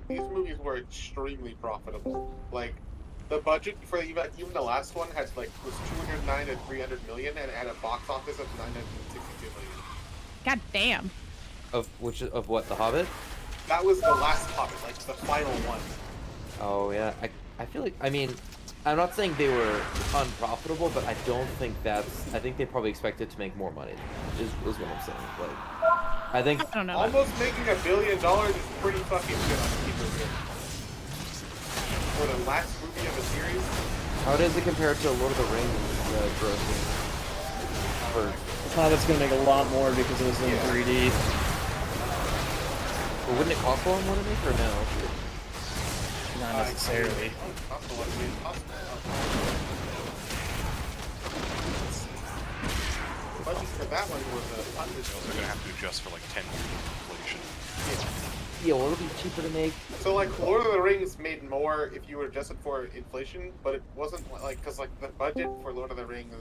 these movies were extremely profitable. Like, the budget for even the last one had was 209 to 300 million, and it had a box office of 962 million. God damn. Of what? The Hobbit? That was the last Hobbit, like the final one. Oh yeah, I feel like, I mean, I'm not saying they were unprofitable, but I don't think that's. I think they probably expected to make more money. Is what I'm saying. Like, I think I don't know. Almost making $1 billion is pretty fucking good on people here. For the last movie of a series. How does it compare to Lord of the Rings grossing? Hobbit's gonna make a lot more because it was in 3D. But wouldn't it cost a lot more to make, or no? Not necessarily. The budget for that one was They're gonna have to adjust for like 10 years of inflation. Yeah, well, it'll be cheaper to make. So like Lord of the Rings made more if you were adjusted for inflation, but it wasn't like because like the budget for Lord of the Rings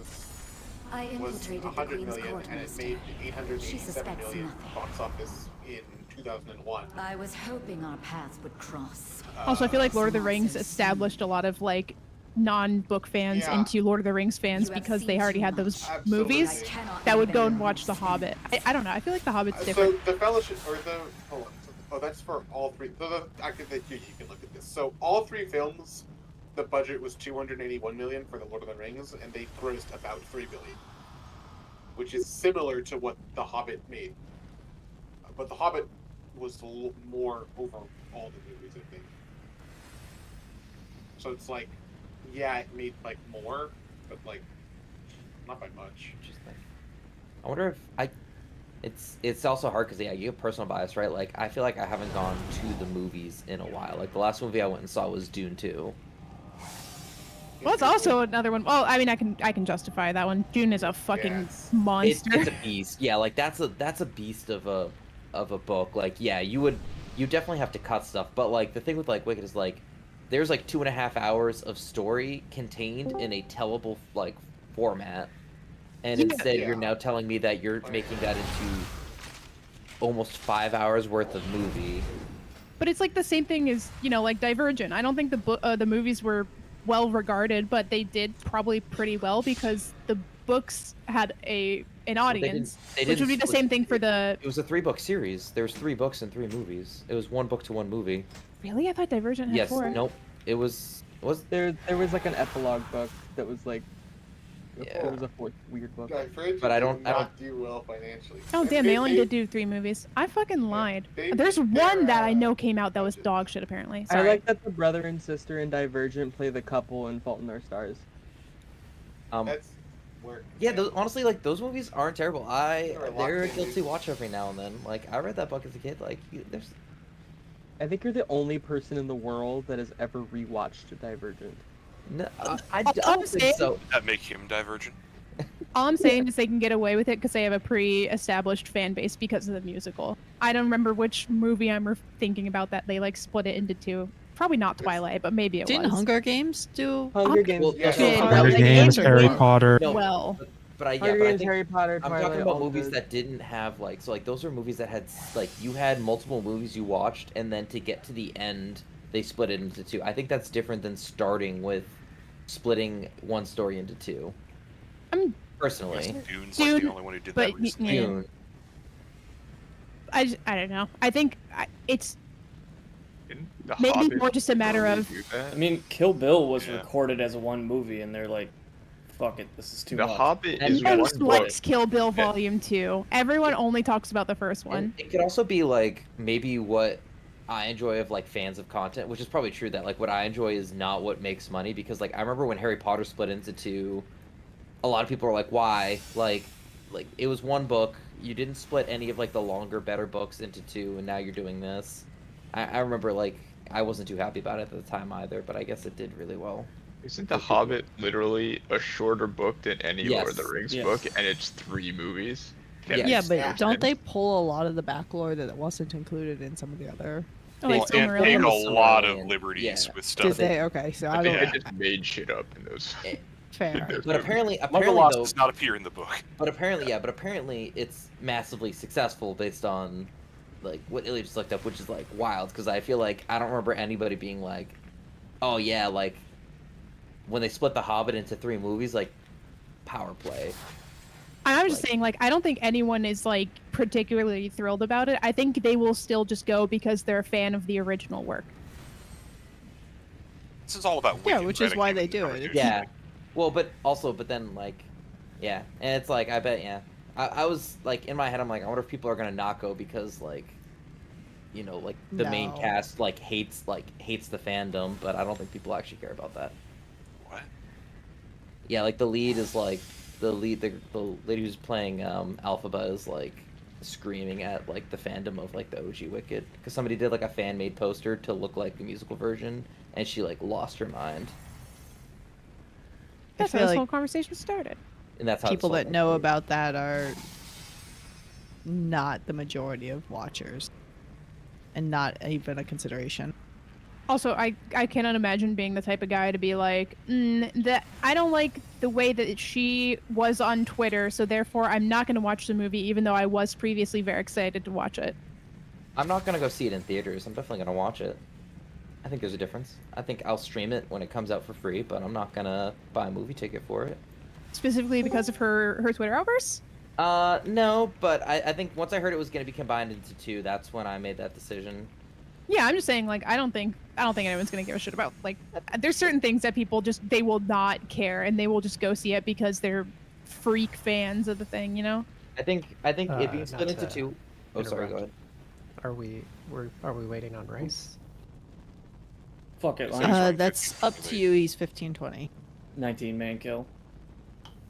was 100 million and it made 887 million box office in 2001. I was hoping our paths would cross. Also, I feel like Lord of the Rings established a lot of like non-book fans into Lord of the Rings fans because they already had those movies that would go and watch The Hobbit. I don't know. I feel like The Hobbit's different. So the Fellowship or the oh, that's for all three. Actually, you can look at this. So all three films, the budget was 281 million for the Lord of the Rings, and they grossed about 3 billion, which is similar to what The Hobbit made. But The Hobbit was more over all the movies, I think. So it's like, yeah, it made like more, but like not by much. Interesting. I wonder if it's also hard because, yeah, you have personal bias, right? Like, I feel like I haven't gone to the movies in a while. Like, the last movie I went and saw was Dune 2. Well, it's also another one. Well, I mean, I can justify that one. Dune is a fucking monster. It's a beast. Yeah, like that's a beast of a book. Like, yeah, you definitely have to cut stuff. But like the thing with like Wicked is like there's like 2.5 hours of story contained in a tellable like format. And instead, you're now telling me that you're making that into almost 5 hours worth of movie. But it's like the same thing as, you know, like Divergent. I don't think the movies were well regarded, but they did probably pretty well because the books had an audience, which would be the same thing for the. It was a 3-book series. There was 3 books and 3 movies. It was 1 book to 1 movie. Really, I thought Divergent had 4. Nope. It was there was like an epilogue book that was like. Yeah. It was a 4th weird book. But I don't do well financially. Oh damn! They only did do 3 movies. I fucking lied. There's one that I know came out that was dog shit apparently. Sorry. I like that the brother and sister in Divergent play the couple in Fault in Our Stars. That's work. Yeah, honestly, like those movies aren't terrible. They're a guilty watch every now and then. Like I read that book as a kid. Like there's. I think you're the only person in the world that has ever rewatched Divergent. No, I don't think so. Would that make him Divergent? All I'm saying is they can get away with it because they have a pre-established fan base because of the musical. I don't remember which movie I'm thinking about that they like split it into 2. Probably not Twilight, but maybe it Didn't was. Hunger Games do? Hunger Games. Well, Hunger Games, Harry Potter. No, Well, but I Hunger think Games, Harry Potter, I'm Twilight, talking about all movies good. that didn't have like those are movies that had like you had multiple movies you watched and then to get to the end they split it into 2. I think that's different than starting with splitting one story into 2. I'm personally. Dune's like the only one who did that recently. Dune. I don't know. I think it's The maybe Hobbit more just a matter of. do that. I mean, Kill Bill was recorded as one movie, and they're like, "Fuck it, this is too The much." Hobbit is Everyone one book. likes Kill Bill Volume 2. Everyone only talks about the first one. And it could also be like maybe what I enjoy of like fans of content, which is probably true that like what I enjoy is not what makes money because like I remember when Harry Potter split into 2, a lot of people were like, why? Like it was one book. You didn't split any of like the longer, better books into 2, and now you're doing this. I remember like I wasn't too happy about it at the time either, but I guess it did really well. Isn't The Hobbit literally a shorter book than any Lord of the Rings book, and it's 3 movies? Yeah, but don't they pull a lot of the back lore that wasn't included in some of the other? Oh, like They take a lot of liberties with stuff. Did they? Okay, so I I think don't. they just made shit up in those. Fair. But apparently Legolas though, does not appear in the book. But apparently it's massively successful based on like what Ilya just looked up, which is like wild because I feel like I don't remember anybody being like, oh yeah, like when they split The Hobbit into 3 movies, like power play. I'm just saying, like, I don't think anyone is like particularly thrilled about it. I think they will still just go because they're a fan of the original work. This is all about yeah, which is why they do it. Yeah, well, but then like, yeah, and it's like I bet I was like in my head I'm like I wonder if people are gonna not go because like, you know, like the main cast like hates the fandom, but I don't think people actually care about that. What? Yeah, like the lead is like the lady who's playing Alphaba is like screaming at like the fandom of like the OG Wicked because somebody did like a fan made poster to look like the musical version and she like lost her mind. That's how this whole conversation started. And that's how people that know about that are not the majority of watchers and not even a consideration. Also, I cannot imagine being the type of guy to be like, that I don't like the way that she was on Twitter, so therefore I'm not going to watch the movie, even though I was previously very excited to watch it. I'm not going to go see it in theaters. I'm definitely going to watch it. I think there's a difference. I think I'll stream it when it comes out for free, but I'm not going to buy a movie ticket for it. Specifically because of her Twitter outbursts? No, but I think once I heard it was going to be combined into 2, that's when I made that decision. Yeah, I'm just saying, like, I don't think anyone's gonna give a shit about, like, there's certain things that people they will not care and they will just go see it because they're freak fans of the thing, you know? I think it being split into 2. Oh, sorry, go ahead. Are we waiting on Rice? Fuck it. That's up to you. He's 15-20. 19-man kill.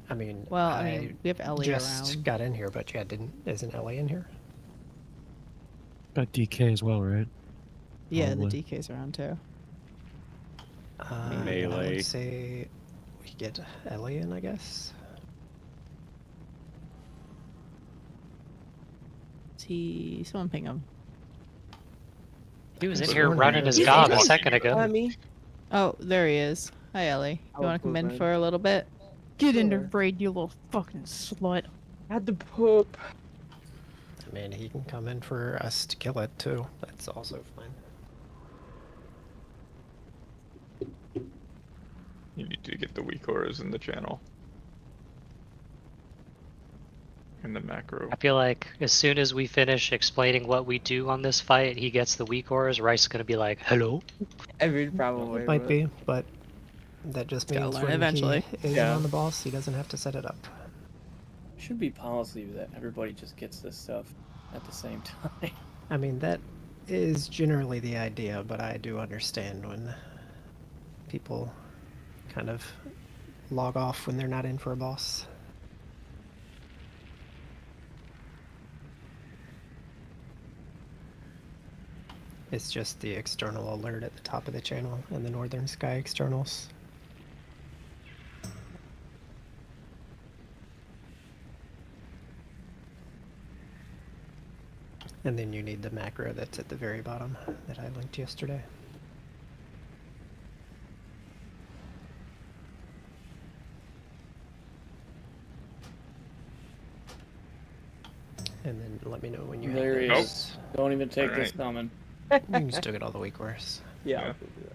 I mean, well, I mean, we have Ellie just around. got in here, but yeah, isn't Ellie in here? Got DK as well, right? Yeah, Probably. the DK's around too. I would say we get Ellie in, I guess. Someone ping him. He was in here running his gob a second ago. Oh, there he is. Hi, Ellie. You want to come in for a little bit? Get into raid, you little fucking slut. Had to poop. I mean, he can come in for us to kill it too. That's also fine. You need to get the weak auras in the channel. In the macro. I feel like as soon as we finish explaining what we do on this fight, he gets the weak auras, Rice is gonna be like, hello? I mean, probably. Might be, but that just means when eventually. he is on the boss, he doesn't have to set it up. Should be policy that everybody just gets this stuff at the same time. I mean, that is generally the idea, but I do understand when people kind of log off when they're not in for a boss. It's just the external alert at the top of the channel and the Northern Sky externals. And then you need the macro that's at the very bottom that I linked yesterday. And then let me know when you There he have is. Don't even take this coming. You can still get all the weak auras. Yeah. Yeah. I'll do that.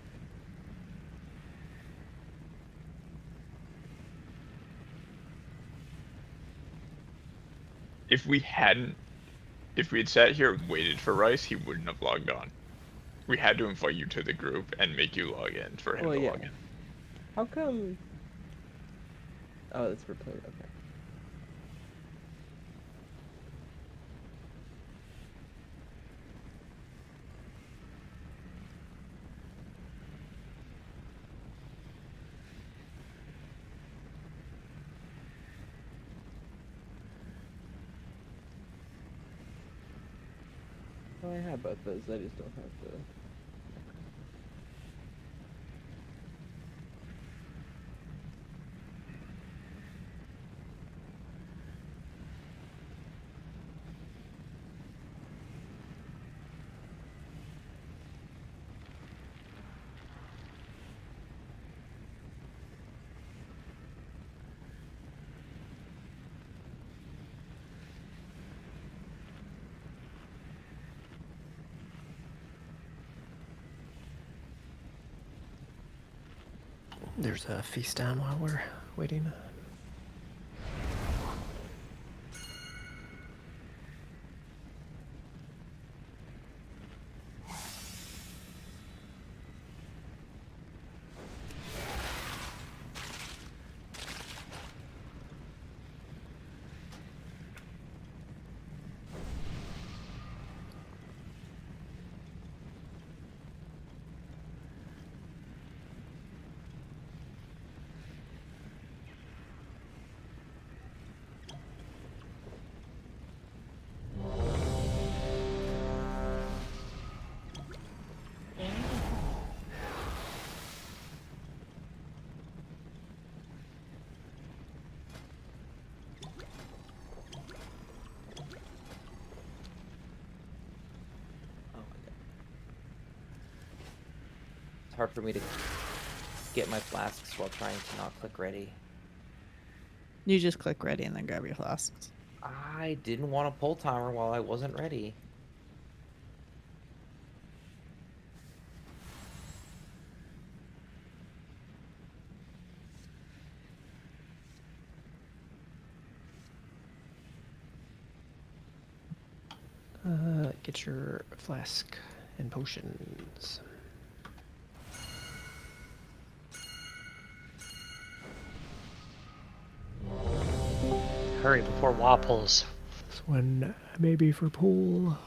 If we had sat here and waited for Rice, he wouldn't have logged on. We had to invite you to the group and make you log in for him to log in. How come? Oh, that's for play. Okay. Well, I have both those. I just don't have the. There's a feast down while we're waiting. It's hard for me to get my flasks while trying to not click ready. You just click ready and then grab your flasks. I didn't want to pull timer while I wasn't ready. Get your flask and potions. Hurry before Wa pulls. This one maybe for pool.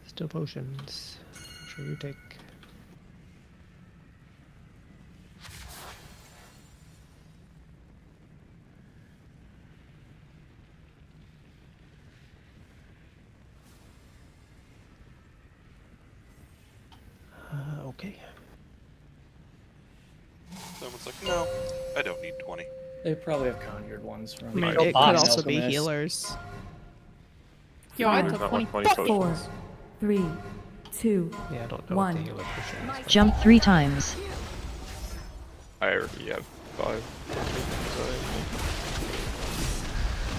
Still potions. Make sure you take. Okay. Someone's like, no, I don't need 20. They probably have conjured ones from. I mean, Go it could box. also be Alchemist. healers. Yo, I Not took like 20. 20 potions. 4, 3, 2, Yeah, I don't know One. what the healer potion is. jump 3 times. I already have 5.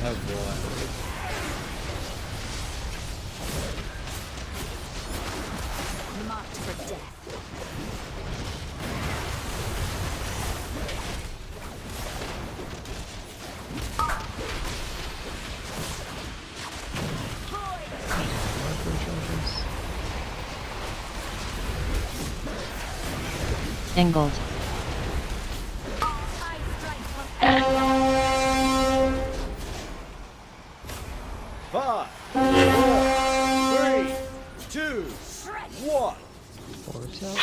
Oh boy. Marked for death. Angled. 5, 4, 3, 2, 1. Orbs out.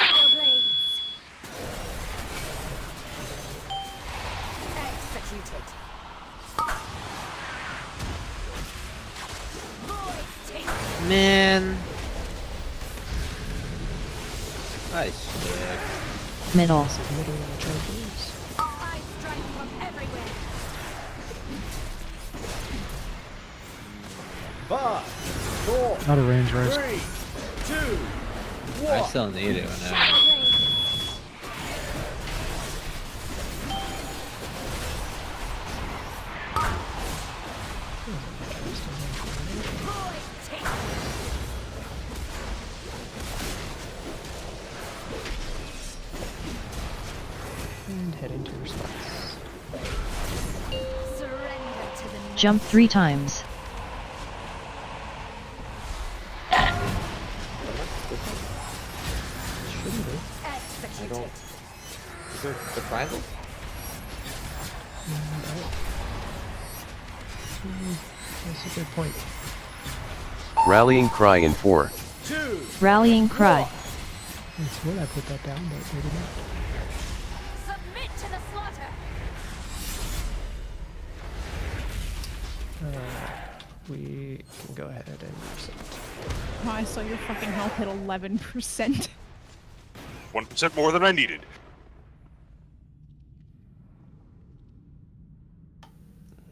Executed. Man. I suck. Middle. This is middle of the charges. I strike from everywhere. 5, 4, Not a range race. 3, 2, 1. I still need it now. And head into your spots. Jump 3 times. Shouldn't be. I don't. Is there the triangle? That's a good point. Rallying cry in 4. 2. Rallying cry. I swear I put that down, but maybe not. Submit to the slaughter. We can go ahead and reset. Oh, I saw your fucking health hit 11%. 1% more than I needed.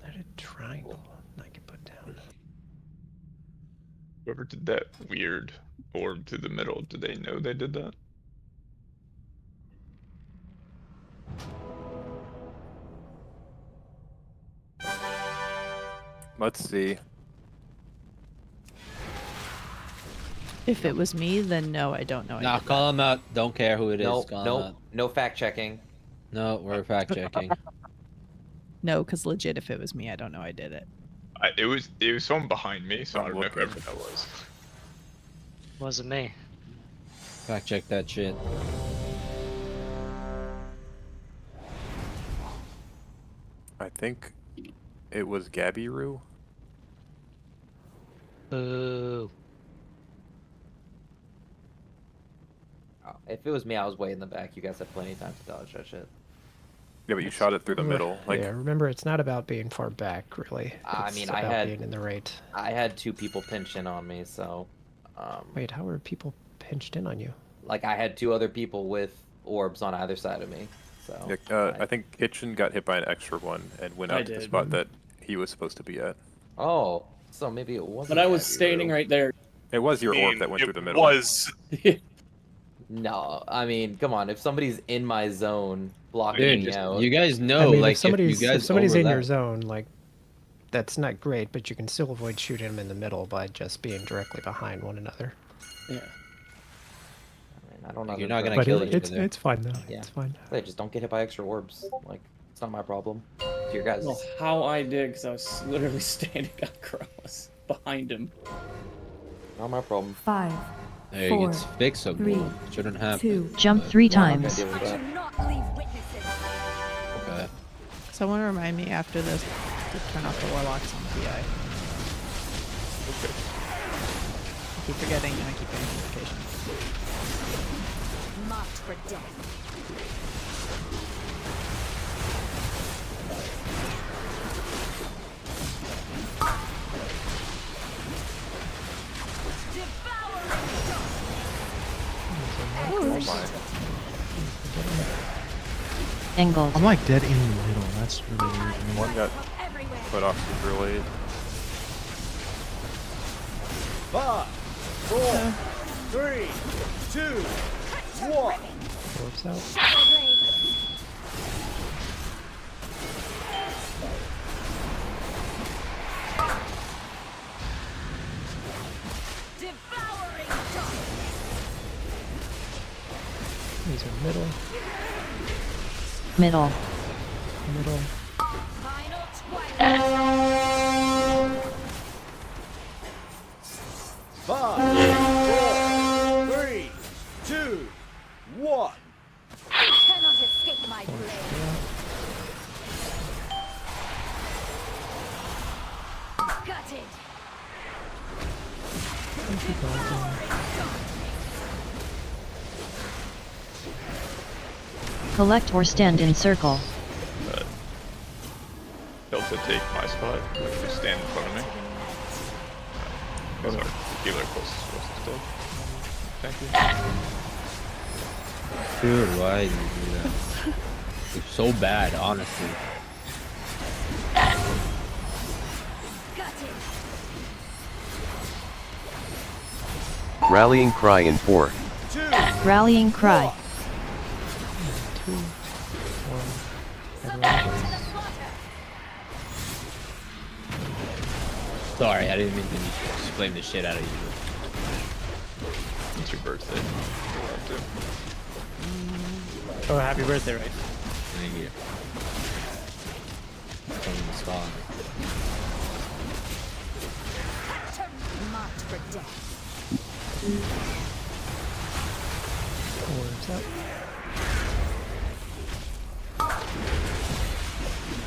Let a triangle I can put down. Whoever did that weird orb to the middle, do they know they did that? Let's see. If it was me, then no, I don't know. Nah, call him out. Don't care who it is. Nope, Call him nope, out. no fact checking. No, we're fact checking. No, because legit, if it was me, I don't know I did it. It was someone behind me, so I don't know whoever that was. Wasn't me. Fact check that shit. I think it was Gabby Roo. Boo. Oh, if it was me, I was way in the back. You guys had plenty of time to dodge that shit. Yeah, but you shot it through the middle. Like, yeah, remember, it's not about being far back, really. I It's mean, about being in the right. I had 2 people pinch in on me, so. Wait, how were people pinched in on you? Like, I had 2 other people with orbs on either side of me, so. yeah, I think Kitchen got hit by an extra one and went I out to the did. spot that he was supposed to be at. Oh, so maybe it wasn't. But I was Gabby standing Roo. right there. It was your orb that went through the middle. It was. No, I mean, come on. If somebody's in my zone, blocking me out. You guys know, I mean, like, if somebody's, you guys in your overlap. zone, like, that's not great, but you can still avoid shooting them in the middle by just being directly behind one another. Yeah. I don't know. You're not gonna But kill it's each other. it's fine though. Yeah. It's fine. Hey, just don't get hit by extra orbs. Like, it's not my problem. It's your guys'. Well, how I did, because I was literally standing across behind him. Not my problem. 5, There, 4, it's fixable. 3, Shouldn't happen. 2. Jump 3 times. I do not leave witnesses. Okay. Someone remind me after this to turn off the warlocks on PI. Okay. I keep forgetting and I keep getting notifications. Marked for death. Angle. I'm like dead in the middle. That's really weird. One got put off super late. 5, 4, 3, 2, 1. Orbs out. These are middle. Middle. Middle. Five, 4, 3, 2, 1. Cannot escape my blade. Gutted. Collect or stand in circle. Delta, take my spot. Just stand in front of me. Because our healer closest to us is dead. Thank you. Dude, why did you do that? It's so bad, honestly. Rallying cry in 4. Rallying cry. 2, 1. Sorry, I didn't mean to explain the shit out of you. It's your birthday. Oh, happy birthday, right? Thank you. From the spawn. Marked for death. Orbs out.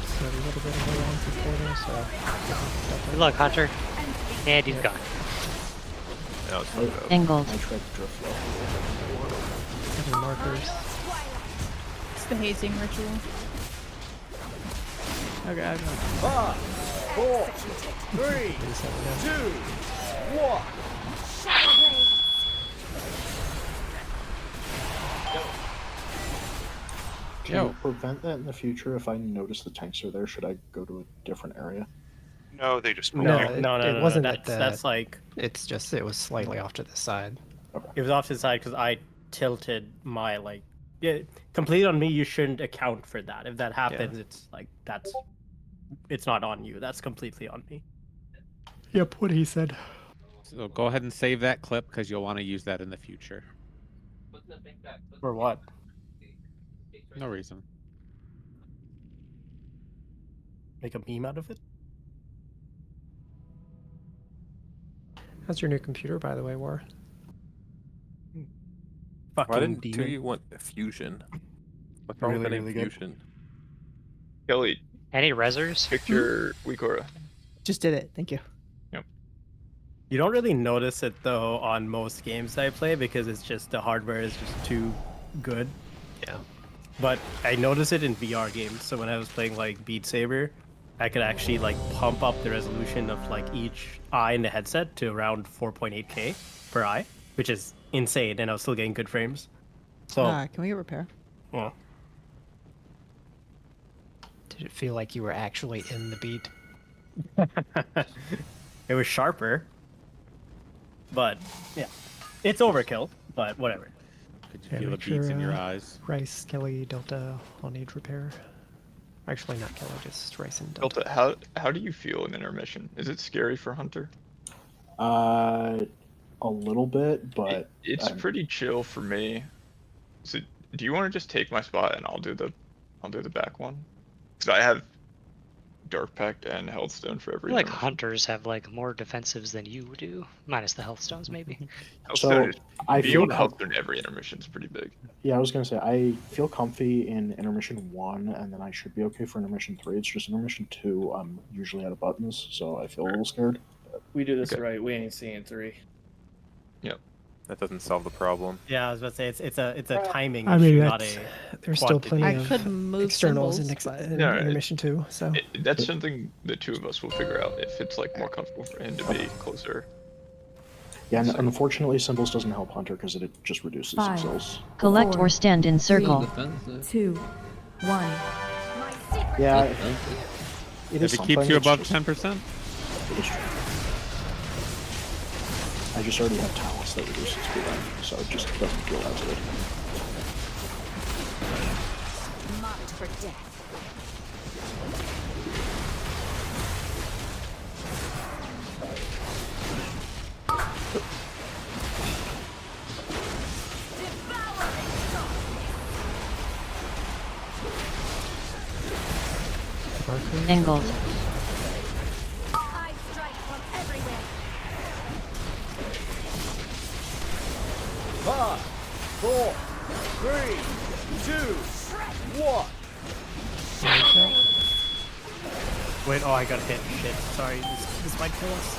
So a little bit of a long supporter, so. Good luck, Hunter. And he's gone. Now it's Angled. Heavy markers. It's the hazing ritual. Okay, I've got 5, 4, 3, 2, 1. Can you prevent that in the future if I notice the tanks are there? Should I go to a different area? No, they just No, No, it wasn't that's like It's just it was slightly off to the side. it was off to the side because I tilted my complete on me. You shouldn't account for that. If that happens, it's like it's not on you. That's completely on me. Yep, what he said. So go ahead and save that clip because you'll want to use that in the future. For what? No reason. Make a meme out of it? How's your new computer, by the way, War? Why didn't you want a fusion? What's wrong with Really, getting really good. fusion? Kelly, Any resers? pick your Weekora. Just did it. Thank you. You don't really notice it though on most games I play because it's just the hardware is just too good. Yeah. But I notice it in VR games. So when I was playing like Beat Saber, I could actually like pump up the resolution of like each eye in the headset to around 4.8K per eye, which is insane, and I was still getting good frames. So Can we get repair? well, Did it feel like you were actually in the beat? it was sharper. But yeah, it's overkill. But whatever. Could you Yeah, feel the make beats sure, in your eyes? Rice, Kelly, Delta all need repair. Actually, not Kelly, just Rice and Delta. Delta, how do you feel in intermission? Is it scary for Hunter? A little bit, but It's pretty chill for me. So, do you want to just take my spot and I'll do the back one? Because I have Dark Pact and Healthstone for I every. feel like intermission. hunters have like more defensives than you do, minus the health stones maybe. Healthstone So, I being feel able to Healthstone every intermission is pretty big. Yeah, I was gonna say I feel comfy in intermission 1, and then I should be okay for intermission 3. It's just intermission 2. I'm usually out of buttons, so I feel a little scared. We do this Okay. right. We ain't seeing 3. Yep. That doesn't solve the problem. Yeah, I was about to say it's a timing I mean, issue, not that's, a. there's still quantity. plenty I of could move externals in, symbols, but- in No, intermission too. So That's something the two of us will figure out if it's like more comfortable for him to be closer. Yeah, and unfortunately, symbols doesn't help Hunter because it just reduces 5, cells. Collect or stand in circle. 2, 1. Yeah, it If is it something, keeps you it's above just- 10%? It is true. I just already have talents that reduce its cooldown, so it just doesn't feel as good. Marked for death. Angled. I strike from everywhere. 5, 4, 3, 2, 1. Wait, oh, I got hit. Shit. Sorry, this might kill us.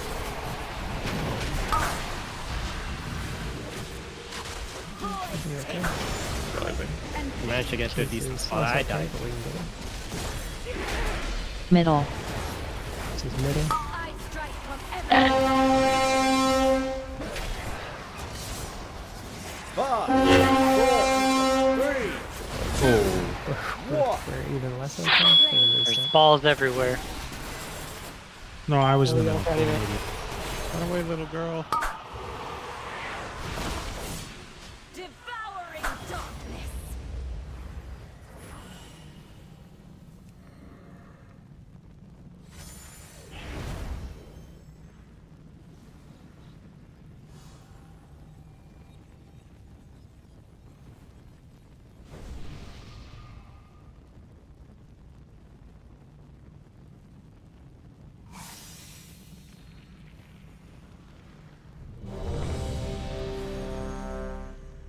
I managed to get to a decent spot. I died. Middle. This is middle. I strike from everywhere. 5, 4, 3, 2, 1. We're even less okay. There's balls everywhere. No, I was in the middle. Run away, little girl. Devouring darkness.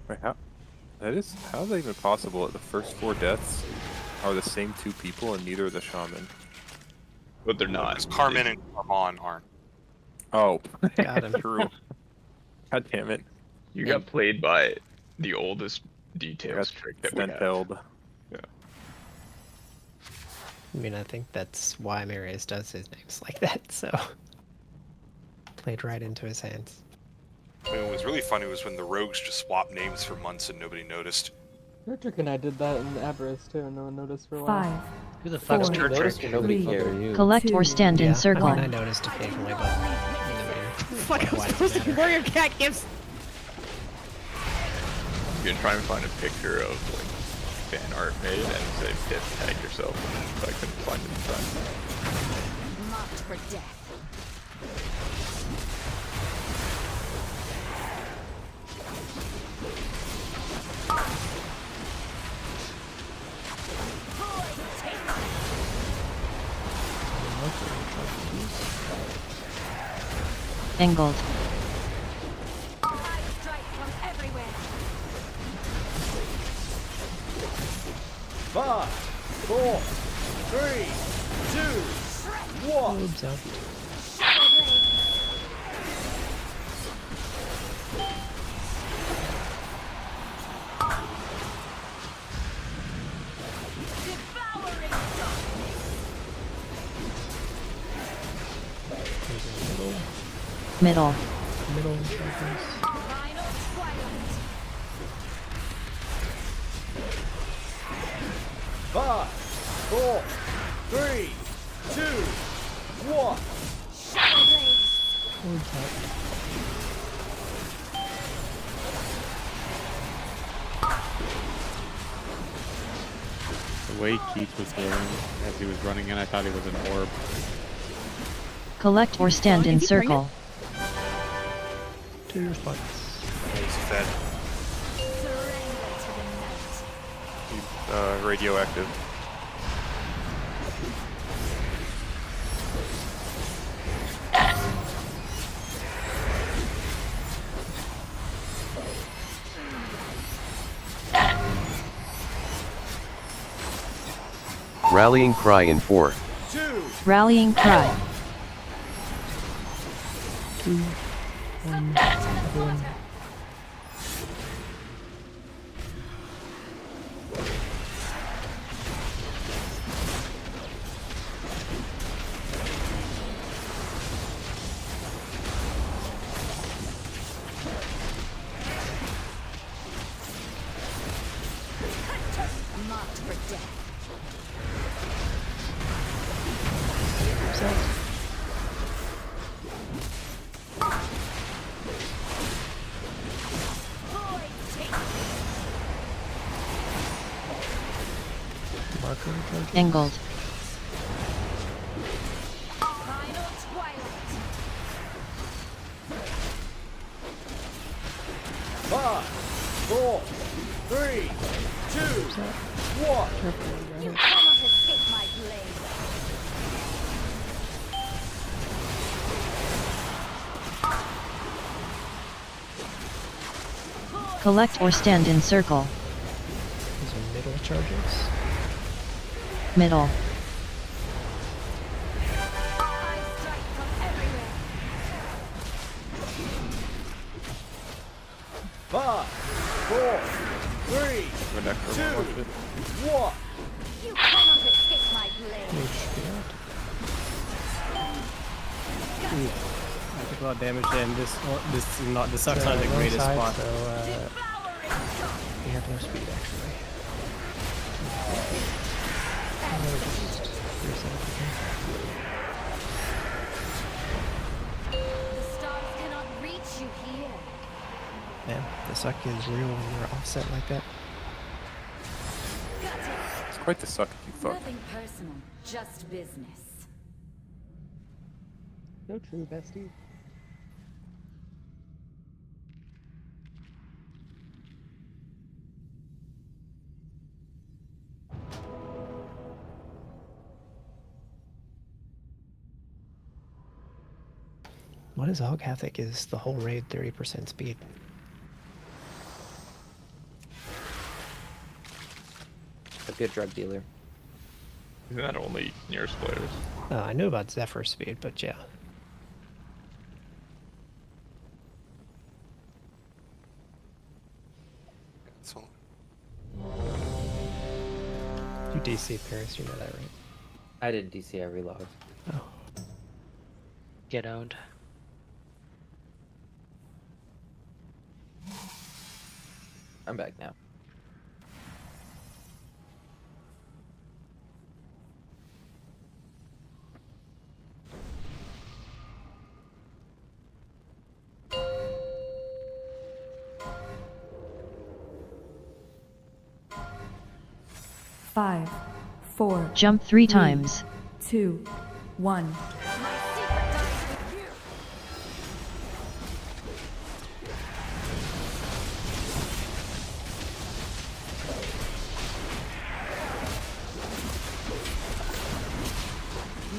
Wait, how is that even possible that the first 4 deaths are the same 2 people and neither are the shaman? But they're not. Because Carmen and Armand aren't. Oh, Got him. true. God damn it. You got played by the oldest details Got trick that we have. held. Yeah. I mean, I think that's why Marius does his names like that. So played right into his hands. I mean, what was really funny was when the rogues just swapped names for months and nobody noticed. Patrick and I did that in Avarice too, and no one noticed for a while. 5, Who the fuck's Four, turn Notice tracking? nobody cares. Collect or stand in Yeah, circle. I mean, I noticed occasionally, but Fuck, I'm Why does it supposed to be matter? wearing a cat gifts. You can try and find a picture of like fan art made and say pit tag yourself, but I couldn't find it in time. Marked for death. Angled. Fire strike from everywhere. 5, 4, 3, 2, 1. Oops, out. Middle. Middle charges. Final twilight. 5, 4, 3, 2, 1. Shadow blade. Oops, out. The way Keith was going as he was running in, I thought he was an orb. Collect or stand in circle. To your spots. He's fed. Surrender to the night. He's radioactive. Rallying cry in 4. 2, Rallying cry. 2, 1, everyone. Marked for death. Oops, out. Void take. Marker charges. Angled. Final twilight. 5, 4, 3, 2, 1. You cannot escape my blade. Collect or stand in circle. These are middle charges. Middle. Fire strike from everywhere. 5, 4, 3, The next 2, one was it. 1. You cannot escape my blade. HP out. I took a lot of damage, and this sucks not the Low greatest side, spot. So, we have no speed actually. The stars cannot reach you here. Man, the suck is real when you're offset like that. Got it. It's quite the suck if you fuck. Nothing personal, just business. No true bestie. What is Hoghathic is the whole raid 30% speed. A good drug dealer. Isn't that only nearest players? I knew about Zephyr speed, but yeah. So, You DC Paris, you know that, right? I didn't DC, I relogged. Oh. Get owned. I'm back now. 5, 4. Jump 3 times. 2, 1.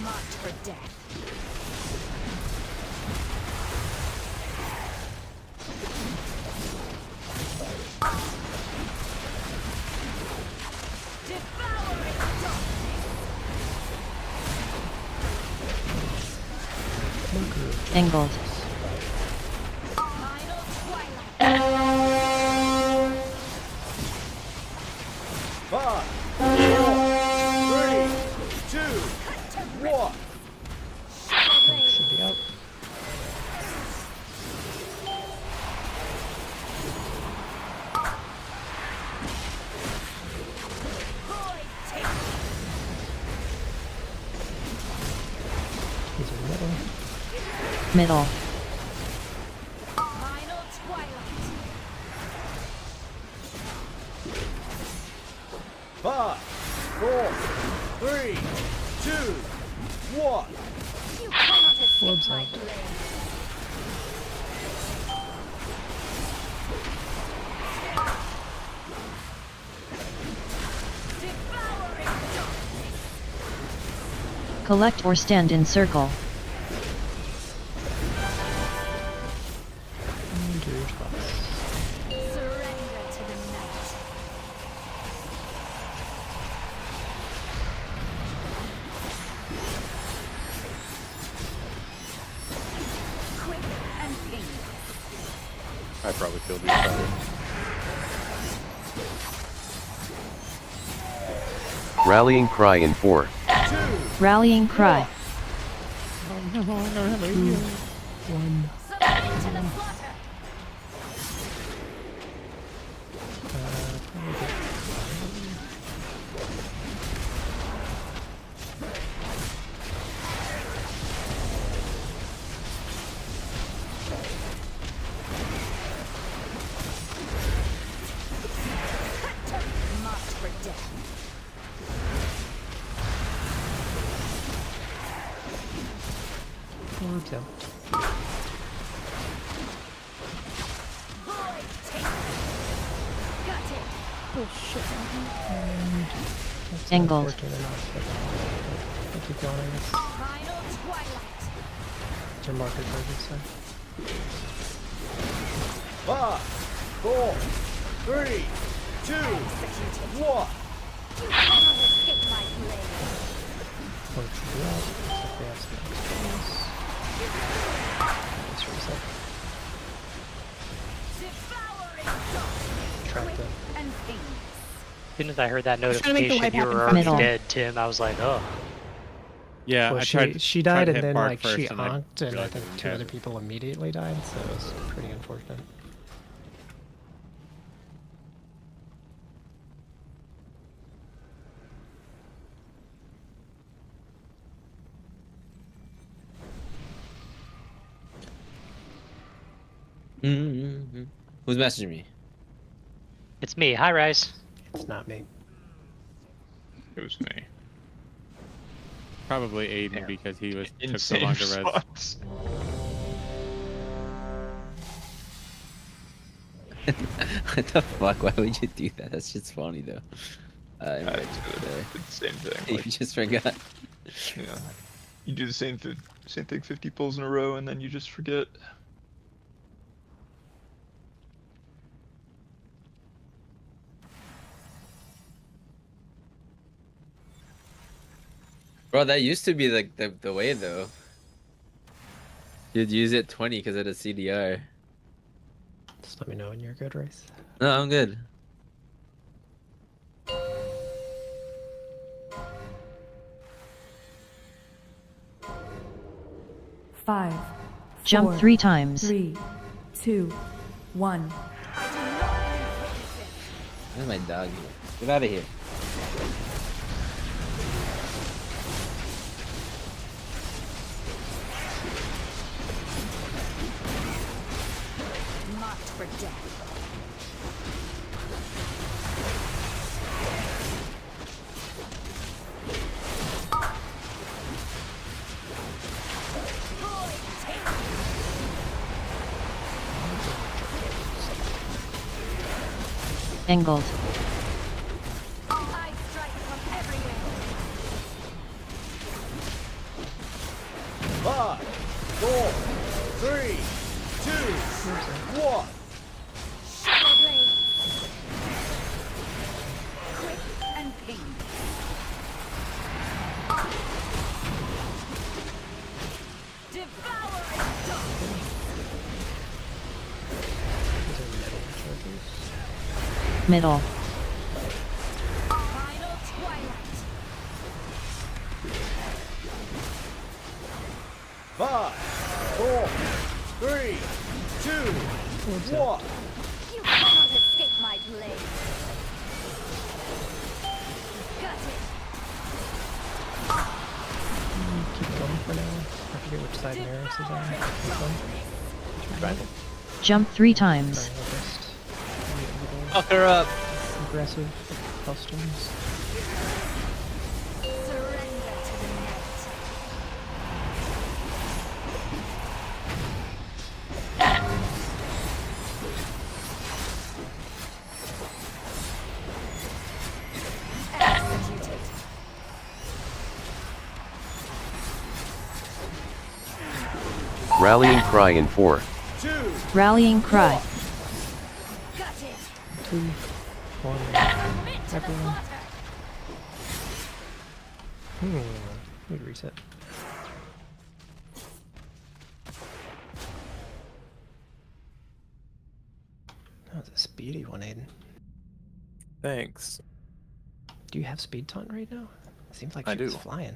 Marked for death. Angled. Five, 4, 3, 2, 1. Should be out. These are middle. Middle. Final twilight. 5, 4, 3, 2, 1. You cannot escape Orbs my out. blade. Collect or stand in circle. Engage boss. Surrender to the night. Quick and painless. I probably killed you better. Rallying cry in 4. Rallying cry. Submit to the slaughter. Marked for death. Orbs out. Void take. Got it. Bullshit. That's Angled. unfortunate enough, but I'll keep going, I guess. Final twilight. It's your marker target, so. 5, 4, 3, 2, 1. You cannot escape my blade. Or it should be out. Looks like they have some extras. Let's reset. Track Quick them. and painless. As soon as I heard that trying to make the notification, wipe you were happen already Middle. dead, Tim. I was like, oh. Yeah, Well, I tried. she tried died to and hit then Bard like first she and I honked and I realized think didn't 2 have other it. people immediately died, so it was pretty unfortunate. Mm-hmm. Who's messaging me? It's me. Hi, Rice. It's not me. It was me. Probably Aiden because he took so Insane long to res. response. What the fuck? Why would you do that? That's just funny though. It's the same thing. You just forgot. Yeah. You do the same thing 50 pulls in a row, and then you just forget. Bro, that used to be like the way though. You'd use it 20 because of the CDR. Just let me know when you're good, Race. No, I'm good. Five. Jump 3 times. 3, 2, 1. Where's my dog? Get out of here. Marked for death. Angled. I strike from everywhere. 5, 4, 3, 2, 1. Shadow blade. Quick and pain. Devour and darkness. Middle. Final twilight. 5, 4, 3, 2, 1. You cannot escape my blade. Got it. Keep going for now. I forget which side Maris is on. Triangle. Jump 3 times. Fuck her up. Aggressive customs. Surrender to the night. Executed. Rallying cry in 4. 2, Rallying cry. Got it. 2, 1. Submit to the Everyone. slaughter. Need reset. That was a speedy one, Aiden. Thanks. Do you have speed taunt right now? It seems like I she was do. flying.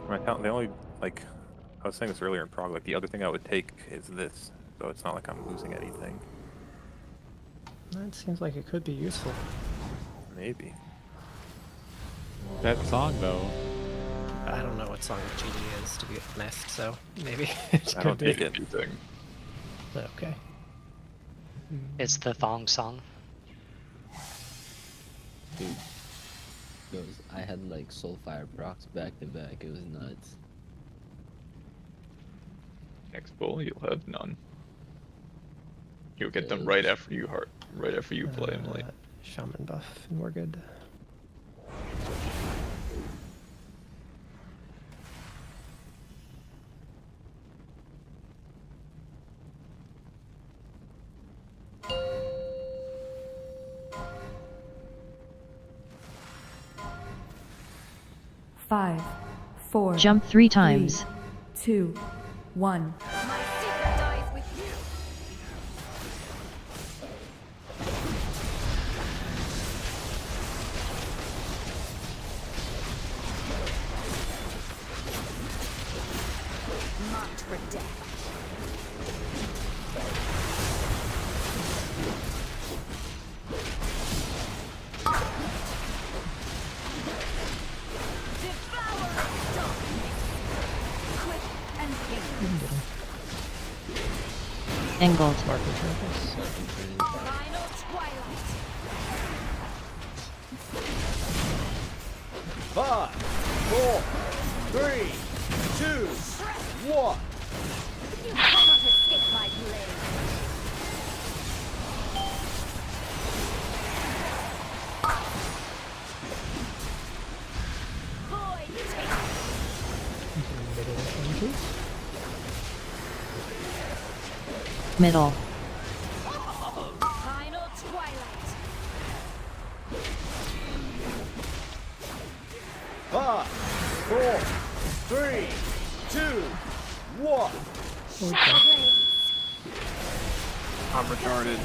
My talent, the only, like, I was saying this earlier in Prague, like, the other thing I would take is this, so it's not like I'm losing anything. That seems like it could be useful. Maybe. That song though. I don't know what song GG is, to be honest, so maybe it I could don't be. take anything. Okay. It's the thong song. Dude, I had like Soulfire procs back to back. It was nuts. Next bull, you'll have none. You'll get them right after you play him late. Shaman buff, and we're good. Five, 4. Jump 3 times. 2, 1. My secret dies with you. Marked for death. Devour and darkness. Quick and pain. Angled. Final twilight. 5, 4, 3, 2, 1. You cannot escape my blade. Void take. Middle. Final twilight. 5, 4, 3, 2, 1. I'm retarded.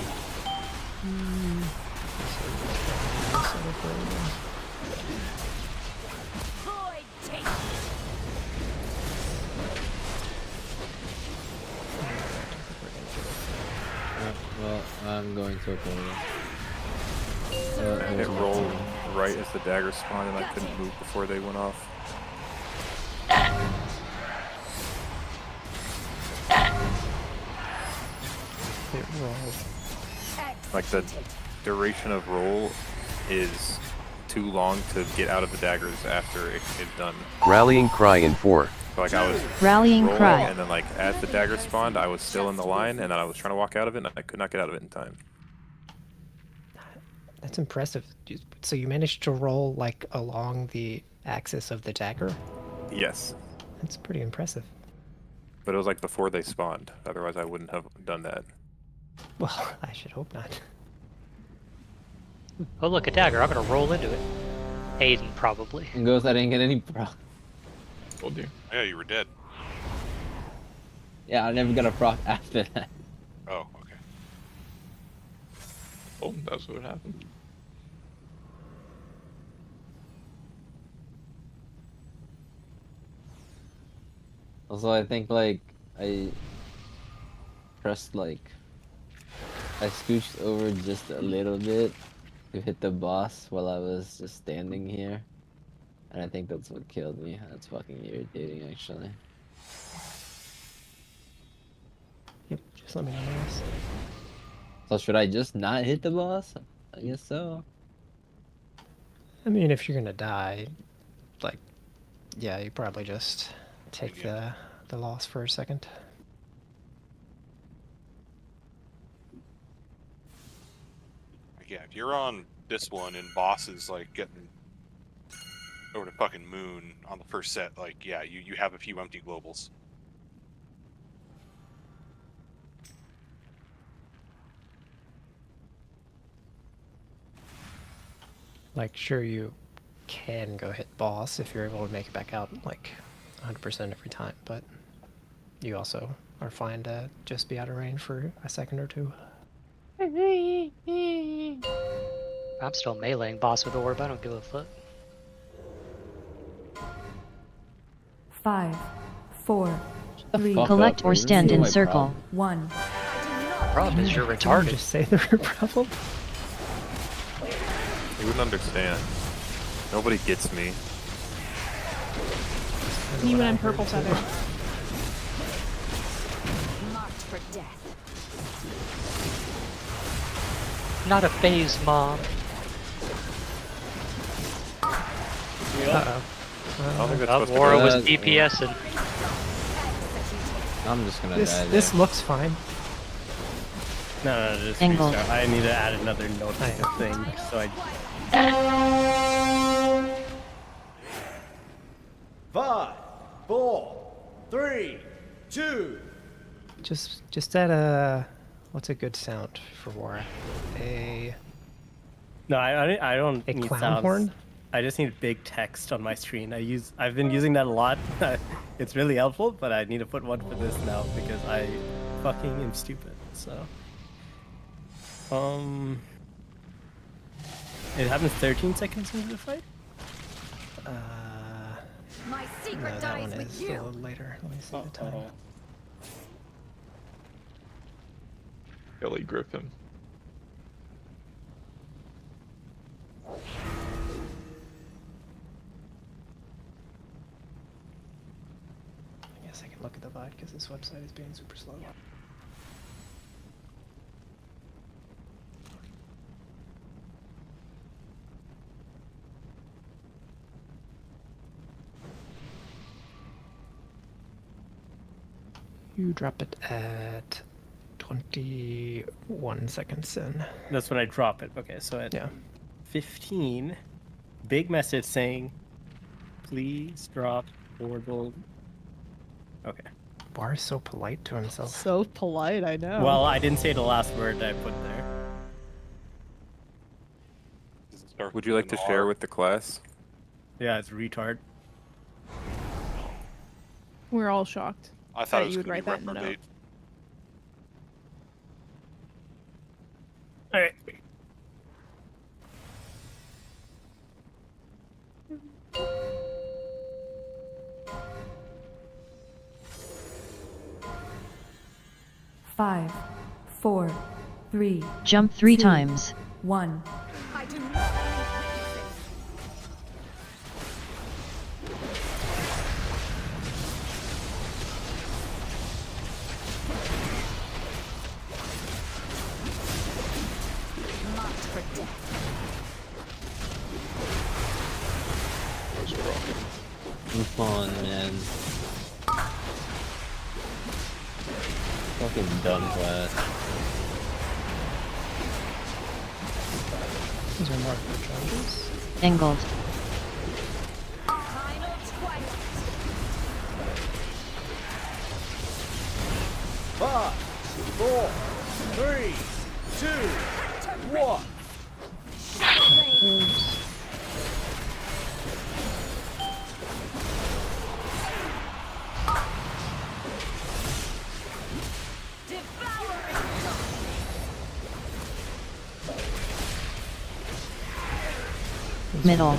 Void take. Well, I'm going to open it. It rolled right as the dagger spawned and I couldn't move before they went off. It rolled. Like the duration of roll is too long to get out of the daggers after it's done. Rallying cry in 4. So like I was Rallying rolling, cry. and then like as the dagger spawned, I was still in the line, and then I was trying to walk out of it, and I could not get out of it in time. That's impressive. So you managed to roll like along the axis of the dagger? Yes. That's pretty impressive. But it was like before they spawned. Otherwise, I wouldn't have done that. Well, I should hope not. Oh look, a dagger. I'm gonna roll into it. Aiden probably. And Ghost, I didn't get any proc. Told you. Yeah, you were dead. Yeah, I never got a proc after that. Oh, okay. Oh, that's what happened. Also, I think like I pressed like I scooched over just a little bit to hit the boss while I was just standing here, and I think that's what killed me. That's fucking irritating, actually. Yep, just let me know. Guys. So should I just not hit the boss? I guess so. I mean, if you're gonna die, like, yeah, you probably just take the loss for a second. Yeah, if you're on this one and boss is like getting over the fucking moon on the first set, like, yeah, you have a few empty globals. Like, sure, you can go hit boss if you're able to make it back out, like, 100% every time, but you also are fine to just be out of range for a second or two. I'm still meleeing boss with orb. I don't give a fuck. 5, 4, 3. Collect or stand in circle. 1. Problem is you're Did you retarded. just say the problem? You wouldn't understand. Nobody gets me. You and I'm purple feather. Marked for death. Not a phase, mom. Uh-oh. I don't think that's supposed to Laura go was that- DPSing. I'm just gonna die This looks fine. No, just Angle. restart. I need to add another note thing, so I... 5, 4, 3, 2. Just add a... What's a good sound for war? No, I don't A need clown sounds. horn? I just need big text on my screen. I've been using that a lot. It's really helpful, but I need to put one for this now because I fucking am stupid. So, it happens 13 seconds into the fight. My No, secret that one dies with is a you. little later. Let me see the time. Billy grip him. I guess I can look at the VOD because this website is being super slow. You drop it at 21 seconds in. That's when I drop it. Okay, so at 15, big message saying, please drop orbital. Okay. Bar is so polite to himself. So polite, I know. Well, I didn't say the last word that I put there. Would you like to share with the class? Yeah, it's retard. We're all shocked. I thought that it was you would gonna write be that in the note. reprobate. All right. Five, 4, 3. Jump 3 2, times. 1. I do not need witnesses. Marked for death. Come on, man. Fucking done class. These are more charges. Angled. Five, four, three, two, one. Middle.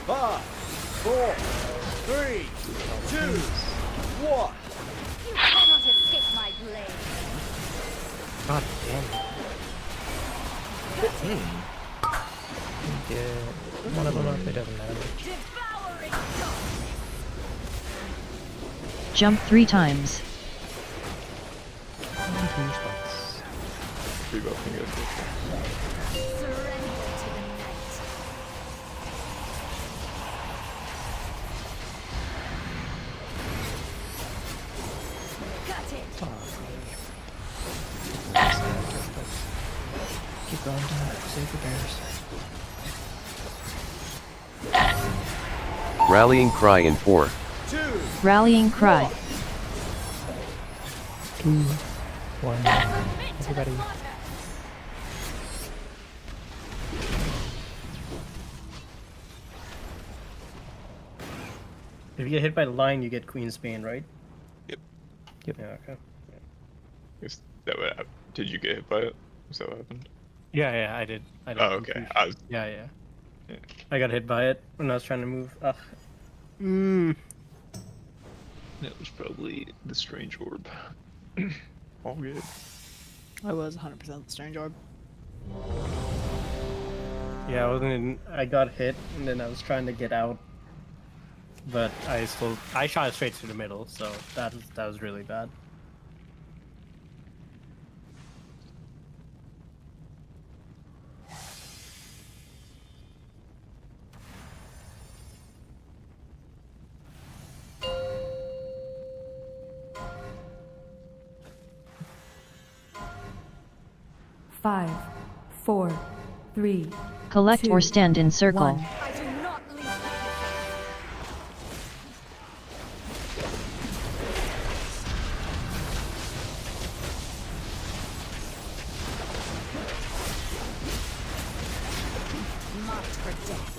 Five, four, three, two, one. You cannot escape my blade. God damn it. Get one of them up, it doesn't matter. Jump 3 times. Rebuffing it. Surrender to the night. Cut it. Keep going down, save the bears. Rallying cry in 4. Rallying cry. 2, 1. Everybody. If you get hit by the line, you get Queen's Bane, right? Yep. Yep. Yeah, okay. Is that what happened? Did you get hit by it? Is that what happened? Yeah, I did. Oh, okay. Yeah. I got hit by it when I was trying to move. Ugh. Mm. That was probably the strange orb. All good. I was 100% the strange orb. Yeah, I got hit, and then I was trying to get out, but I shot straight through the middle, so that was really bad. Five, 4, 3. Collect 2, or stand in circle. 1. I do not leave. Marked for death.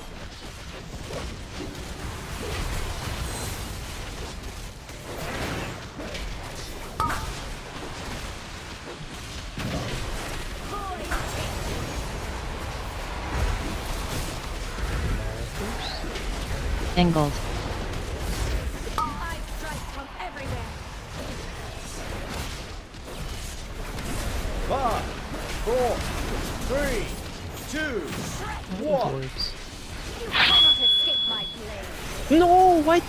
Angled. I strike from everywhere. 5, 4, 3, 2, 1. You cannot escape my blade. No, what?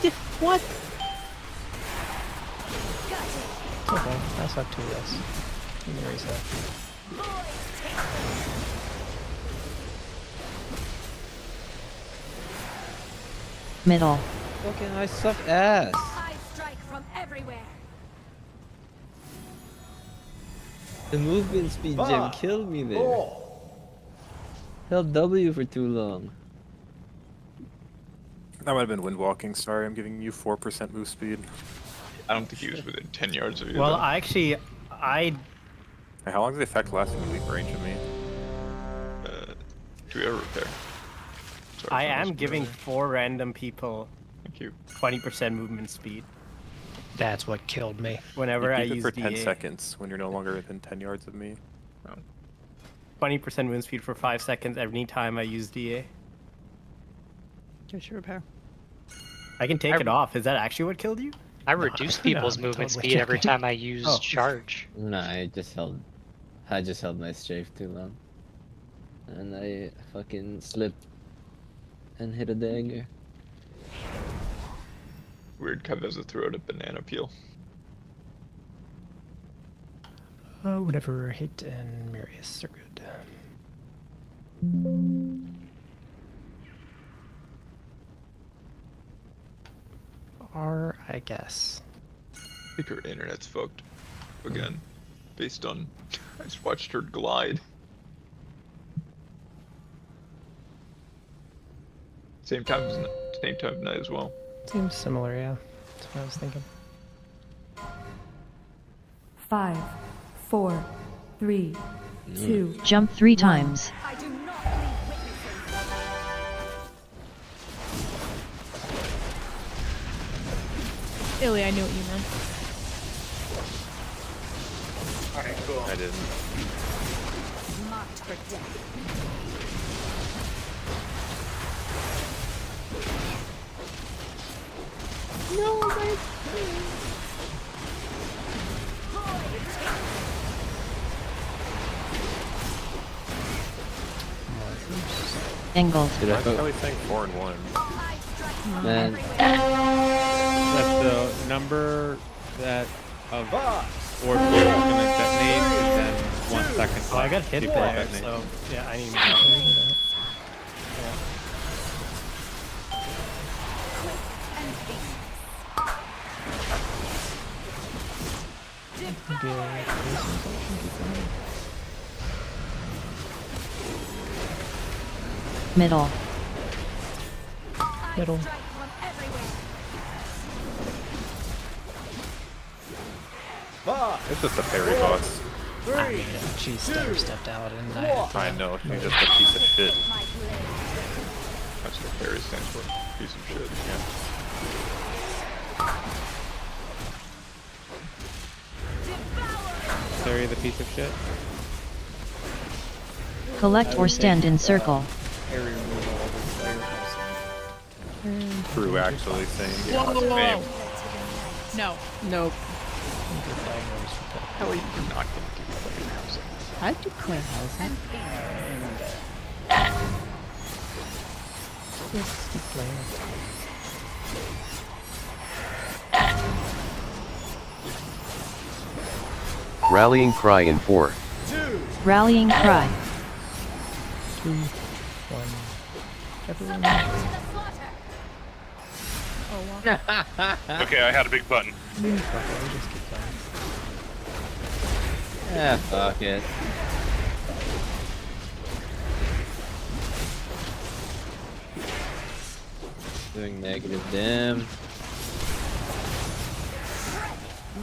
Okay, that's not too less. Let me erase that. Middle. Fucking I suck ass. I strike from everywhere. The movement speed gem killed me there. Held W for too long. That might have been wind walking. Sorry, I'm giving you 4% move speed. I don't think he was within 10 yards of you. Well, though. I Hey, how long does the effect last when you leave range of me? Do we ever repair? Sorry, I am giving 4 random people Thank you. 20% movement speed. That's what killed me. Whenever I You keep it use for 10 DA. seconds when you're no longer within 10 yards of me. 20% movement speed for 5 seconds every time I use DA. Just your repair. I can take it off. Is that actually what killed you? I reduce people's movement speed every time I use charge. Nah, I just held my strafe too long. And I fucking slipped and hit a dagger. Weird Cub has a throat of banana peel. Whatever, Hate and Marius are good. R, I guess. think her internet's fucked again, based on I just watched her glide. Same time of night as well. Seems similar, yeah. That's what I was thinking. 5, 4, 3, 2. Jump 3 times. I do not leave witnesses. Illy, I knew what you meant. Alright, cool. I didn't. Marked for death. No, my... Angled. Why is Kelly saying 4 and 1? Man, That's the number that of orb is gonna detonate, and then 1 second. Oh, I got hit before there, detonate. so yeah, I need to Middle. Middle. It's just a parry boss. I mean, she stepped out and I know, she's just a piece of shit. That's what parry stands for. Piece of shit. Yeah. Sorry, the piece of shit. Collect or stand in circle. True, actually saying. Whoa, whoa, whoa. No. Nope. How are you not gonna do player housing? I do play housing. Yes, keep playing. Rallying cry in 4. Rallying cry. 2, 1. Everyone. Oh, wow. Okay, I had a big button. yeah, fuck it. Doing negative dim.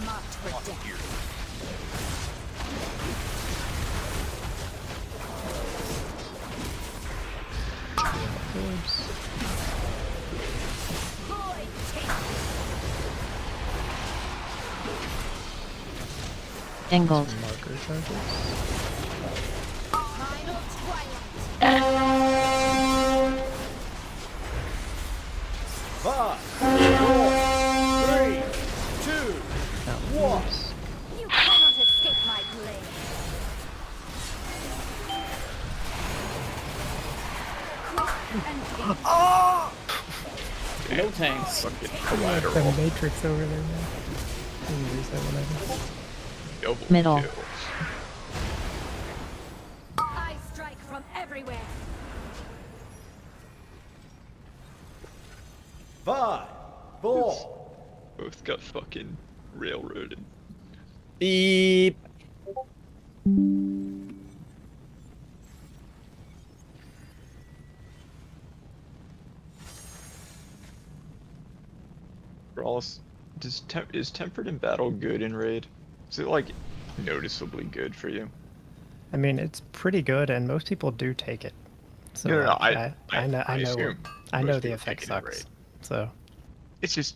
Marked for death. Angled. Marker charges. Final twilight. 5, 4, 3, 2, 1. You cannot escape my blade. Quick and No tanks. Fucking The collateral. Matrix over there, man. Can you use that one, I guess? Double Middle. kill. I strike from everywhere. 5, 4. Both got fucking railroaded. Beep. Brawlus, is Tempered in Battle good in Raid? Is it like noticeably good for you? I mean, it's pretty good, and most people do take it. So No, like, I know, assume I know most the people effect take it in sucks. Raid. So It's just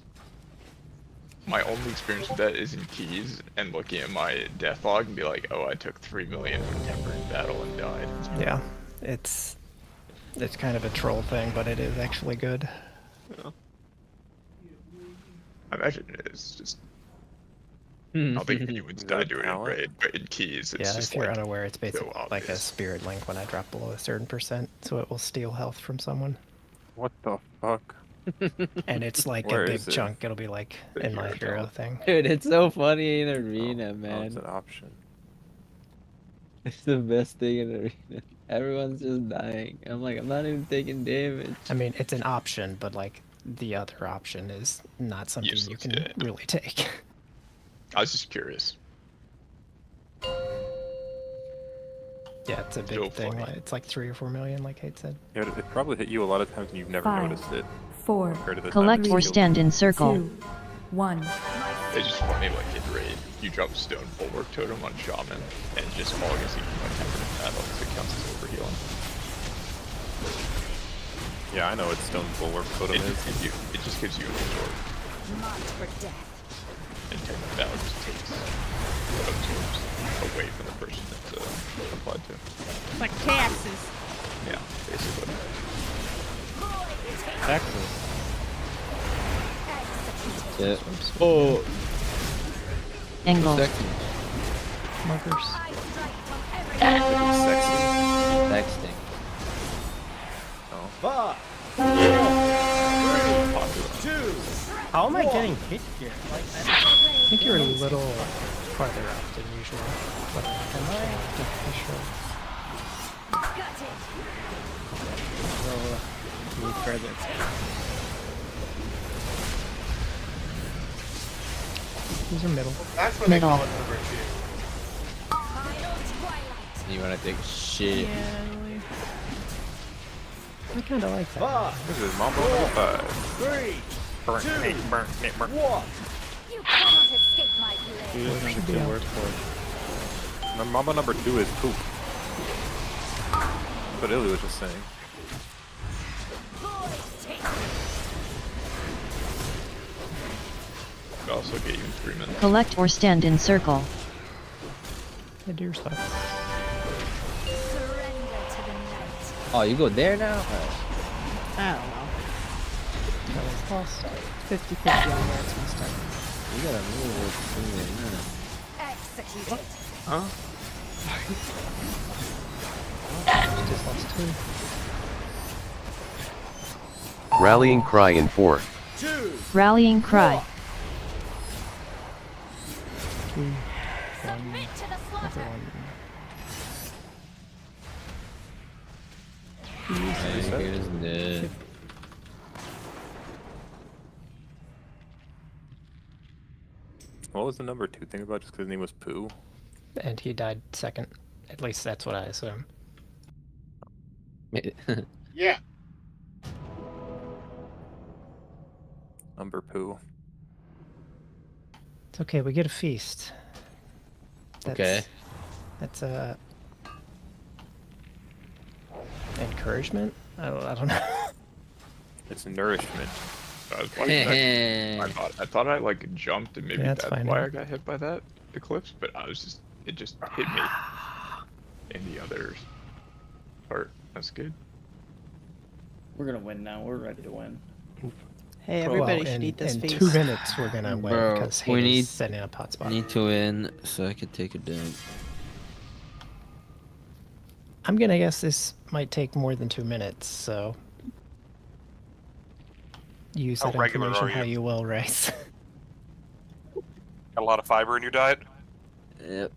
my only experience with that is in keys and looking at my death log and be like, oh, I took 3 million from Tempered in Battle and died. yeah, it's kind of a troll thing, but it is actually good. Yeah. I imagine it is just. I don't think humans die doing it in Raid, but in keys, it's Yeah, just if you're like, unaware, it's basically so like a obvious. spirit link when I drop below a certain percent, so it will steal health from someone. What the fuck? And it's like Where a big is it? chunk. It'll be like in my hero thing. Dude, it's so funny in arena, Oh, man. it's an option. It's the best thing in arena. Everyone's just dying. I'm like, I'm not even taking damage. I mean, it's an option, but like the other option is not something you can really take. I was just curious. Yeah, it's a big thing. It's like 3 or 4 million, like Kate said. Yeah, it probably hit you a lot of times and you've never 5, noticed it. 4, compared to the collect time or it's healed. stand in circle. 2, 1. It's just funny, like in raid, you drop stone bulwark totem on shaman, and just all against each like 10% battle, so it counts as overhealing. Yeah, I know what stone bulwark totem is. It just gives you an absorb. Marked for death. And technical battle just takes what absorbs away from the person it's applied to. Like taxes. Yeah, basically. Texas. Yeah. Oh. Angle. Markers. Texting. Oh. 5, 4, 3, 2. How am I getting hit here? Like, I think you're a little farther out than usual. But am I? For sure. Move further. These are middle. That's what they call it number 2. You wanna take a shit? I kind of like that. 5, This is Mambo number 5. 3, 2, 1. You cannot escape my blade. Who does number 2 work for? Mambo number 2 is poop. That's what Illy was just saying. Could also get you in 3 minutes. Collect or stand in circle. Yeah, do your stuff. Oh, you go there now? I don't know. That was lost. 50-50 on where it's gonna start. You gotta move it. Executed. Huh? Just lost 2. Rallying cry in 4. 2. Rallying cry. 2, 1, Submit to the slaughter. Here's the... What was the number 2 thing about just because his name was Pooh? And he died second. At least that's what I assume. Yeah. Number Pooh. It's okay, we get a feast. Okay. That's a... encouragement? I don't know. It's nourishment. I thought I like jumped and maybe Yeah, that's fine, why yeah. I got hit by that eclipse, but it just hit me in the other part. That's good. We're gonna win now. We're ready to win. Hey, everybody should in, eat this in feast. 2 minutes we're gonna win Bro, because we Hayden's need- setting up hotspot. I need to win so I could take a dump. I'm gonna guess this might take more than 2 minutes, so use How that regular information are how you? you will, Rice. Got a lot of fiber in your diet? Yep.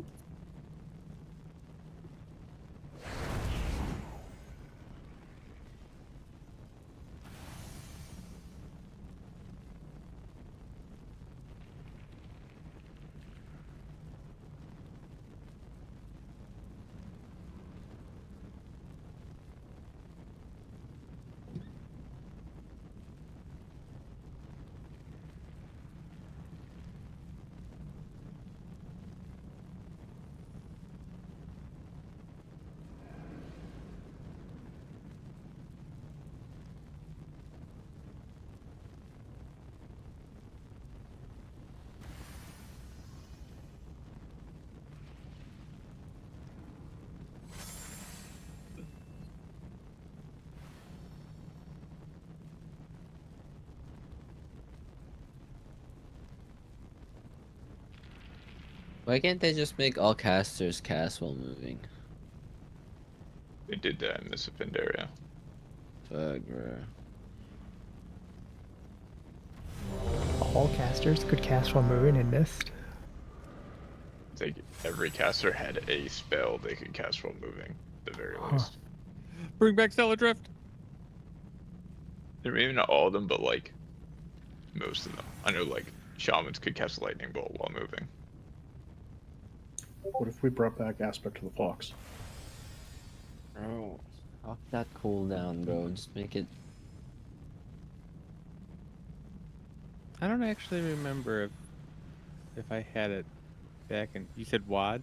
Why can't they just make all casters cast while moving? They did that in this Pandaria. Fuck, bro. All casters could cast while moving in Mist. Like every caster had a spell they could cast while moving, at the very least. Bring back Stellar Drift. Maybe not all of them, but like most of them. I know like shamans could cast lightning bolt while moving. What if we brought back Aspect to the Fox? Bro, fuck that cooldown, bro. Just make it. I don't actually remember if I had it back in. You said WAD?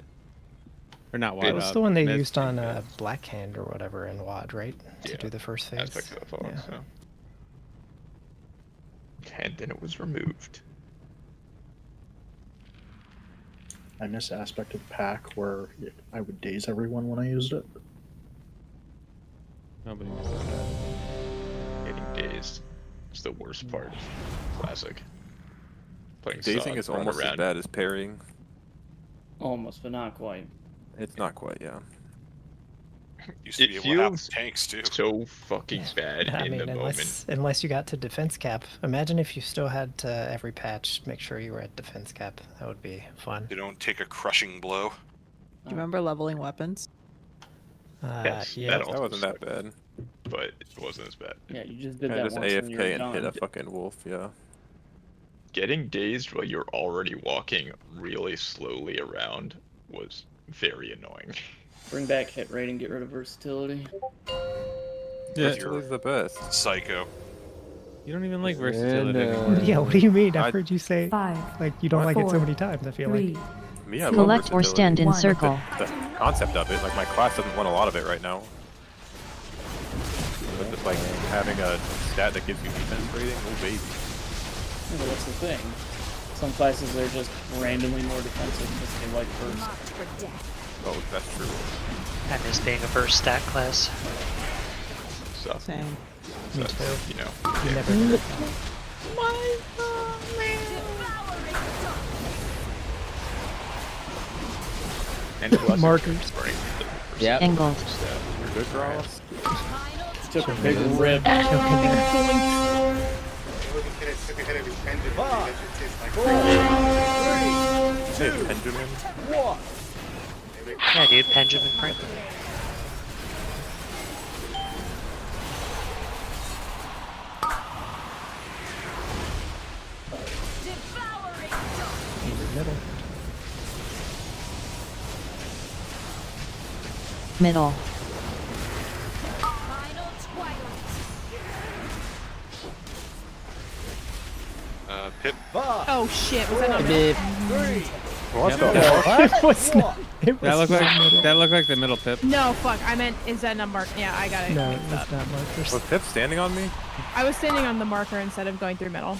Or not WAD? That was the one they Med used on Stream. Black Hand or whatever in WAD, right? To do the first phase. Aspect of the Fox, Yeah. And then it was removed. I miss Aspect of the Pack where I would daze everyone when I used it. Nobody misses that. Getting dazed is the worst part of Classic. Playing Dazing Sog, is run almost as around. bad as parrying. Almost, but not quite. It's not quite, yeah. Used to be able to have tanks too. So fucking bad I in mean, the moment. unless you got to defense cap. Imagine if you still had to every patch make sure you were at defense cap. That would be fun. You don't take a crushing blow. Do you remember leveling weapons? Yes, yeah. That wasn't that bad. But it wasn't as bad. Yeah, you just did I that just once and you're AFK and hit done. a fucking wolf, yeah. Getting dazed while you're already walking really slowly around was very annoying. Bring back hit rate and get rid of versatility. Yeah, Versatility is the best. Psycho. You don't even like versatility anymore. Yeah, what do you mean? I've I- heard you say 5, like you don't like it so 4, many times. I feel 3, like. Me, I love Collect or versatility. stand in Like, circle. The concept of it, like my class doesn't want a lot of it right now. But just like having a stat that gives you defense rating, oh baby. Yeah, but that's the thing. Some classes are just randomly more defensive because they like burst. Marked for death. Oh, that's true. I miss being a burst stat class. So, Same. Me that's, too. you know, You never did it. and it wasn't Markers. burning the Yep. Angled. You're good, Ross. Took a big rip. Took a hit of his pendulum. That shit tastes like pendulum. Yeah, dude, Benjamin Franklin. Middle. Middle. Pip. Oh shit, was that not Beep. What Yep. the fuck? It was not. It That was looked not middle. like the middle Pip. No, fuck. I meant, is that not marked? Yeah, I got it. No, mixed it's up. not markers. Was Pip standing on me? I was standing on the marker instead of going through middle.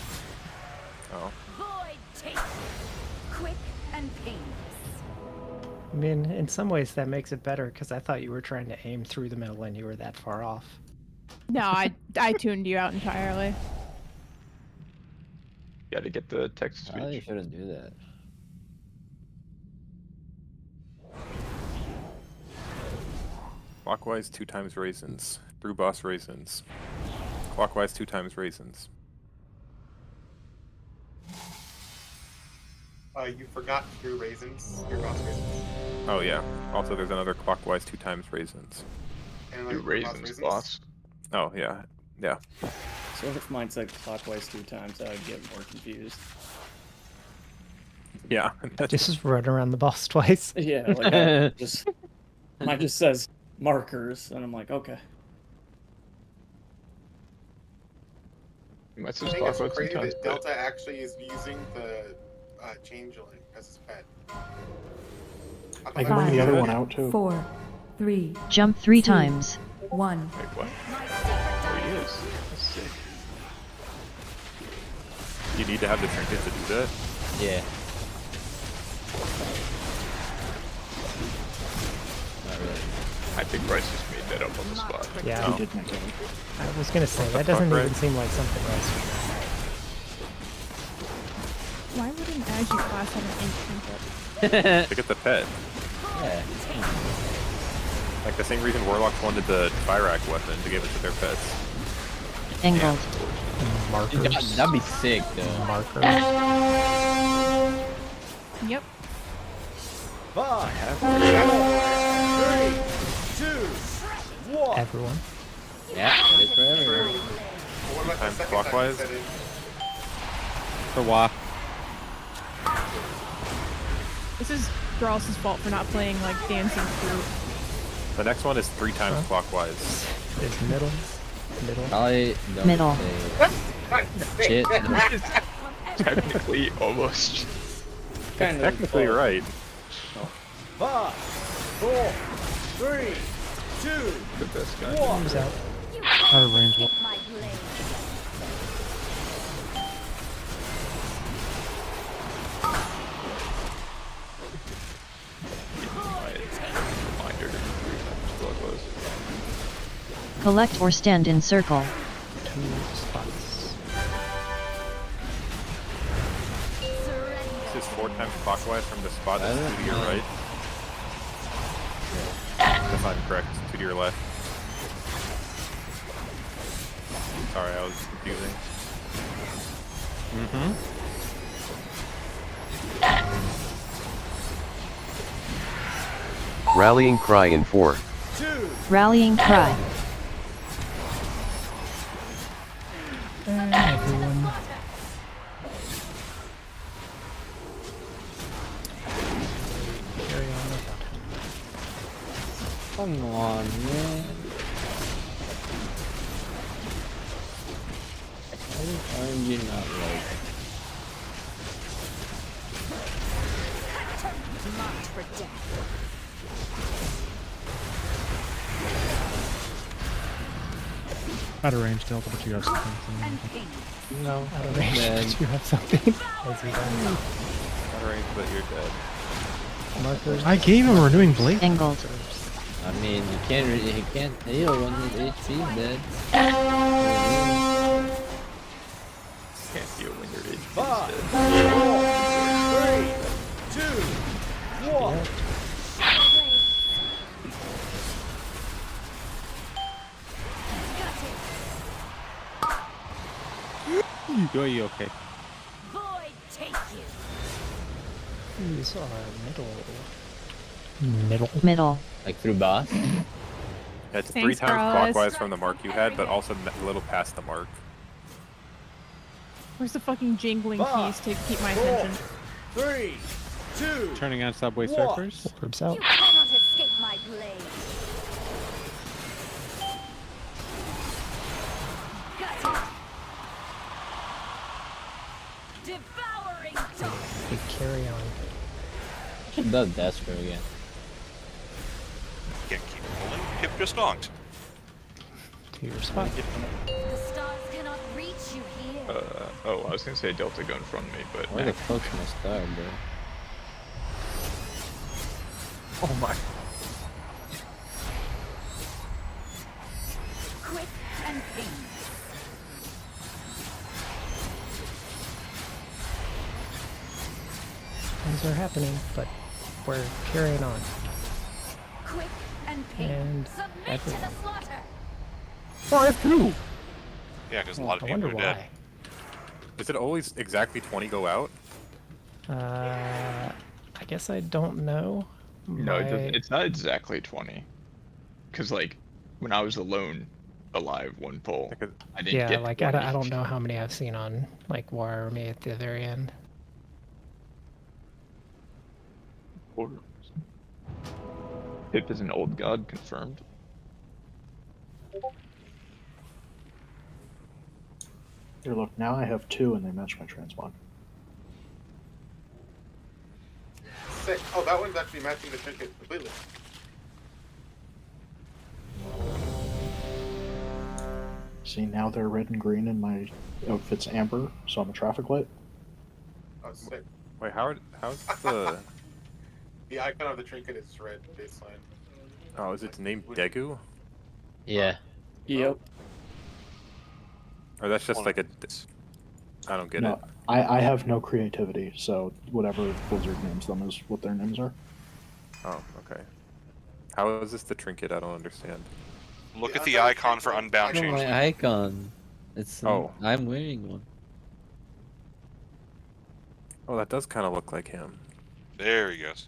Oh. Void take. Quick and painless. I mean, in some ways that makes it better because I thought you were trying to aim through the middle and you were that far off. No, I tuned you out entirely. Gotta get the text to Probably speech. shouldn't do that. Clockwise 2 times raisins. Through boss raisins. Clockwise 2 times raisins. You forgot through raisins. Through boss raisins. Oh yeah. Also, there's another clockwise 2 times raisins. And Do raisins, boss. Oh yeah. Yeah. So if mine said clockwise 2 times, I would get more confused. Yeah. Just run around the boss twice. Yeah, like mine just says markers, and I'm like, okay. Might I just think it's clockwise crazy sometimes, that but Delta actually is using the changeling as his pet. I can bring the other one out too. 4, 3. Jump 3 times. 1. wait, what? Oh, he is. That's sick. You need to have the trinket to do that? Yeah. Not really. I think Bryce just made that up on the spot. Yeah. He did make it. I was gonna say What the that doesn't fuck, even right? seem like something Rice would know. Why would an Agi class have an ink trinket? To get the pet. Yeah. Like the same reason Warlocks wanted the Fyrak weapon to give it to their pets. Angled. Markers. That'd be sick, though. Markers. Yep. 5, 4, 3, 2, 1. Everyone. Yeah, it is for everyone. What about the Times second clockwise? time you said For Wa. This is Gralls' fault for not playing like Dancing Fruit. The next one is 3 times clockwise. Is middle. Probably don't Middle. say shit. Technically, almost. It's technically right. 5, 4, 3, 2, The best guy. 1. He's out. Out of range. My blade. Reminder to 3 times clockwise. Collect or stand in circle. 2 spots. This is 4 times clockwise from the spot that's 2 to your right. That's not correct. 2 to your left. Sorry, I was confusing. Rallying cry in 4. Rallying cry. Everyone. Carry on without him. Come on, man. Why are you not like? Marked for death. Out of range, Delta, but you have something. No, out of range. Man. But you have something. As he does. Out of range, but you're dead. Markers. I gave him a renewing blade. Angled. I mean, he can't heal when his HP is dead. Can't heal when your HP is 5, dead. 4, 3, 2, 1. Are you okay? Void take you. These are middle. Middle. Like through boss? It's Thanks, 3 times Carlos. clockwise from the mark you had, but also a little past the mark. Where's the fucking jingling Five, keys to keep my 4, attention? 3, 2, Turning on Subway 1. Surfers. Orbs out. You cannot escape my blade. Got it. Devouring dark. Big carry on. The Desper again. Can't keep rolling. Hip just donked. To your spot. The stars cannot reach you here. Oh, I was gonna say Delta go in front of me, but Where the fuck's my star, bro? Oh my. Quick and painless. Things are happening, but we're carrying on. Quick and And painless. Submit to everyone. the slaughter. Oh, I have 2! Yeah, because a lot of I people wonder are dead. why. Is it always exactly 20 go out? I guess I don't know. no, My- it's not exactly 20. Cause like when I was alone, alive, one pull, I didn't Yeah, get like 20. I don't know how many I've seen on like War Army at the very end. Pip is an old god, confirmed. Here, look, now I have 2 and they match my transmog. Sick. Oh, that one's actually matching the trinket completely. See, now they're red and green and my outfit's amber, so I'm a traffic light. Oh, sick. Wait, how's the... The icon of the trinket is red baseline. Oh, is its name Degu? Yeah. Yep. Or that's just like a... I don't get No, it. I have no creativity, so whatever Blizzard names them is what their names are. Oh, okay. How is this the trinket? I don't understand. Look at the icon for Unbound Oh, change. my icon. It's Oh. I'm wearing one. Oh, that does kind of look like him. There he goes.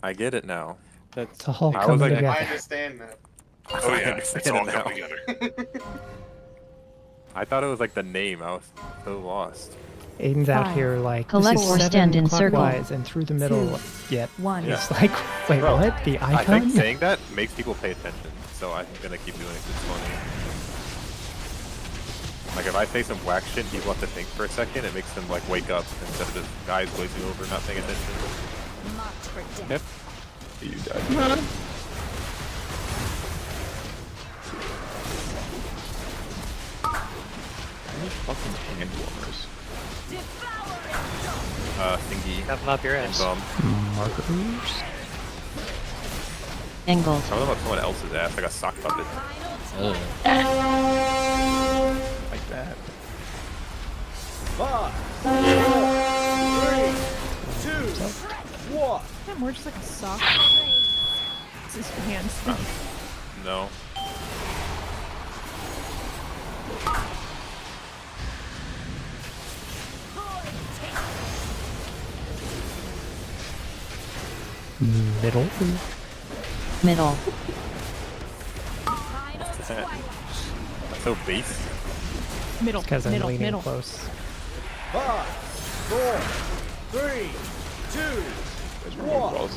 I get it now. That's It's all I was coming like, together. I understand that. Oh I yeah, understand it's all it now. coming together. I thought it was like the name. I was so lost. Aiden's out here like Collect this is or 7 stand in circle. clockwise and through the middle. Yet Yeah. it's like, wait, Bro, what? The icon? I think saying that makes people pay attention, so I'm gonna keep doing it 'cause it's funny. Like if I say some whack shit, people have to think for a second. It makes them like wake up instead of just guys glazing over, not paying attention. Yep. You died. I need fucking hand warmers. Thingy. Have them up your ass. Markers. Angles. Some of them up someone else's ass, like a sock puppet. Like that. 5, 4, 3, 2, 1. Yeah, more just like a sock. It's his hands. No. Middle. Middle. That's so base. Middle. Because I'm middle. leaning Middle. close. 5, 4, 3, 2, 1. Well,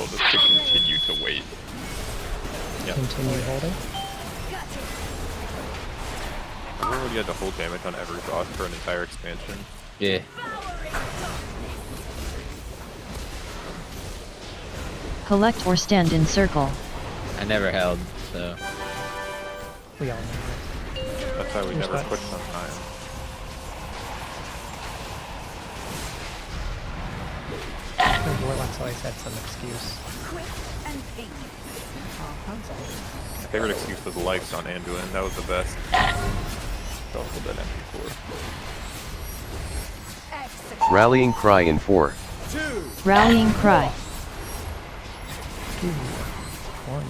just to continue to wait. Yeah. Continue holding. Remember when you had to hold damage on every boss for an entire expansion? Yeah. Collect or stand in circle. I never held, so. We all know. That's why we Here's never that. quit on time. The Warlock's always had some excuse. My favorite excuse was lights on Anduin. That was the best. Double that MP4. Rallying cry in 4. Rallying cry. 2, 1.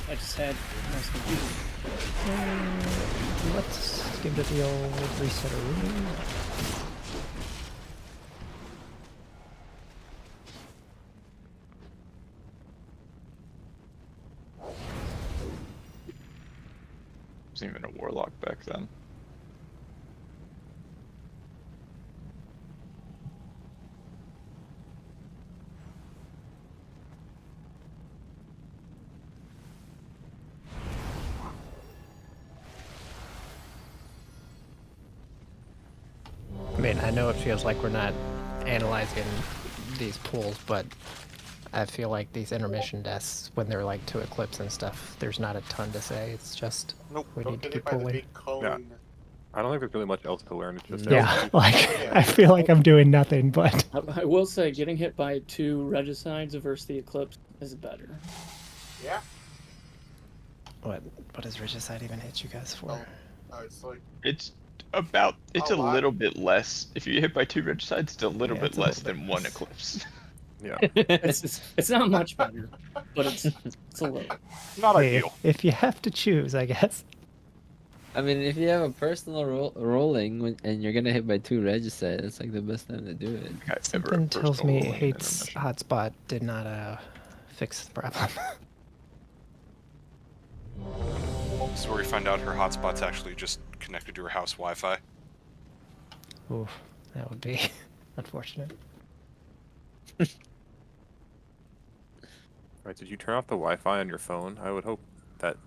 I just had nice confusion. Let's give it the old reset. Wasn't even a warlock back then. I mean, I know it feels like we're not analyzing these pools, but I feel like these intermission deaths, when they're like to Eclipse and stuff, there's not a ton to say. It's just we need to keep pulling. Yeah. I don't think there's really much else to learn. It's just Yeah, like I feel like I'm doing nothing, but I will say, getting hit by 2 regicides versus the Eclipse is better. Yeah. what does Regicide even hit you guys for? It's like It's about, it's A a lot. little bit less. If you get hit by 2 regicides, it's a little Yeah, bit it's a less little bit than 1 less. eclipse. Yeah. It's not much better, but it's a little. Not Hey, ideal. if you have to choose, I guess. I mean, if you have a personal rolling and you're gonna hit by 2 regicide, that's like the best time to do it. Something tells me hates hotspot did not fix the problem. This is where we find out her hotspot's actually just connected to her house Wi-Fi. Oof, that would be unfortunate. Right, did you turn off the Wi-Fi on your phone? I would hope that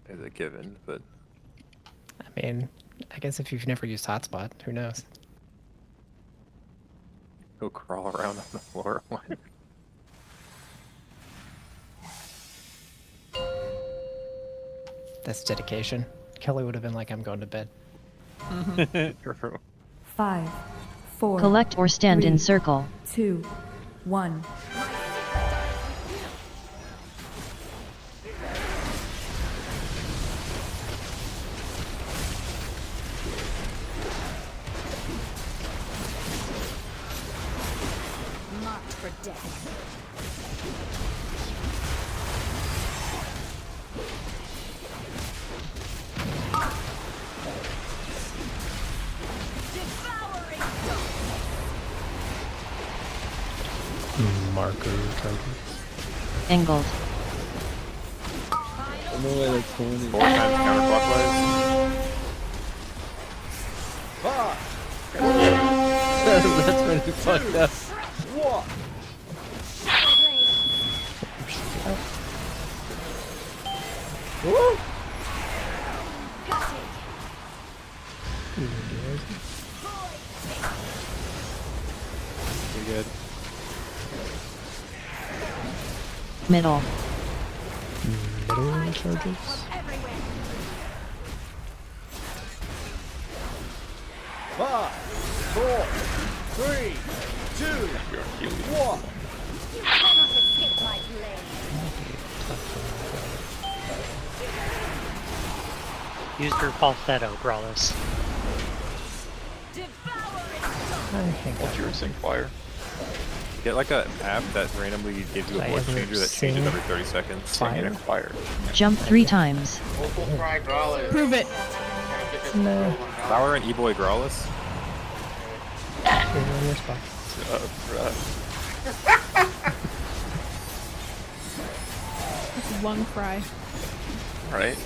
is a given, but I mean, I guess if you've never used hotspot, who knows? go crawl around on the floor. That's dedication. Kelly would have been like, I'm going to bed. True. 5, 4. Collect or stand in circle. 2, 1. Marked for death. Marker target. Angled. No way that's 20. 4 times counterclockwise. 5, That's when he fucked up. 1. Woo! Pretty good. Middle. Middle charges. 5, 4, 3, 2, 1. Use your falsetto, Brawlers. What's your sync fire? Get like an app that randomly gives you a voice changer that changes every 30 seconds. Fire. Jump 3 times. Prove it. No. Flower and E-Boy Growlithe. In your spot. That's one cry. Right.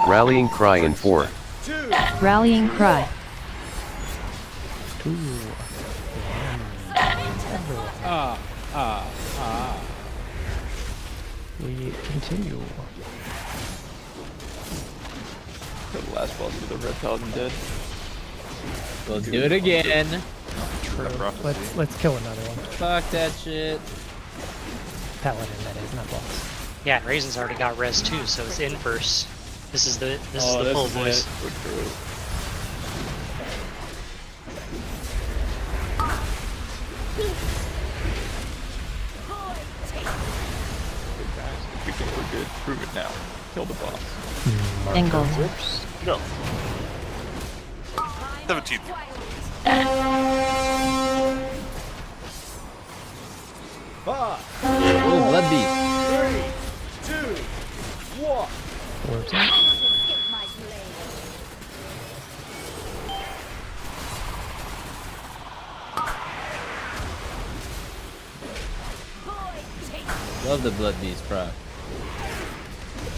Rallying cry in 4. Rallying cry. 2. We continue. The last boss with the red paladin dead. We'll do it again. True. Let's kill another one. Fuck that shit. Paladin, that is, not boss. Yeah, Raisin's already got res too, so it's inverse. This is the full voice. We think we're good. Prove it now. Kill the boss. Angle. Go. 17. Oh, blood beast. 3, 2, 1. Orbs out. Love the blood beast proc.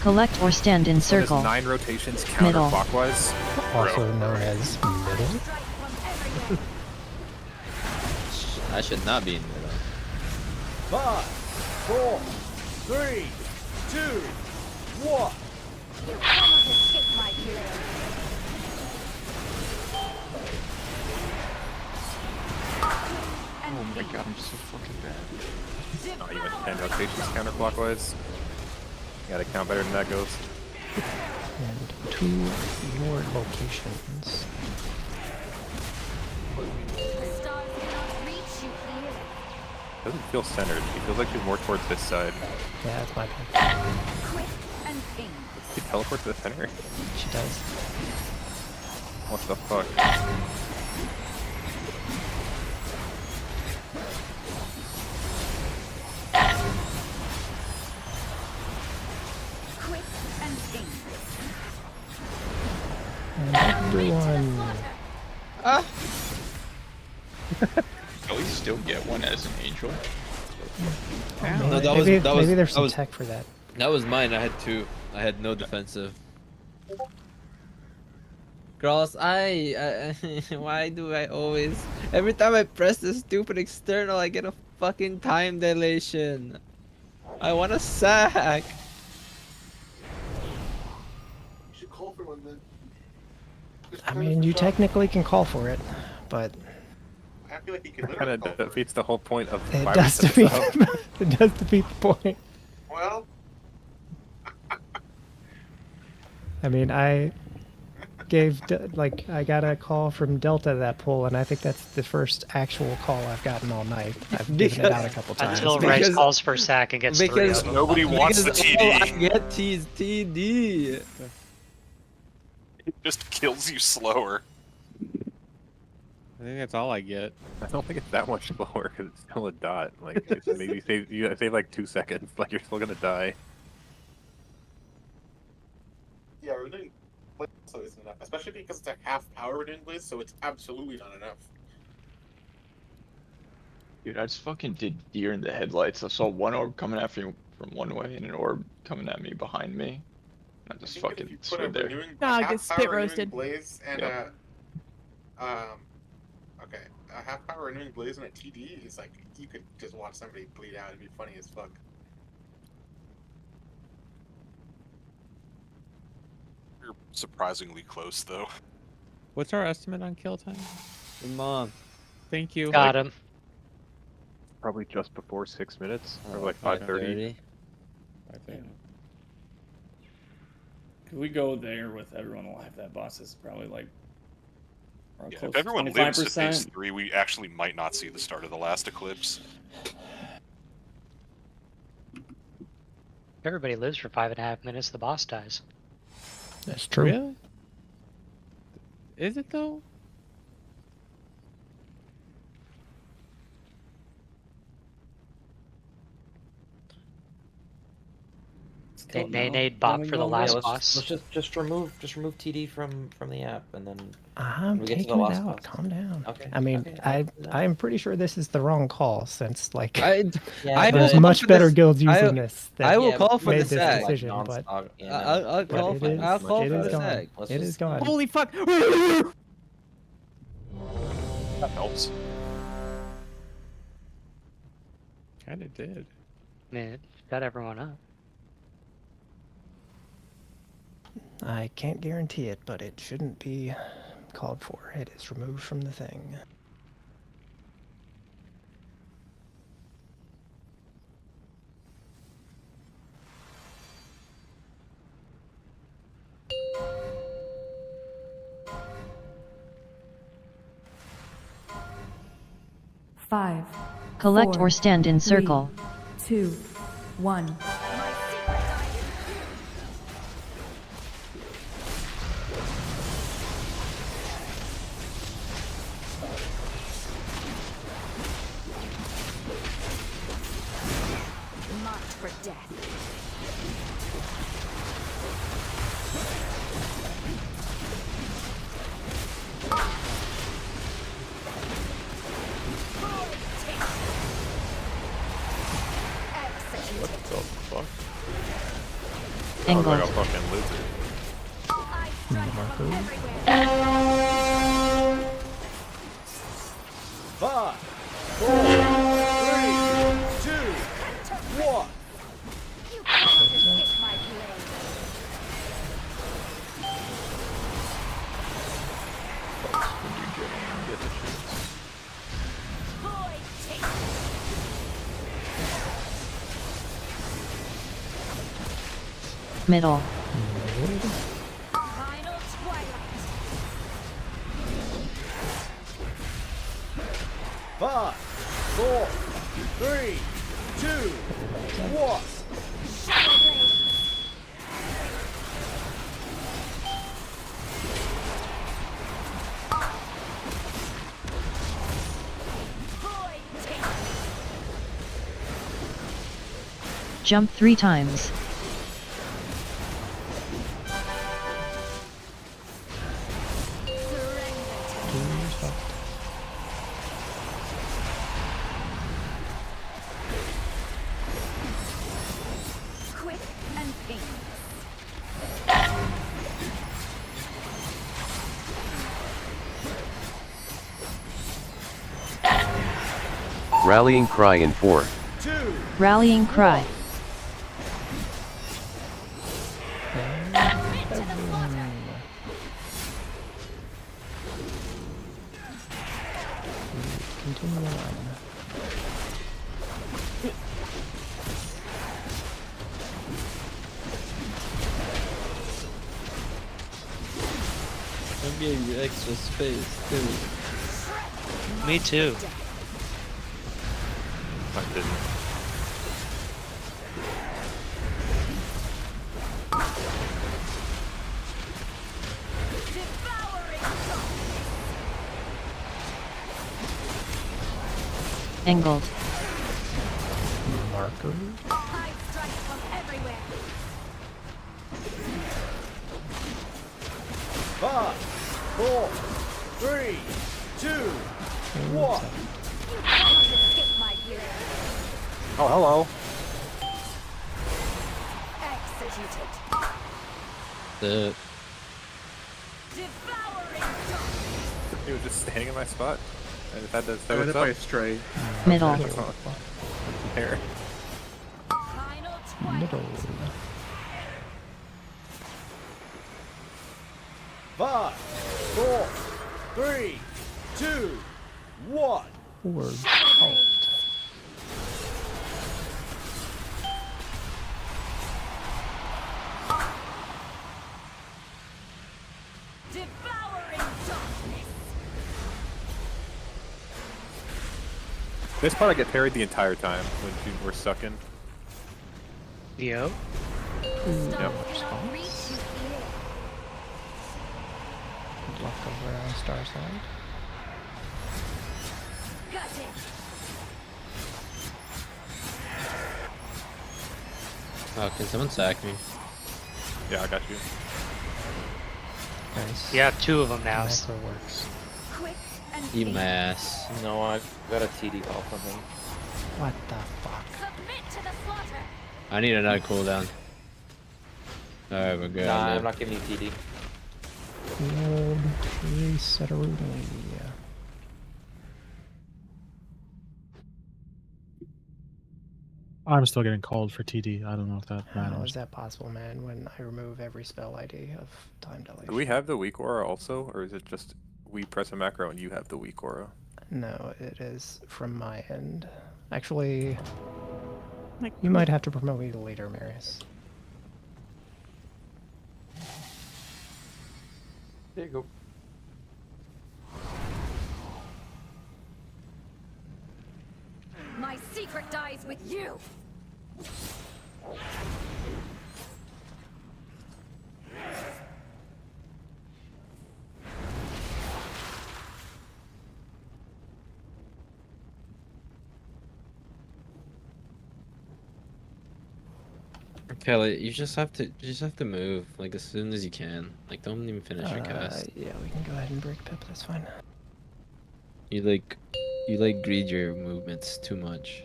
Collect or stand in So circle. does 9 rotations Middle. counterclockwise? Also known as middle. I should not be in middle. 5, 4, 3, 2, 1. Oh my god, I'm so fucking bad. Oh, you went 10 rotations counterclockwise. You gotta count better than that, Ghost. And 2 more locations. Doesn't feel centered. It feels like she's more towards this side. Yeah, that's my pick. She teleport to the center? She does. What the fuck? And everyone. Ah! At least still get one as an angel. No, maybe that there's some was, tech for that. That was mine. I had 2. I had no defensive. Girls, why do I always... Every time I press this stupid external, I get a fucking time dilation. I want a sack. You should call for one then. I mean, you technically can call for it, but I feel like you can That kind literally of call for it. defeats the whole point of it why we does set this defeat. up. It does defeat the point. Well, I mean, I gave I got a call from Delta that pull, and I think that's the first actual call I've gotten all night. I've given it out a couple times. Until Rice calls for sack and gets 3 of them. Nobody wants the TD. Oh, I get TD. It just kills you slower. I think that's all I get. I don't think it's that much slower because it's still a dot. Like, it's maybe save like 2 seconds. Like, you're still gonna die. yeah, renewing Blaze also isn't enough, especially because it's a half power renewing Blaze, so it's absolutely not enough. Dude, I just fucking did deer in the headlights. I saw one orb coming after me from one way and an orb coming at me behind me. I just think that if fucking you put stood a there. renewing, Nah, a get half spit power renewing roasted. blaze and Yep. okay, a half power renewing blaze and a TD is like you could just watch somebody bleed out. It'd be funny as fuck. You're surprisingly close though. What's our estimate on kill time? Come on. Thank you. Got him. Probably just before 6 minutes, or Oh, like 5:30. 5:30. Could we go there with everyone alive? That boss is probably like. Yeah, close if to everyone lives to phase 25%. 3, we actually might not see the start of the last eclipse. If everybody lives for 5.5 minutes, the boss dies. That's true. Really? Is it though? They Don't know. nay-nayed bot Then we for the go last with- boss. Let's just remove TD from the app, and then I'm we get to the taking it last out. boss. Calm down. Okay. I mean, okay. I'm pretty sure this is the wrong call since like I there's will much call for better this- guilds using this. I will that call for made the this sack. decision, but I'll call for the gone. sack. It is gone. Holy fuck! That helps. Kinda did. Man, got everyone up. I can't guarantee it, but it shouldn't be called for. It is removed from the thing. Five. Collect or stand in circle. 2, 1. Marked for death. What the fuck? Angled. Like a fucking lizard. Five, 4, 3, 2, 1. Middle. Final twilight. 5, 4, 3, 2, 1. Jump 3 times. Quick and painless. Rallying cry in 4. Rallying cry. Continue on. I'm getting extra space too. Me too. I didn't. Angled. Marker. High strike from everywhere. 5, 4, 3, 2, 1. You cannot escape my blade. Oh, hello. Executed. The He was just standing in my spot. I just had to say I what's went up. by a stray. Middle. That's not fair. Middle. 5, 4, 3, 2, 1. Word cult. This part I get parried the entire time when you were sucking. Yo. Yep. Good luck over on Star Side. Oh, can someone sack me? Yeah, I got you. Nice. You have 2 of them now. Macro works. Eat my ass. No, I got a TD call from him. What the fuck? I need another cooldown. Alright, we're good. Nah, I'm not giving you TD. Old resetteroonie. I'm still getting called for TD. I don't know if that How matters. is that possible, man, when I remove every spell ID of time dilation? Do we have the weak aura also, or is it just we press a macro and you have the weak aura? No, it is from my end. Actually, Like, you might have to promote me to leader, Marius. There you go. My secret dies with you. Kelly, you just have to move like as soon as you can. Like, don't even finish your cast. Yeah, we can go ahead and break Pip, that's fine. You greed your movements too much.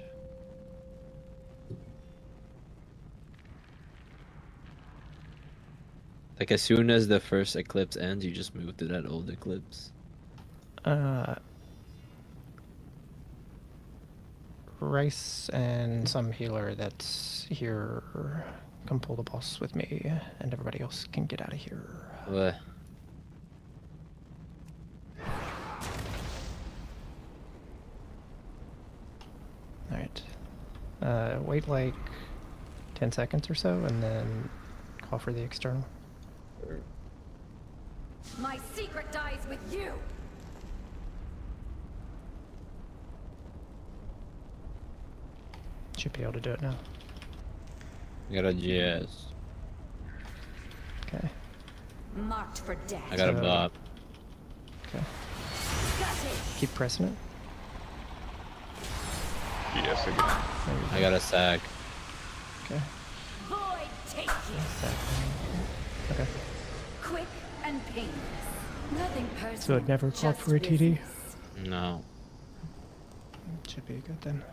Like, as soon as the first eclipse ends, you just move to that old eclipse. Rice and some healer that's here come pull the boss with me, and everybody else can get out of here. What? Alright. Wait like 10 seconds or so, and then call for the external. My secret dies with you. Should be able to do it now. I got a GS. Okay. Marked for death. I got a bop. Okay. Keep pressing it. Yes, again. I got a sack. Okay. Void take you. Okay. Quick and painless. Nothing personal. So it never called just for a TD? business. No. Should be good then.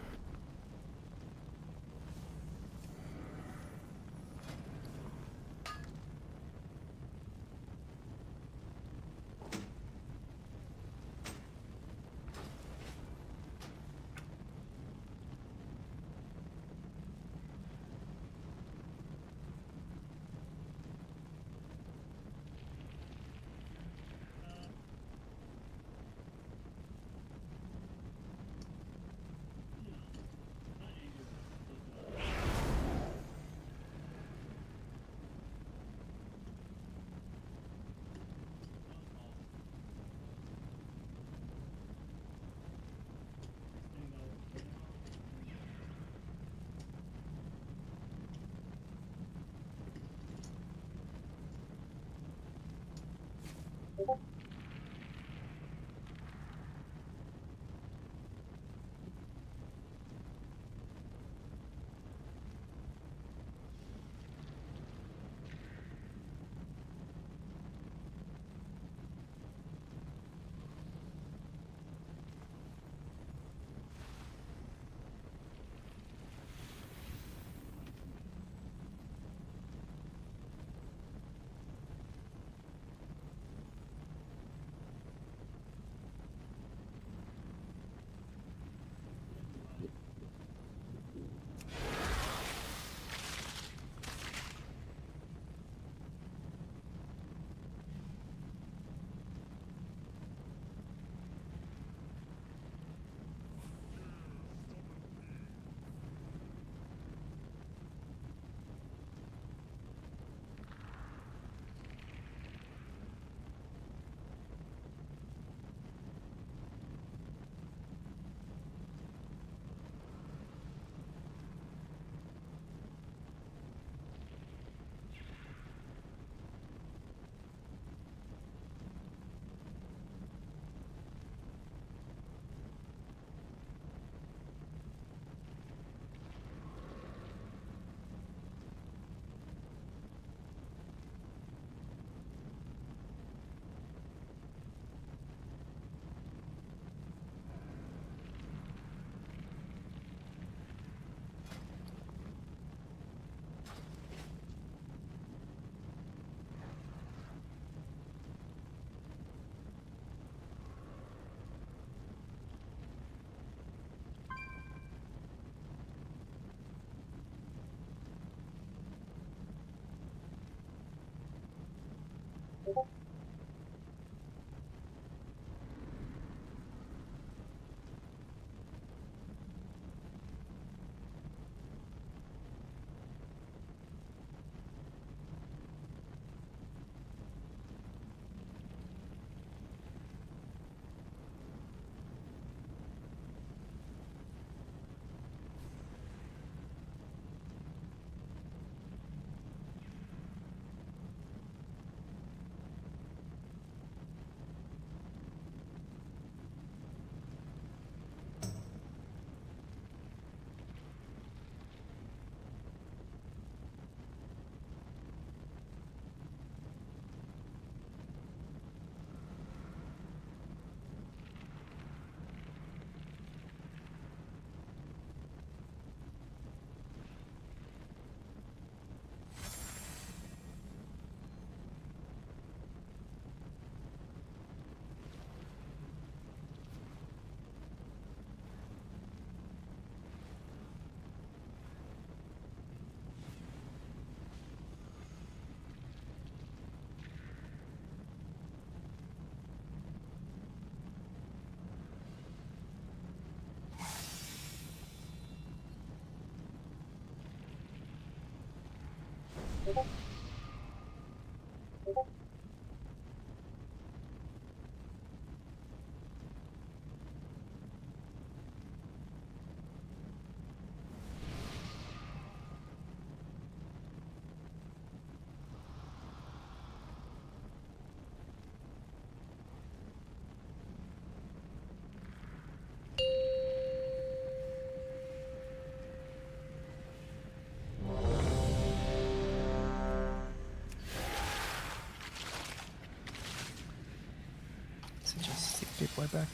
So just see deploy back.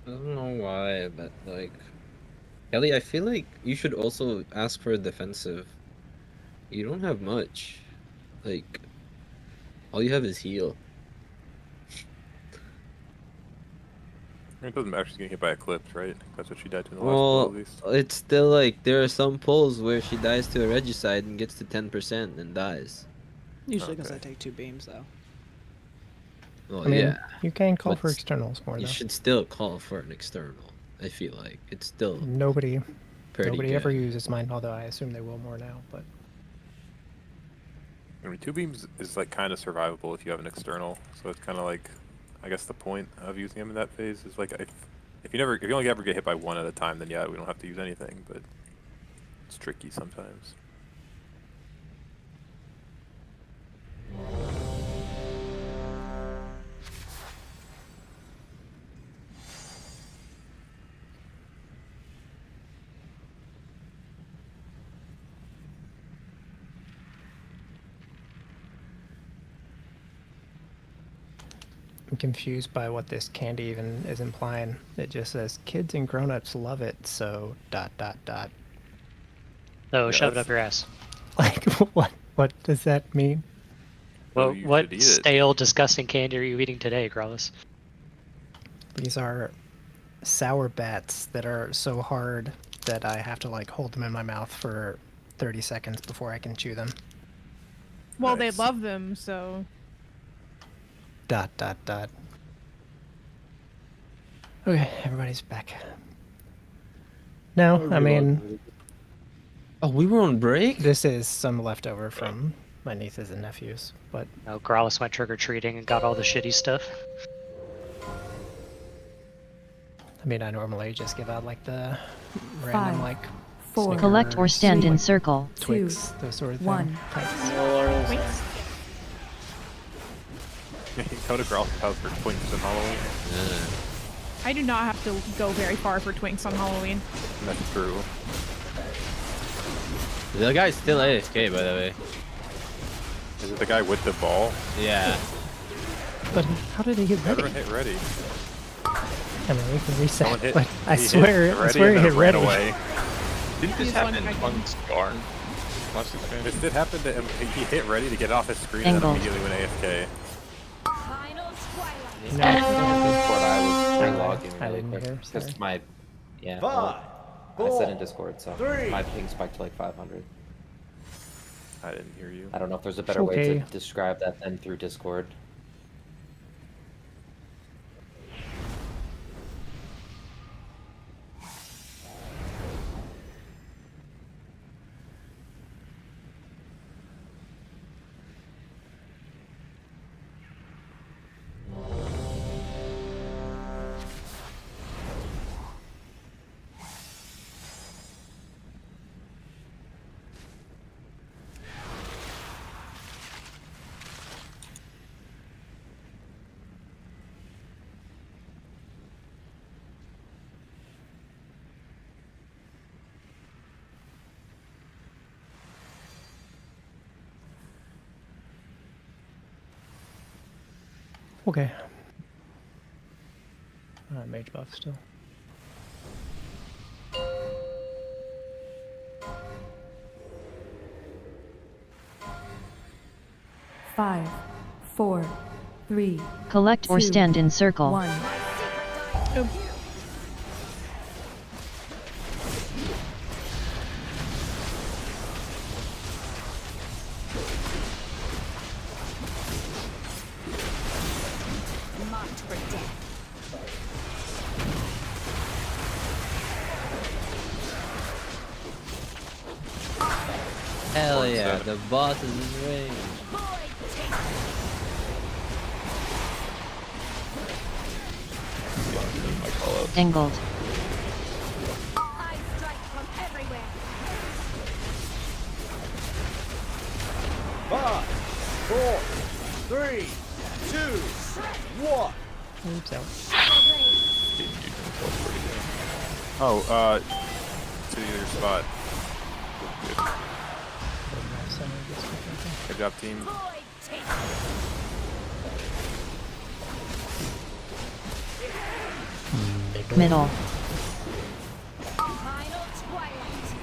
I don't know why, but like, Kelly, I feel like you should also ask for a defensive. You don't have much. Like, all you have is heal. It doesn't matter if she's getting hit by Eclipse, right? That's what she died to in the last Well, pull, at least. it's still like there are some pulls where she dies to a regicide and gets to 10% and dies. Usually because I take 2 beams, though. Well, I mean, yeah. you can call but for externals more You though. should still call for an external. I feel like it's still Nobody pretty ever good. uses mine, although I assume they will more now. But I mean, 2 beams is like kind of survivable if you have an external. So it's kind of like, I guess the point of using them in that phase is like, if you only ever get hit by 1 at a time, then yeah, we don't have to use anything. But it's tricky sometimes. I'm confused by what this candy even is implying. It just says kids and grown-ups love it, so ... So Yeah, shove it that's- up your ass. Like what does that mean? Well, you what should eat it. stale, disgusting candy are you eating today, Growlus? These are sour bats that are so hard that I have to like hold them in my mouth for 30 seconds before I can chew them. Well, Nice. they love them, so. ... Okay, everybody's back. No, I mean, Oh, we were on break? this is some leftover from my nieces and nephews, but No, Growlus went trick-or-treating and got all the shitty stuff. I mean, I normally just give out like the random 5, like 4, Snickers, collect or stand in like, circle. Twix, those sort of 1. thing. Thanks. Go to Growl's house for Twinks and Halloween. I do not have to go very far for Twinks on Halloween. That's true. The guy's still AFK, by the way. Is it the guy with the ball? Yeah. But how did he get ready? Everyone hit ready. I mean, we can reset. Hit, But I he swear hit he and hit then ready. ran away. Didn't this happen on Scarn? Last This expansion? did happen to him. He hit ready to get off his screen and then immediately went AFK. No, Discord, I was logging I really didn't quick. hear, Because sorry. my, yeah, 5, I said in 4, Discord, so 3. my ping spiked to like 500. I didn't hear you. I don't know if there's a better way to Okay. describe that than through Discord. Okay. Mage buff still. Five, 4, 3. Collect or 2, stand in circle. 1. Marked for death. Hell yeah, the boss is in range. Angled. I strike from everywhere. 5, 4, 3, 2, 1. Oops, out. Oh, to your spot. Good job, team. Middle. Final twilight.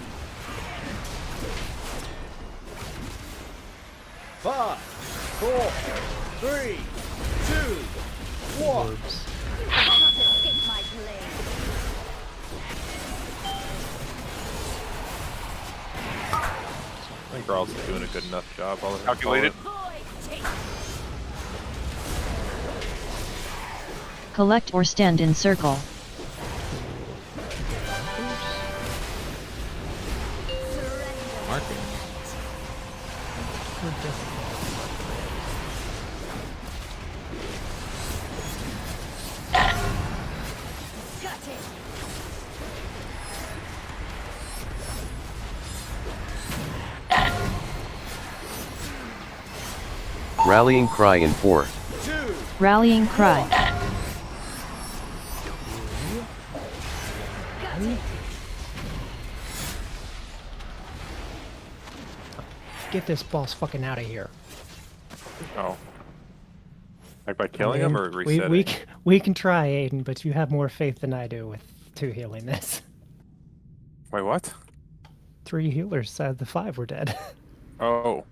5, 4, 3, 2, 1. You cannot escape my blade. I think we're also doing a good enough job. All Calculated. Collect or stand in circle. Marking. Got it. Rallying cry in 4. Rallying cry. Get this boss fucking out of here. Oh. Like by killing him or We, resetting? we can try, Aiden, but you have more faith than I do with 2 healing this. Wait, what? 3 healers out of the 5 were dead. Oh.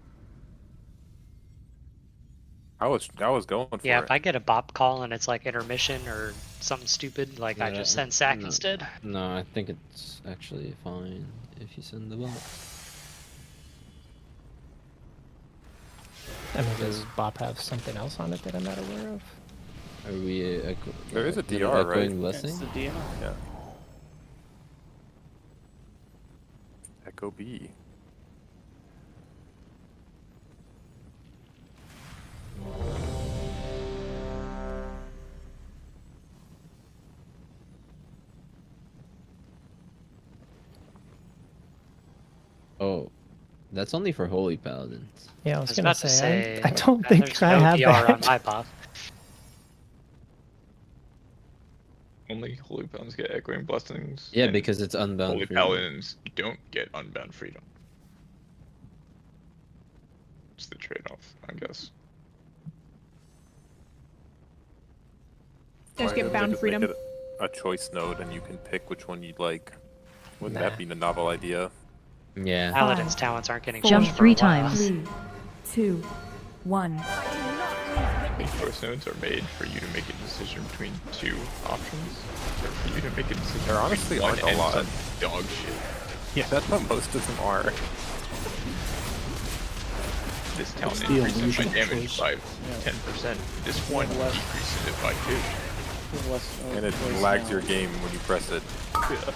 I was going for Yeah, it. if I get a bop call and it's like intermission or something stupid, like I just send sack no, instead. No, I think it's actually fine if you send the bot. I mean, does Bop have something else on it that I'm not aware of? Are we There is a DR, right? echoing blessing? It's the DR. Yeah. Echo B. Oh, that's only for holy paladins. Yeah, I was gonna about to say, I don't that think there's I no have DR on that. my pop. only Holy Paladins get Echoing Blessings. Yeah, and because it's Unbound Holy Freedom. Paladins don't get Unbound Freedom. It's the trade-off, I guess. Just Why get don't they bound just freedom. Make it a choice node, and you can pick which one you'd like. Wouldn't Nah. that be a novel idea? Yeah. Paladin's talents aren't getting Jump changed 3 for a while. times. 3, 2, 1. Choice nodes are made for you to make a decision between two options, or for you to make a decision. There honestly between aren't one a and lot. some dog shit. Yeah, that's what most of them are. This talent It's the increases my illusion of damage choice. by 10%. This one decreases it by 2. And it lags your game when you press it. Yeah.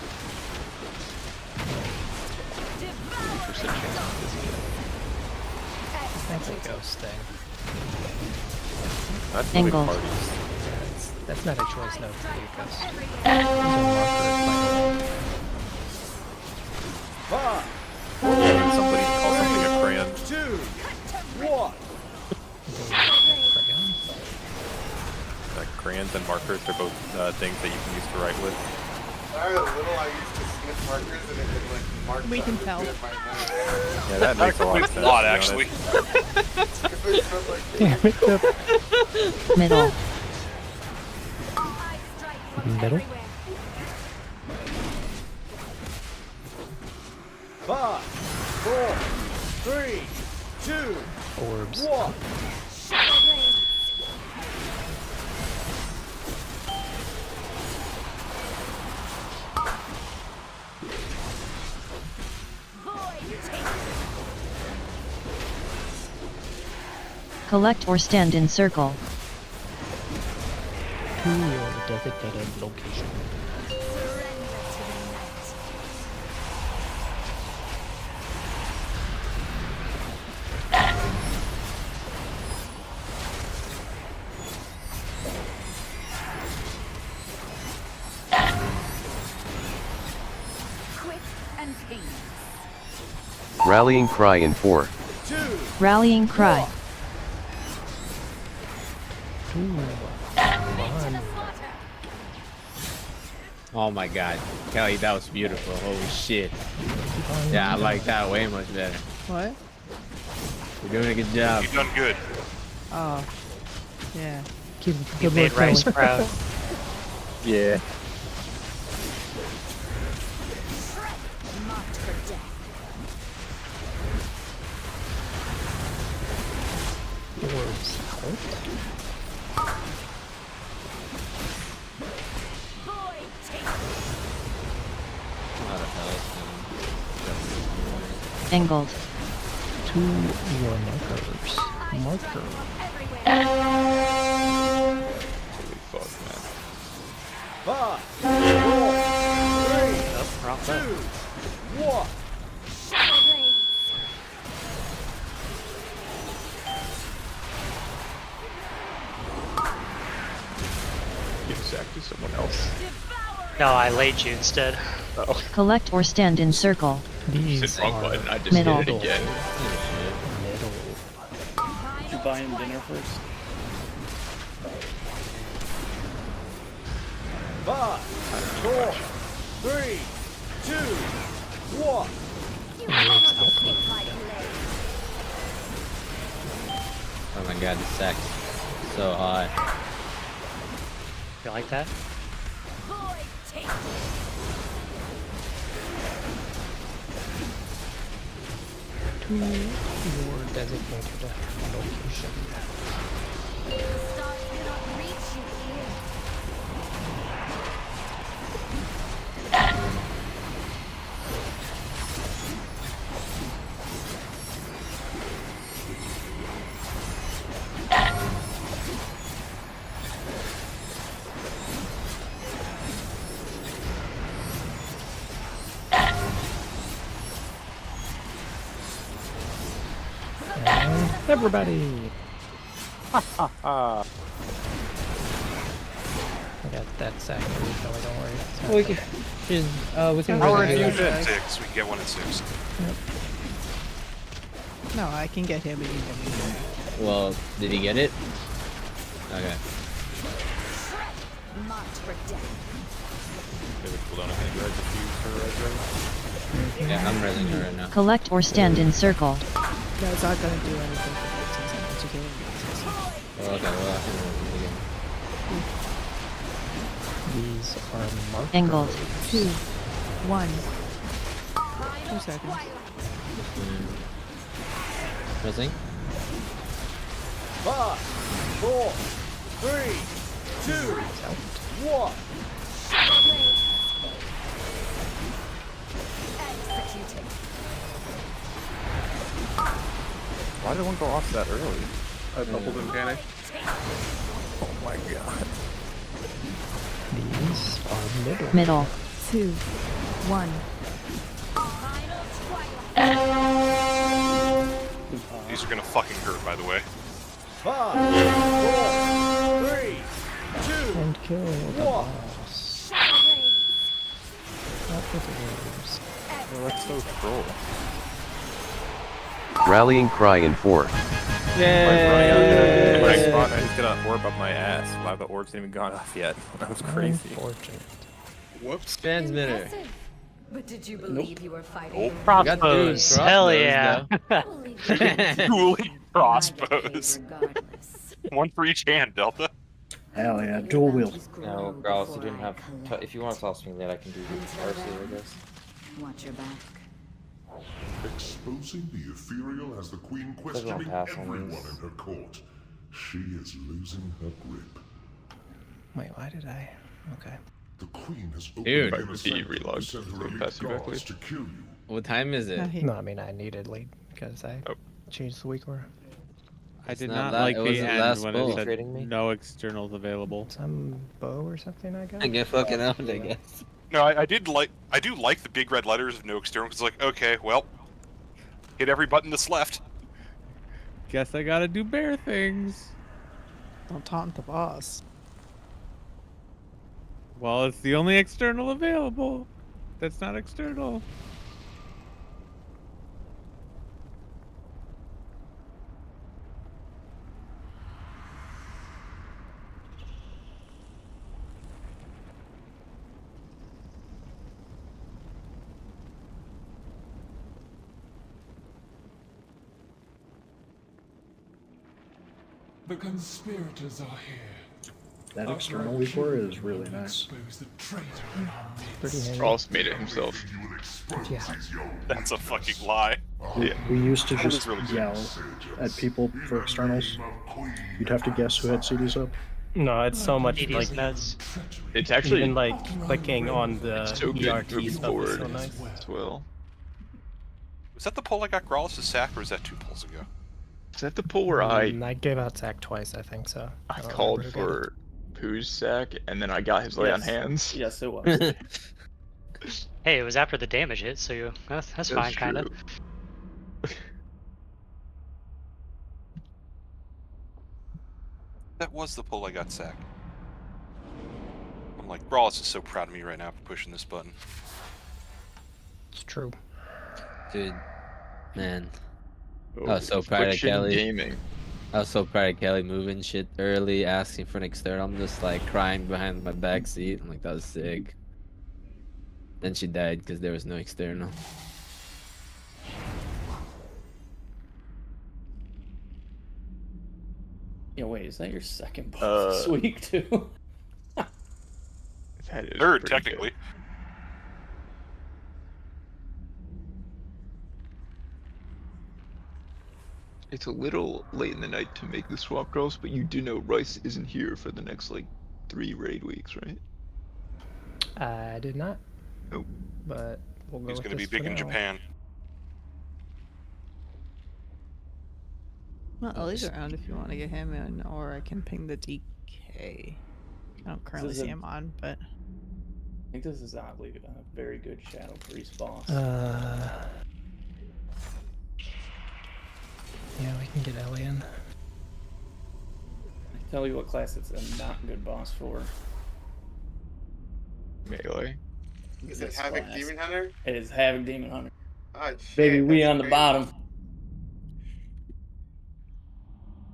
40% chance of this. That's a ghost thing. That's really Angle. parties. That's not a choice node for you, ghost. When somebody calls something a crayon. 2, 1. Crayons and markers are both things that you can use to write with. When I was little, I used to snip markers and it would like mark. We can tell. Yeah, that makes a lot of sense. A lot, to be actually. honest. Middle. Middle? 5, 4, 3, 2, Orbs. 1. Collect or stand in circle. To your designated location. Quick and painless. Rallying cry in 4. 2, Rallying cry. 2, 1. Oh my god. Kelly, that was beautiful. Holy shit. Yeah, I like that way much better. What? You're doing a good job. You've done good. Oh. Yeah. Keep You made Rice proud. Yeah. Marked for death. Orbs out. Void take. Not a health. Angled. To your markers. Marker. Holy fuck, man. 5, 4, 3, 2, 1. Give Zach to someone else. No, I laid you instead. Oh. Collect or stand in circle. These Hit wrong are button. I just middle. hit it again. middle. Did you buy him dinner first? 5, 4, 3, 2, 1. Oh my god, the sex. So hot. You like that? Void take. To your designated location. Stars cannot reach you here. And everybody! Ha ha ha. I got that sack every Kelly, don't worry. It's not We bad. can, we can Power really do infusion. that. 6. We can get 1 and 6. No, I can get him and you can get me. Well, did he get it? Okay. march for death. Maybe cool down if you guys if you for Red. Yeah, I'm resing her right now. Collect or stand in circle. No, it's not gonna do anything for 15 seconds. You can't even get 6 seconds. Oh, okay, well, I can run it again. These are markers. Angled. 2, 1. 2 seconds. Resing. 5, 4, 3, 2, 1. Executed. Why did one go off that early? I doubled in panic. Oh my god. These are middle. Middle. 2, 1. These are gonna fucking hurt, by the way. 5, 4, 3, 2, And kill the 1. boss. Not with the wolves. Well, that's so troll. Rallying cry in 4. Yay! When I spawned, I just got an orb up my ass. Why the orbs hadn't even gone off yet? That was crazy. Unfortunate. Whoops. Transmitter. Impressive. But did you believe you were fighting? Nope. Crossbows. Hell yeah. Dueling crossbows. One for each hand, Delta. Hell yeah, dual wield. No, Growls, you didn't have. If you want to toss me that, I can do the RC, I guess. Watch your back. Exposing the ethereal as the queen questioning everyone in her court. She is losing her grip. Wait, why did I? Okay. The queen has opened Dude, an assembly to send her elite guards to kill you. What time is it? No, I mean I needed lead because I changed the week order. I did not not like it the wasn't end last when bull. it said Trading me? no externals available. Some bow or something I got. I get fucking out, I guess. No, I do like the big red letters of no external, because like, okay, well, hit every button that's left. Guess I gotta do bear things. Don't taunt the boss. Well, it's the only external available. That's not external. The conspirators are here. That external weak war is really nice. Pretty handy. Ross made it himself. Yeah. That's a fucking lie. Yeah. We used to That just is really good. yell at people for externals. You'd have to guess who had CDs up. No, it's so much DDS like nuts. It's actually even like clicking on the it's so good ERT moving stuff is forward so nice. as well. Was that the poll I got Growl's' sack, or was that 2 polls ago? Is that the pull where I gave out Zach twice, I think so. I don't called remember who got it. for Pooh's sack and then I got his lay on Yes. hands? Yes, it was. Hey, it was after the damage hit, so you that's fine, kind of. That was the poll I got sack. I'm like, Growl's is so proud of me right now for pushing this button. It's true. Dude, man. Oh, I was so proud of Affliction Kelly. Gaming. I was so proud of Kelly moving shit early, asking for an external. I'm just like crying behind my back seat. I'm like, that was sick. Then she died because there was no external. Yeah, wait, is that your second boss this week too? That is Third, pretty technically. good. It's a little late in the night to make the swap calls, but you do know Rice isn't here for the next like 3 raid weeks, right? I did not. Nope. But we'll go He's with going to be this big for in now. Japan. Well, Ellie's around if you want to get him in, or I can ping the DK. I don't currently is see a- him on, but I think this is oddly a very good Shadow Priest boss. Yeah, we can get Ellie in. I tell you what class it's a not good boss for. Melee. Is it This Havoc class. Demon Hunter? It is Havoc Demon Hunter. Ah, shit, Baby, we that's on the crazy. bottom.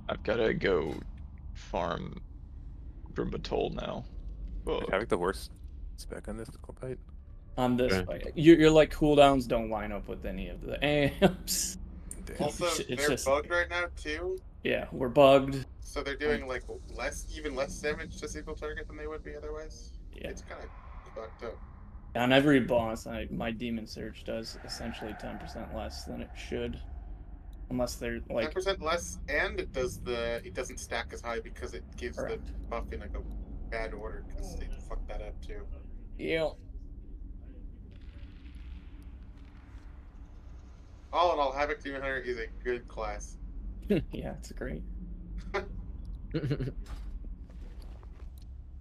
I've gotta go farm from Atoll now. But having the worst spec on this fight. On this fight, you're like cooldowns don't line up with any of the amps. Also, they're just bugged right now too. yeah, we're bugged. So they're doing like even less damage to single target than they would be otherwise. Yeah. It's kind of fucked up. On every boss, my Demon Surge does essentially 10% less than it should, unless they're like 10% less, and it doesn't stack as high because it gives the buff in like a bad order because they fucked that up too. Yeah. All in all, Havoc Demon Hunter is a good class. Yeah, it's great.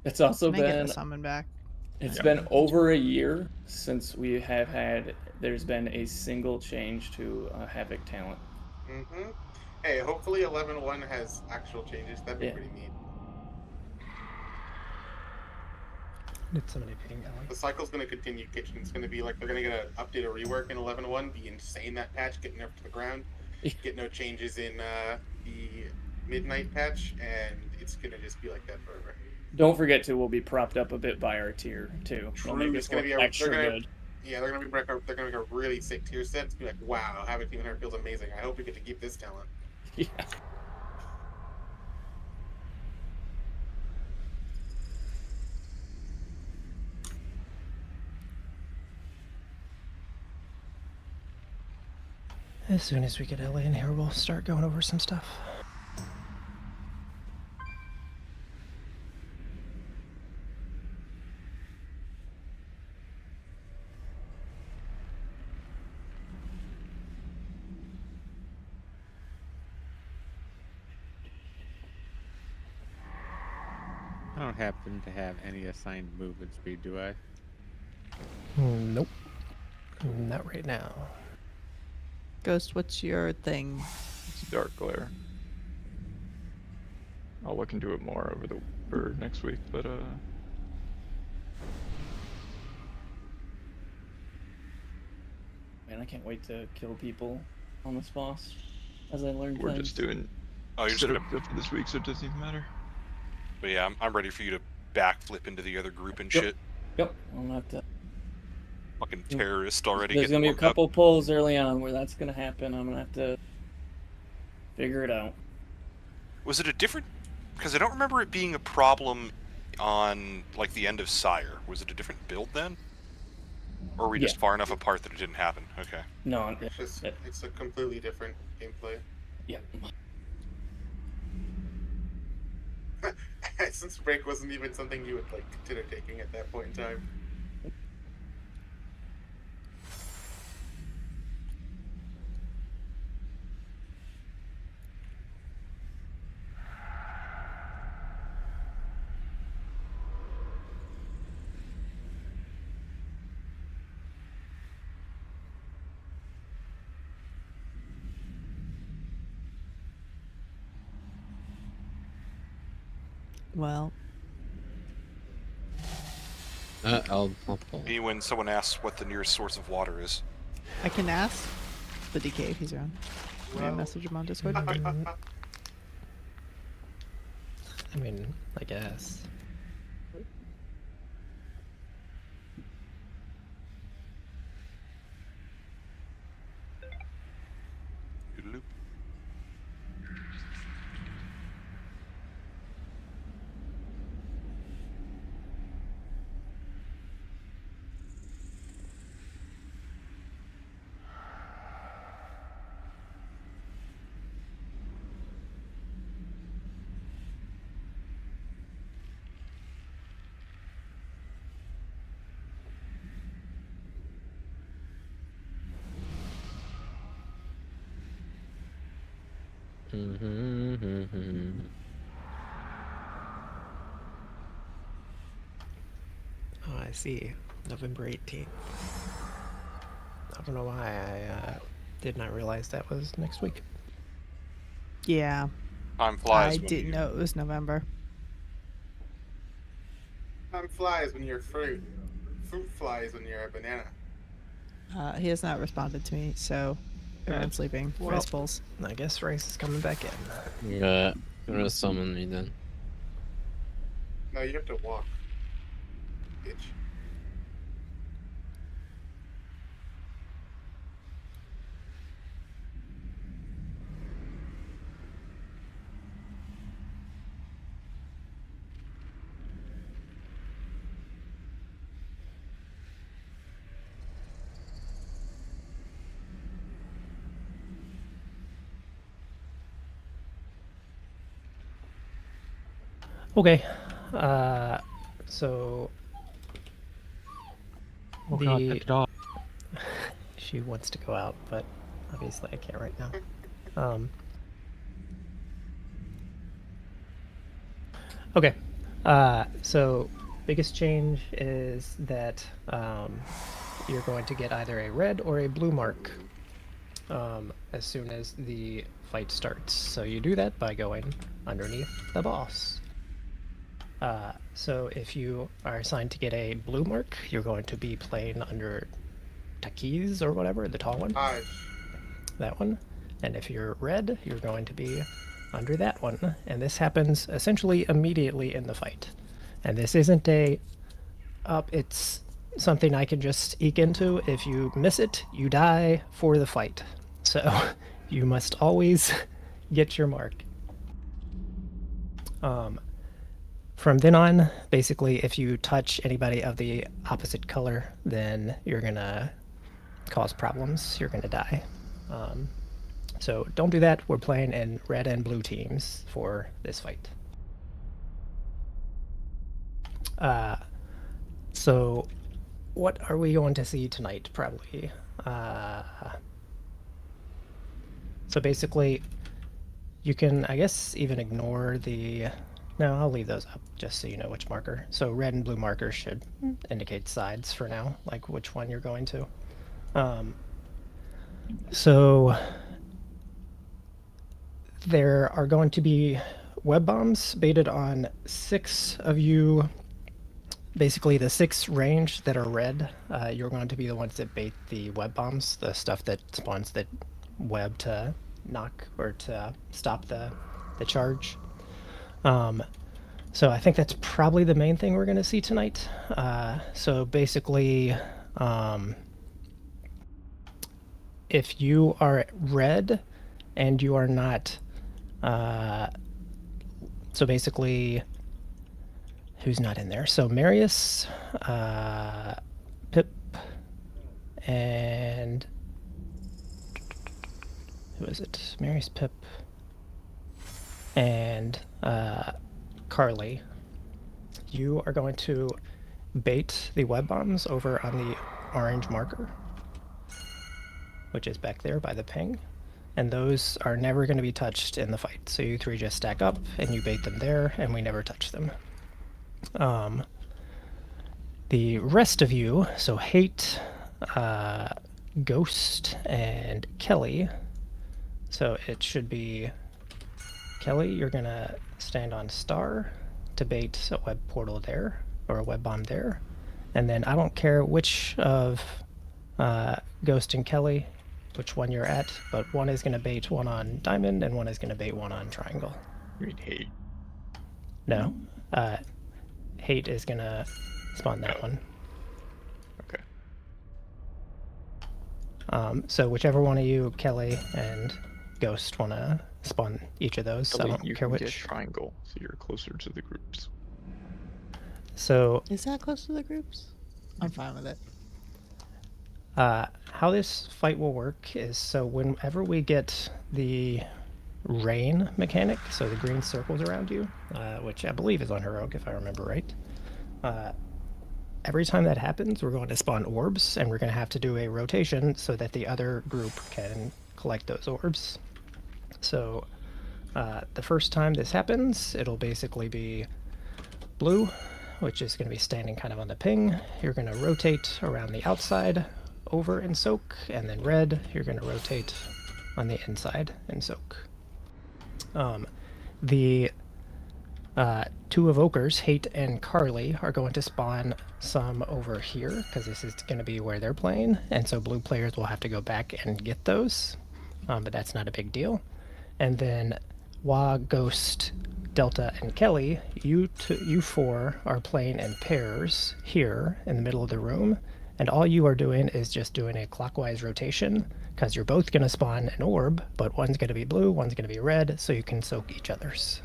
It's also Can I get been the summon back? It's been over a year since we have there's been a single change to Havoc talent. Mm-hmm. Hey, hopefully 11.1 has actual changes. That'd be pretty neat. Did somebody ping Ellie? The cycle's going to continue. Kitchen's going to be like, they're going to get an update or rework in 11.1, be insane that patch, get nerfed to the ground, get no changes in the midnight patch, and it's going to just be like that forever. Don't forget to, we'll be propped up a bit by our tier too. True, It's gonna be extra good. Yeah, they're gonna make a really sick tier set. It's gonna be like, wow, Havoc Demon Hunter feels amazing. I hope we get to keep this talent. Yeah. As soon as we get Ellie in here, we'll start going over some stuff. I don't happen to have any assigned movement speed, do I? Nope. Not right now. Ghost, what's your thing? It's Dark Glare. I'll look into it more for next week, but Man, I can't wait to kill people on this boss as I learn we're things. just doing Oh, you're just set up gonna... for this week, so it doesn't even matter. But yeah, I'm ready for you to backflip into the other group and shit. Yep, I'll have to. Fucking terrorist already. There's gonna be a getting warmed couple pulls early on where that's gonna happen. I'm gonna have to figure it out. up. Was it a different? Because I don't remember it being a problem on like the end of Sire. Was it a different build then? Or are we just far enough apart that it didn't happen? Okay. No, It's a completely different gameplay. Yeah. Since break wasn't even something you would like consider taking at that point in time. Well, I'll pull. Me when someone asks what the nearest source of water is. I can ask the DK if he's around. Can I message him on Discord? I mean, I guess. Doodaloo. Oh, I see. November 18th. I don't know why I did not realize that was next week. Yeah. Time flies. I when didn't you- know it was November. Time flies when you're fruit. Fruit flies when you're a banana. He has not responded to me, so everyone's sleeping. Well, Rice bowls. I guess Rice is coming back in. Yeah, gonna summon me then. No, you have to walk. bitch. Okay. So Oh god, pick it off. she wants to go out, but obviously I can't right now. Okay. So biggest change is that you're going to get either a red or a blue mark as soon as the fight starts. So you do that by going underneath the boss. So if you are assigned to get a blue mark, you're going to be playing under Takiz or whatever, the tall one. That one. And if you're red, you're going to be under that one. And this happens essentially immediately in the fight. And this isn't it's something I can just eke into. If you miss it, you die for the fight. So you must always get your mark. From then on, basically, if you touch anybody of the opposite color, then you're gonna cause problems. You're gonna die. So don't do that. We're playing in red and blue teams for this fight. So what are we going to see tonight? Probably. So basically, you can, I guess, even ignore the... No, I'll leave those up just so you know which marker. So red and blue markers should indicate sides for now, like which one you're going to. So there are going to be web bombs baited on 6 of you. Basically, the 6 range that are red, you're going to be the ones that bait the web bombs, the stuff that spawns the web to knock or to stop the charge. So I think that's probably the main thing we're going to see tonight. So basically, if you are red and you are not, so basically, who's not in there? So Marius, Pip, and who is it? Marius, Pip, and Carly. You are going to bait the web bombs over on the orange marker, which is back there by the ping, and those are never going to be touched in the fight. So you 3 just stack up and you bait them there, and we never touch them. The rest of you, so Hate, Ghost, and Kelly. So it should be Kelly, you're gonna stand on star to bait a web portal there, or a web bomb there. And then I don't care which of Ghost and Kelly, which one you're at, but one is gonna bait one on diamond and one is gonna bait one on triangle. You mean Hate? No. Hate is gonna spawn that one. Okay. So whichever one of you, Kelly and Ghost, wanna spawn each of those. Kelly, I don't you care can which. get triangle, so you're closer to the groups. So Is that close to the groups? I'm fine with it. how this fight will work is, so whenever we get the rain mechanic, so the green circles around you, which I believe is on Heroic if I remember right, every time that happens we're going to spawn orbs, and we're going to have to do a rotation so that the other group can collect those orbs. So the first time this happens, it'll basically be blue, which is going to be standing kind of on the ping. You're going to rotate around the outside over and soak, and then red, you're going to rotate on the inside and soak. The 2 evokers, Hate and Carly, are going to spawn some over here, because this is going to be where they're playing, and so blue players will have to go back and get those, but that's not a big deal. And then Ghost, Delta, and Kelly, you four are playing in pairs here in the middle of the room, and all you are doing is just doing a clockwise rotation, because you're both going to spawn an orb, but one's going to be blue, one's going to be red, so you can soak each other's.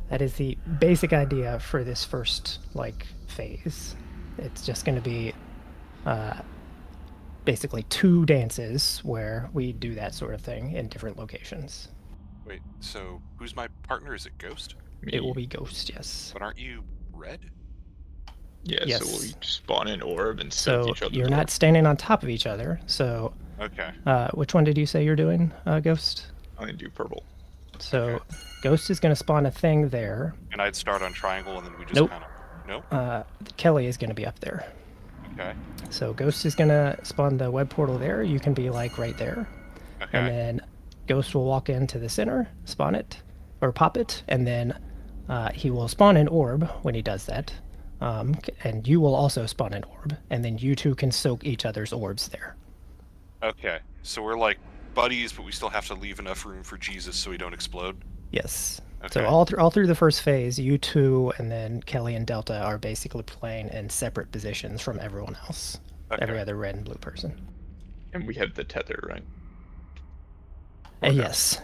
That is the basic idea for this first, like, phase. It's just going to be basically 2 dances where we do that sort of thing in different locations. Wait, so who's my partner? Is it Ghost? It will be Ghost, yes. But aren't you red? Yeah, Yes. so we spawn an orb and soak So each other's you're orb. not standing on top of each other, so... Okay. Which one did you say you're doing, Ghost? I'm going to do purple. So Ghost is going to spawn a thing there. And I'd start on triangle and then we just Nope. kind of... Nope? Kelly is going to be up there. Okay. So Ghost is going to spawn the web portal there. You can be, like, right there. Okay. And then Ghost will walk into the center, spawn it, or pop it, and then he will spawn an orb when he does that. And you will also spawn an orb, and then you two can soak each other's orbs there. Okay. So we're like buddies, but we still have to leave enough room for Jesus so we don't explode? Yes. Okay. So all through the first phase, you two and then Kelly and Delta are basically playing in separate positions from everyone else. Okay. Every other red and blue person. And we have the tether, right? Yes.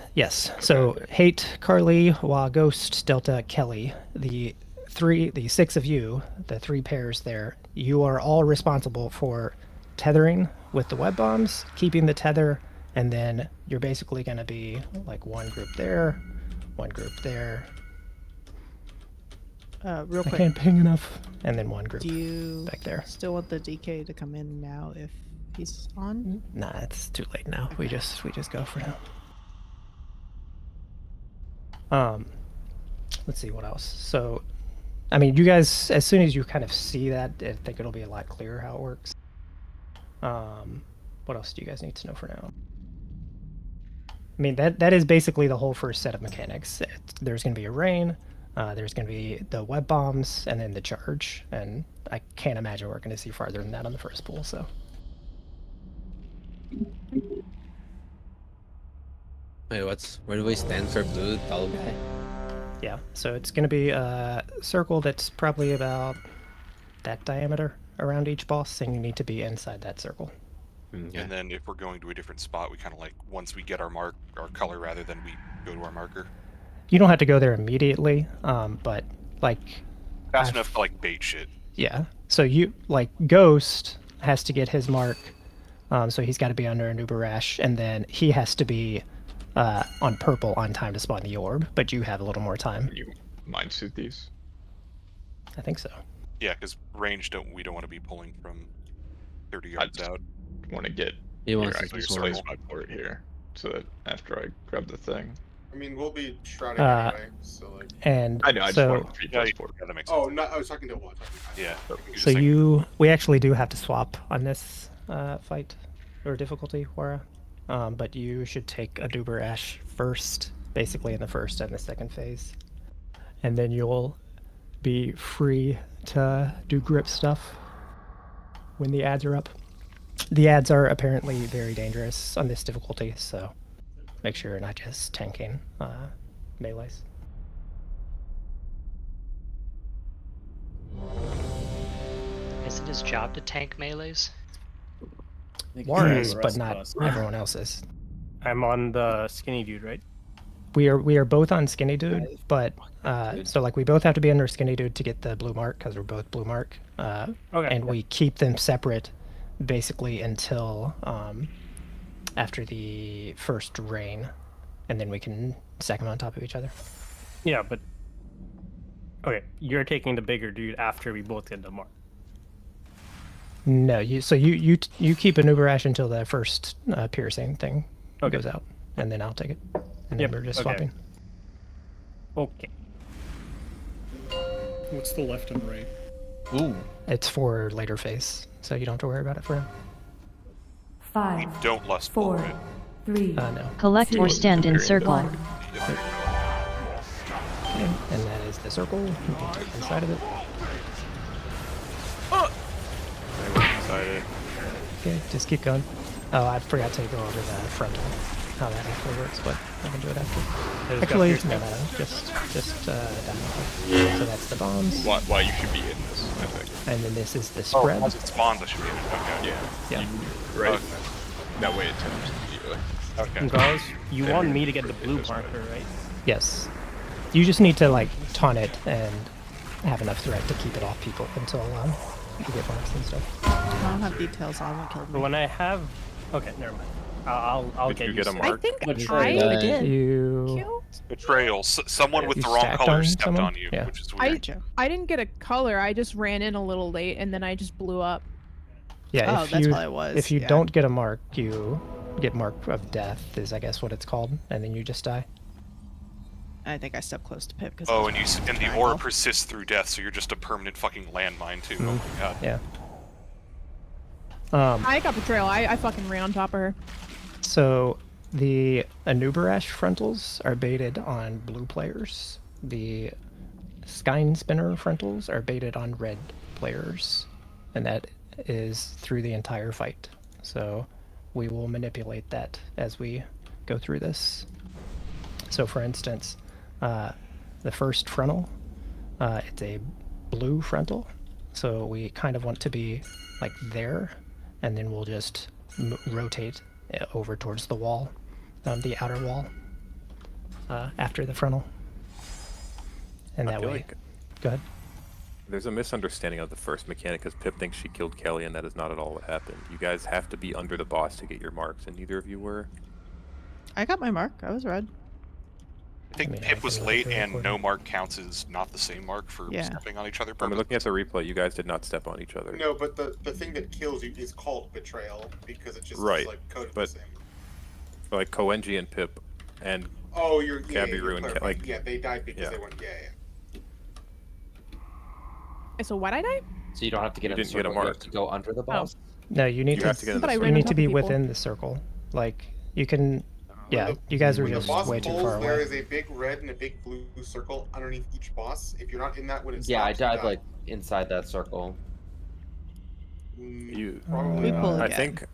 So Hate, Carly, Ghost, Delta, Kelly, the 6 of you, the 3 pairs there, you are all responsible for tethering with the web bombs, keeping the tether, and then you're basically going to be like one group there, one group there. Real I quick. can't ping enough. And then one group Do you back there. still want the DK to come in now if he's on? Nah, it's too late now. We just go for now. Let's see what else. So, I mean, you guys, as soon as you kind of see that, I think it'll be a lot clearer how it works. What else do you guys need to know for now? I mean, that is basically the whole first set of mechanics. There's going to be a rain, there's going to be the web bombs, and then the charge. And I can't imagine we're going to see farther than that on the first pool, so. Wait, where do we stand for blue tall guy? Yeah, so it's going to be a circle that's probably about that diameter around each boss, and you need to be inside that circle. Okay. And then if we're going to a different spot, we kind of like, once we get our color rather than we go to our marker. You don't have to go there immediately, but like... Fast enough to like bait shit. Yeah, so you, like, Ghost has to get his mark, so he's got to be under a Nerub-ar, and then he has to be on purple on time to spawn the orb, but you have a little more time. Can you mind suit these? I think so. Yeah, because range we don't want to be pulling from 30 yards out. Want to get place my port here, so that after I grab the thing. I mean, we'll be shrouding anyway, so like. And I know. I so, just want 3 plus port. Yeah, that makes sense. Oh, no, I was talking to one. Yeah. So we actually do have to swap on this fight or difficulty, Wara. But you should take a Nerub-ar first, basically in the first and the second phase, and then you'll be free to do grip stuff when the ads are up. The ads are apparently very dangerous on this difficulty, so make sure you're not just tanking melees. Isn't his job to tank melees? Warren is, but not everyone else is. I'm on the skinny dude, right? We are both on skinny dude, but so like we both have to be under skinny dude to get the blue mark because we're both blue mark. And we keep them separate basically until after the first rain, and then we can stack them on top of each other. Yeah, but okay, you're taking the bigger dude after we both get the mark. No, you keep a Nerub-ar until the first piercing thing goes out, and then I'll take it, and then we're just swapping. Okay. What's the left and right? Ooh. It's for later phase, so you don't have to worry about it for now. 5. We don't lust 4. 3. No. Collect or stand in circle. Okay, and that is the circle. You can take inside of it. Okay, just keep going. Oh, I forgot to go over the frontal. how that actually works, but I can do it after. There's Actually, got no, just down. So that's the bombs. Why you should be in this, I think. And then this is the spread. Once it spawns, I should be in it. Okay. Yeah. Right. Okay. That way it turns immediately. Okay. And Gauze, you Then want you're me to get gonna the fit blue this way. marker, right? Yes. You just need to like taunt it and have enough threat to keep it off people until you get marks and stuff. I don't have details on what killed But me. when I have, okay, never mind. I'll Did get you get a to mark? it. I think Betrayal. I did. You Betrayal. Someone with You the wrong stacked color on stepped someone? on you, Yeah. which is weird. I didn't get a color. I just ran in a little late and then I just blew up. Yeah, Oh, if that's you what it was, if you yeah. don't get a mark, you get mark of death is I guess what it's called, and then you just die. I think I stepped close to Pip because. Oh, and the aura persists through death, so you're just a permanent fucking landmine too. Oh my god. Yeah. I got betrayal. I fucking ran on top of her. So the Nerub-ar frontals are baited on blue players. The Skyne Spinner frontals are baited on red players, and that is through the entire fight. So we will manipulate that as we go through this. So for instance, the first frontal, it's a blue frontal, so we kind of want to be like there, and then we'll just rotate over towards the wall, the outer wall, after the frontal. And I that feel way, like go ahead. there's a misunderstanding of the first mechanic because Pip thinks she killed Kelly, and that is not at all what happened. You guys have to be under the boss to get your marks, and neither of you were. I got my mark. I was red. I think Pip was late, and no mark counts as not the same mark for Yeah. stepping on each other. I mean, looking at the replay, you guys did not step on each other. No, but the thing that kills you is called betrayal because it just Right, is like coded but the same. like Koenji and Pip and Oh, you're Kabiru and clarifying. like Yeah, they died because yeah. they weren't. Yeah. So why'd I die? So you don't have to get You in the didn't get a circle, you have mark. to go under the boss. No, you need You to. have to get in the But I circle. ran You on need top to of be people. within the circle. Like you can. Yeah, you guys are When the just boss way too pulls, far there away. is a big red and a big blue circle underneath each boss. If you're not in that when it Yeah, I stops, you died die. like inside that circle. You. Probably We pull I again. think.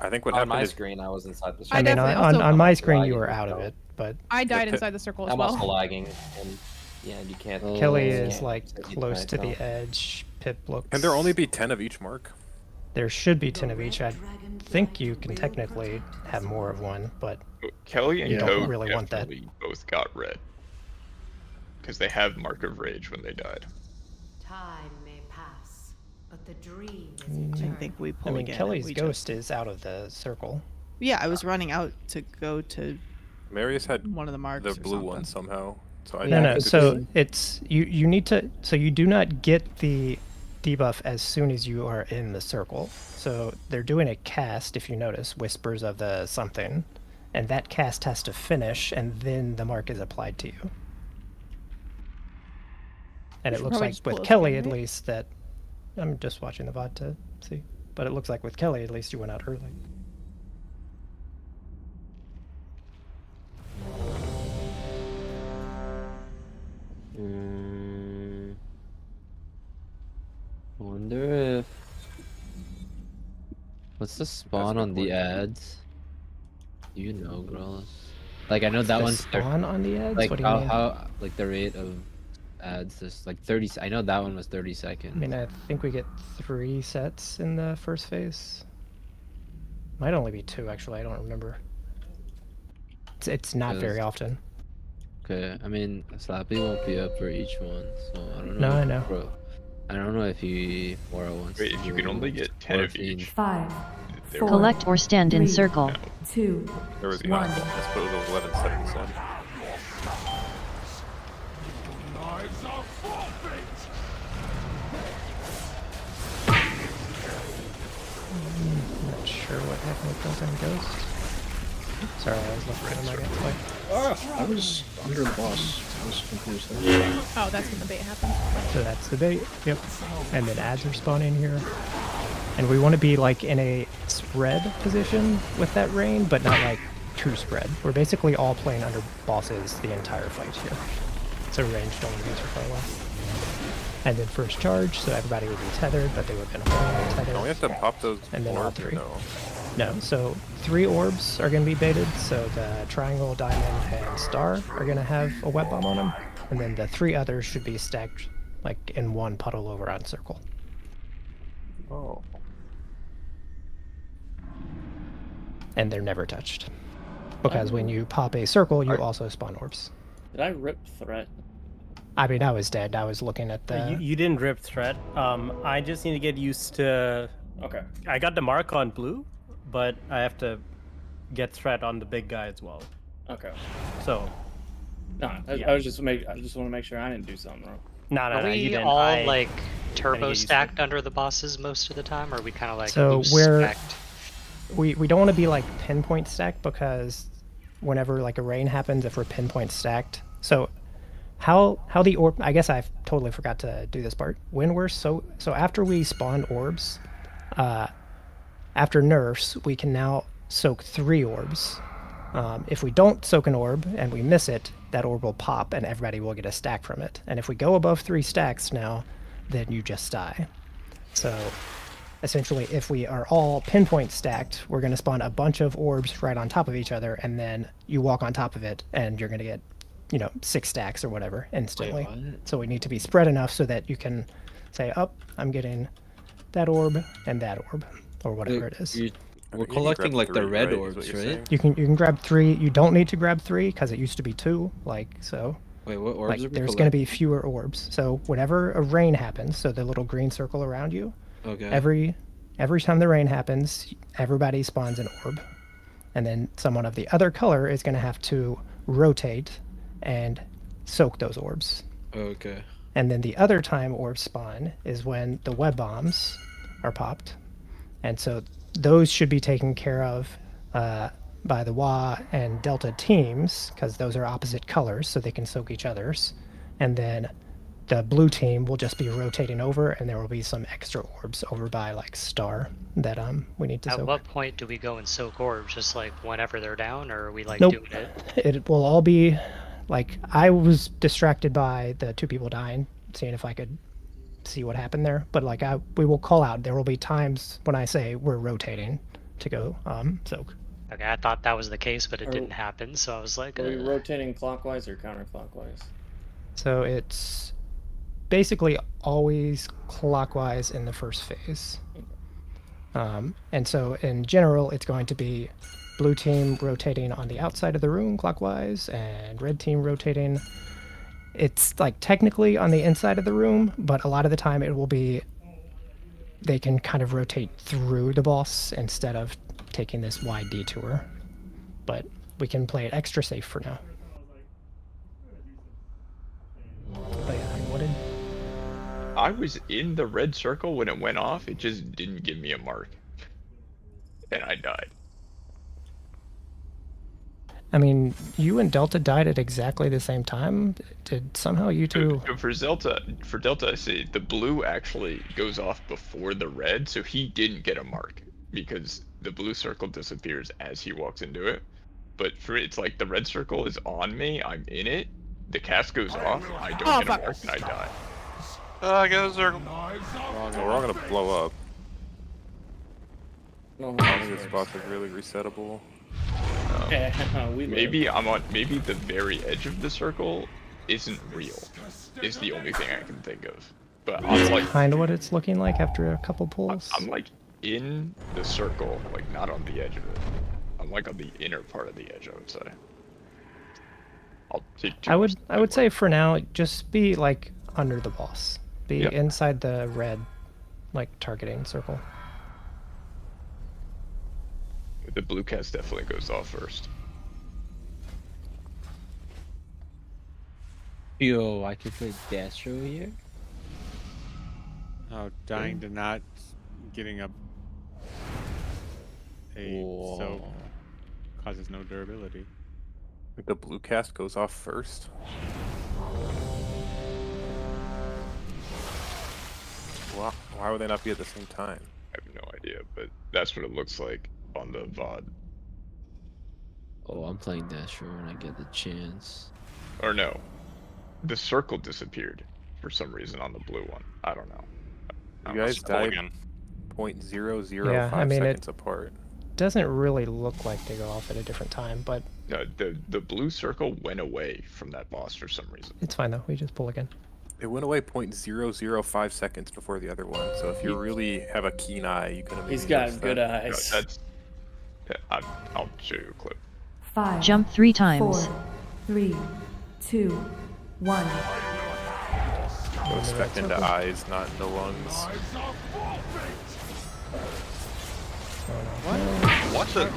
I think what on happened my is screen, I was inside the circle. I I mean, definitely on also- my screen you lagging were as out of well. it, but I died Pip- inside the circle as I'm well. also lagging, and yeah, and you can't. Kelly you is can't like hit me close to tonight, the edge. Pip looks. Can there only be 10 of each mark? There should be 10 of each. I think you can technically have more of one, but Kelly and you don't Code really want that. definitely both got red. Because they have Mark of Rage when they died. Time may pass, but the dream is Mm, I eternal. think we I pull mean, again. and Kelly's we ghost just- is out of the circle. Yeah, I was running out to go to Marius had one of the marks. the or blue something. one somehow. So I No, no. think So it's you need to. So you do not get the debuff as soon as you are in the circle. So they're doing a cast, if you notice, Whispers of the something, and that cast has to finish, and then the mark is applied to you. And We it should looks probably like just pull with us Kelly, again, at right? least, that I'm just watching the VOD to see, but it looks like with Kelly, at least you went out early. I wonder if... What's the spawn on the ads? Do you know, Grolus? Like, I know that The one's... spawn on the ads? Like, What do you mean? how, like, the rate of ads is, like, 30... I know that one was 30 seconds. I mean, I think we get 3 sets in the first phase. Might only be 2, actually. I don't remember. It's not very Because- often. Okay, I mean, Slappy won't be up for each one, so I don't know. No, I if know. I don't know if he Mora wants Wait, to if you can do only get 10 of morphine. each. 5, There 4, Collect or stand in circle. 2, there was 1. I suppose it was 11 seconds then. Lives are forfeit! Not sure what happened with Built-in Ghost. Sorry, I was looking at my gameplay. I was under the boss. I was confused there. Oh, that's when the bait happened. So that's the bait. Yep. And then ads are spawning here. And we want to be like in a spread position with that rain, but not like true spread. We're basically all playing under bosses the entire fight here. So ranged only be too far away. And then first charge, so everybody would be tethered, but they would have been holding tethered. Don't we have to pop those And then all orbs or three. no? No, so 3 orbs are going to be baited, so the triangle, diamond, and star are going to have a web bomb on them, and then the 3 others should be stacked like in one puddle over on circle. Oh. And they're never touched. Because when you pop a circle, you also spawn orbs. Did I rip threat? I mean, I was dead. I was looking at the... You didn't rip threat. I just need to get used to... Okay. I got the mark on blue, but I have to get threat on the big guy as well. Okay. So... No, I just want to make sure I didn't do something wrong. No, Are we you didn't. all like turbo stacked under the bosses most of the time, or are we kind of like so loose we're stacked? we don't want to be like pinpoint stacked, because whenever like a rain happens, if we're pinpoint stacked, so how the orb, I guess I totally forgot to do this part. When we're so after we spawn orbs, after nerfs, we can now soak 3 orbs. If we don't soak an orb and we miss it, that orb will pop and everybody will get a stack from it. And if we go above 3 stacks now, then you just die. So essentially, if we are all pinpoint stacked, we're going to spawn a bunch of orbs right on top of each other, and then you walk on top of it and you're going to get, 6 stacks or whatever instantly. So we need to be spread enough so that you can say, I'm getting that orb and that orb, or whatever it is. We're collecting like the red orbs, right? You can grab 3. You don't need to grab 3 because it used to be 2. So. Wait, what orbs are we there's going to be fewer orbs. So whenever a rain happens, so the little green circle around you. Okay. Every time the rain happens, everybody spawns an orb, and then someone of the other color is going to have to rotate and soak those orbs. Okay. And then the other time orbs spawn is when the web bombs are popped, and so those should be taken care of by the WA and Delta teams, because those are opposite colors, so they can soak each other's. And then the blue team will just be rotating over, and there will be some extra orbs over by like star that we need to soak. At what point do we go and soak orbs? Just like whenever they're down, or are we like Nope. doing it? It will all be like, I was distracted by the 2 people dying, seeing if I could see what happened there, but like we will call out. There will be times when I say we're rotating to go soak. Okay, I thought that was the case, but it didn't happen, so I was like... Are we rotating clockwise or counterclockwise? So it's basically always clockwise in the first phase. And so in general, it's going to be blue team rotating on the outside of the room clockwise, and red team rotating. It's like technically on the inside of the room, but a lot of the time it will be, they can kind of rotate through the boss instead of taking this wide detour. But we can play it extra safe for now. But yeah, I wouldn't. I was in the red circle when it went off, it just didn't give me a mark. And I died. I mean, you and Delta died at exactly the same time. Did somehow you two... For Delta, I say the blue actually goes off before the red, so he didn't get a mark because the blue circle disappears as he walks into it. But for it's like the red circle is on me, I'm in it, the cast goes off, I don't get a mark, and I die. I got a circle. We're all gonna blow up. No, I think this spot's like really resettable. Maybe maybe the very edge of the circle isn't real, is the only thing I can think of. But I'm like kind of what it's looking like after a couple pulls. I'm like in the circle, like not on the edge of it. I'm like on the inner part of the edge, I would say. I'll take I would say for now, just be like under the boss. Be inside the red, like targeting circle. The blue cast definitely goes off first. Yo, I can play Dastro here? Oh, dying to not getting a soak causes no durability. The blue cast goes off first. Why would they not be at the same time? I have no idea, but that's what it looks like on the VOD. Oh, I'm playing Dastro when I get the chance. Or no, the circle disappeared for some reason on the blue one. I don't know. You guys died 0.005 seconds apart. doesn't really look like they go off at a different time, but No, the blue circle went away from that boss for some reason. it's fine though. We just pull again. It went away 0.005 seconds before the other one. So if you really have a keen eye, you could have. He's got good eyes. No, I'll show you a clip. 5. Jump 3 times. 4, 3, 2, 1. Go spec into eyes, not into lungs. What the?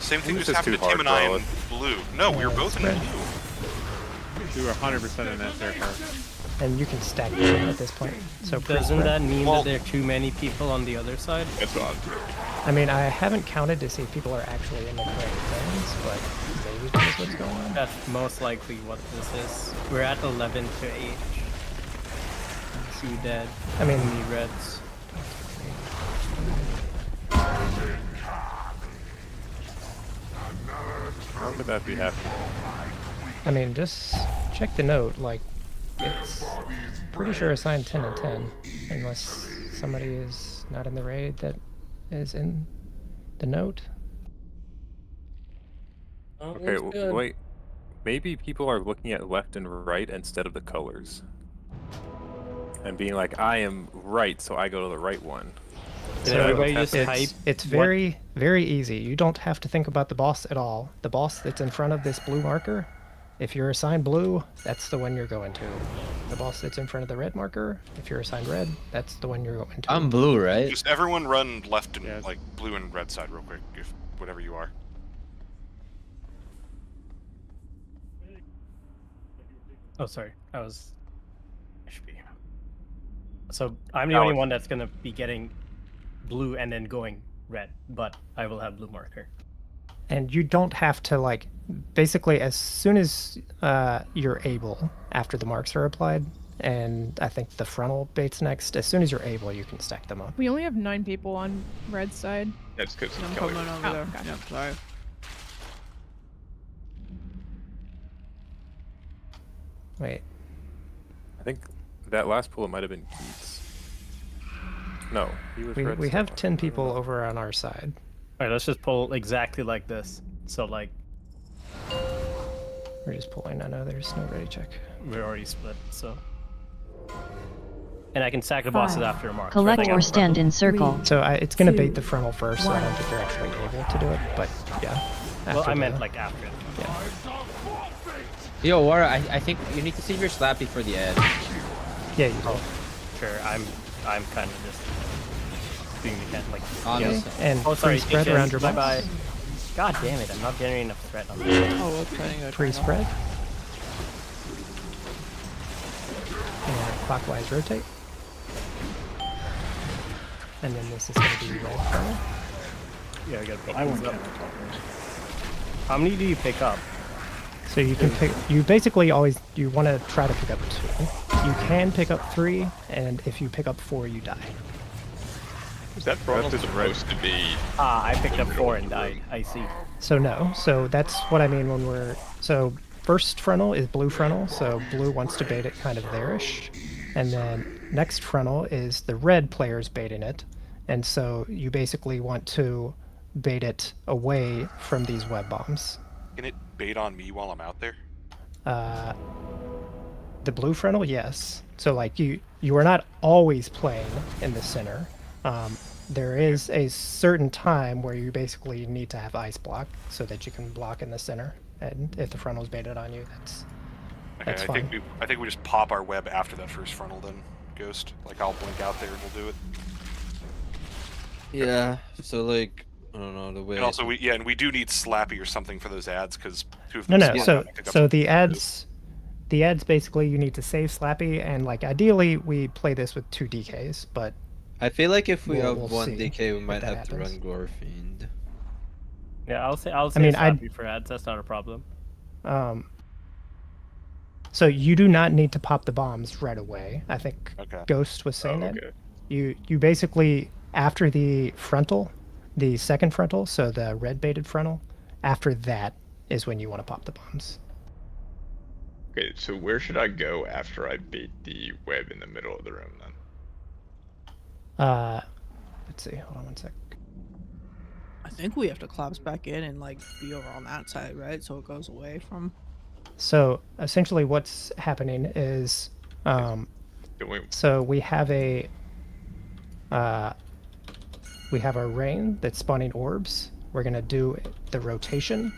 Same thing This just is happened to too Tim and I hard, in blue. No, we were both in blue. You were 100% in that circle. And you can stack them at this point. So Doesn't that mean Well- that there are too many people on the other side? That's what I'm thinking. I mean, I haven't counted to see if people are actually in the correct zones, but maybe that's what's going on. That's most likely what this is. We're at 11 to 8. See dead. I mean, the reds. How could that be happening? I mean, just check the note. Like, it's pretty sure assigned 10 and 10, unless somebody is not in the raid that is in the note. Okay, wait. Maybe people are looking at left and right instead of the colors. And being like, I am right, so I go to the right one. Did everybody just type? It's very, very easy. You don't have to think about the boss at all. The boss that's in front of this blue marker, if you're assigned blue, that's the one you're going to. The boss that's in front of the red marker, if you're assigned red, that's the one you're going to. I'm blue, right? Just everyone run left and like blue and red side real quick, if whatever you are. Oh, sorry. I should be. So I'm the only one that's gonna be getting blue and then going red, but I will have blue marker. And you don't have to, like, basically as soon as you're able, after the marks are applied, and I think the frontal bait's next, as soon as you're able, you can stack them up. We only have 9 people on red side. That's because I'm coming over there. Okay. Yep, sorry. Wait. I think that last pull, it might have been Keats. No, he was red. We have 10 people over on our side. Alright, let's just pull exactly like this. So, like, We're just pulling. I know there's no ready check. we're already split, so. And I can sack the bosses 5. after a mark. Collect or stand in circle. So it's going to 2, bait the frontal first, so I don't think you're actually able to do it, but yeah. Well, after I meant the- like after it. Yeah. Yo, Wara, I think you need to save your slappy for the end. Yeah, you do. Sure, I'm kind of just doing the can like. Honestly. And Oh, sorry, pre-spread Ethan, around your boss. bye. God damn it! I'm not generating enough threat on this. Oh, we're playing a Pre-spread. And clockwise rotate. And then this is going to be red frontal. Yeah, I gotta pick I these went up. counterclockwise. How many do you pick up? So you can pick. You basically always you want to try to pick up 2. You can pick up 3, and if you pick up 4, you die. Is that frontal supposed to be? Ah, I picked up 4 and died. I see. So no. So that's what I mean when we're so first frontal is blue frontal. So blue wants to bait it kind of there-ish, and then next frontal is the red players baiting it, and so you basically want to bait it away from these web bombs. Can it bait on me while I'm out there? The blue frontal, yes. So like you are not always playing in the center. There is a certain time where you basically need to have ice block so that you can block in the center. And if the frontal's baited on you, that's I fine. think we just pop our web after that first frontal, then Ghost. Like I'll blink out there and we'll do it. Yeah. So like, I don't know the way. And also and we do need Slappy or something for those ads because 2 of No, them. no. split. So the ads basically you need to save Slappy, and like ideally we play this with 2 DKs, but I feel like if we have we'll 1 see DK, we if might that have to run happens. Glorfiend. Yeah, I'll say mean, happy for ads. That's not a problem. So you do not need to pop the bombs right away. I think Okay. Ghost was saying okay. that. You basically after the frontal, the second frontal, so the red baited frontal, after that is when you want to pop the bombs. Okay, so where should I go after I bait the web in the middle of the room then? Let's see. Hold on one sec. I think we have to collapse back in and like be over on that side, right? So it goes away from. So essentially, what's happening is, so we have a rain that's spawning orbs. We're gonna do the rotation,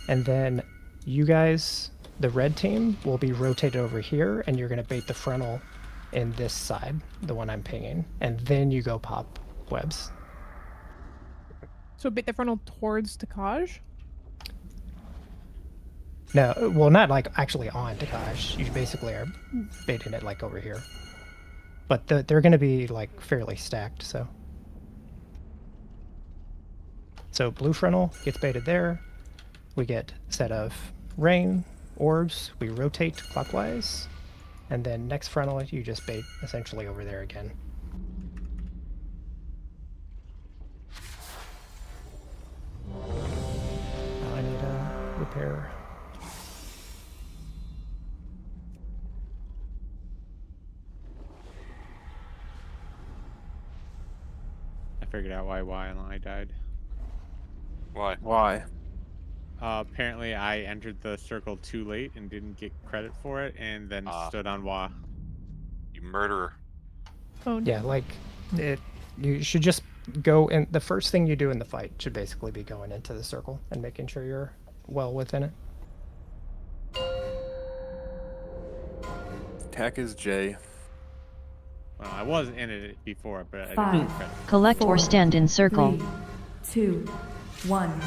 and then you guys, the red team, will be rotated over here, and you're gonna bait the frontal in this side, the one I'm pinging, and then you go pop webs. So bait the frontal towards Takaj? No, well, not like actually on Takaj. You basically are baiting it like over here. But they're going to be like fairly stacked, so. So blue frontal gets baited there. We get a set of rain, orbs. We rotate clockwise. And then next frontal, you just bait essentially over there again. Now I need a repair. I figured out why I died. Why? Why? Apparently I entered the circle too late and didn't get credit for it, and then stood on Wa. You murderer. Oh, yeah, like you should just go in. The first thing you do in the fight should basically be going into the circle and making sure you're well within it. Attack is J. Well, I was in it before, but I didn't 5, get credit. Collect or 4, stand in circle. 3, 2, 1.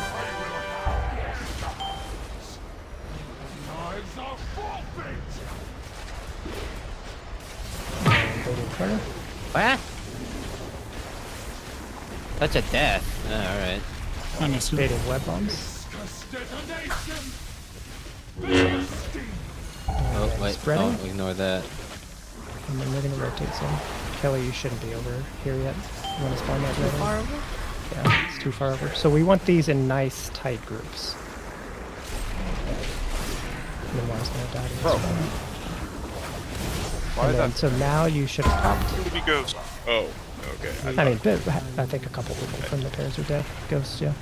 What? Such a death. Alright. Baiting web bombs. Oh, wait. Spreading? Don't ignore that. And then we're going to rotate some. Kelly, you shouldn't be over here yet. You want to spawn that red? Too far over? Yeah, it's too far over. So we want these in nice, tight groups. And then one's going to die to this one. Why is that? So now you should have popped. He goes. Oh, okay. I mean, I think a couple people from the pairs are dead. Ghosts, yeah.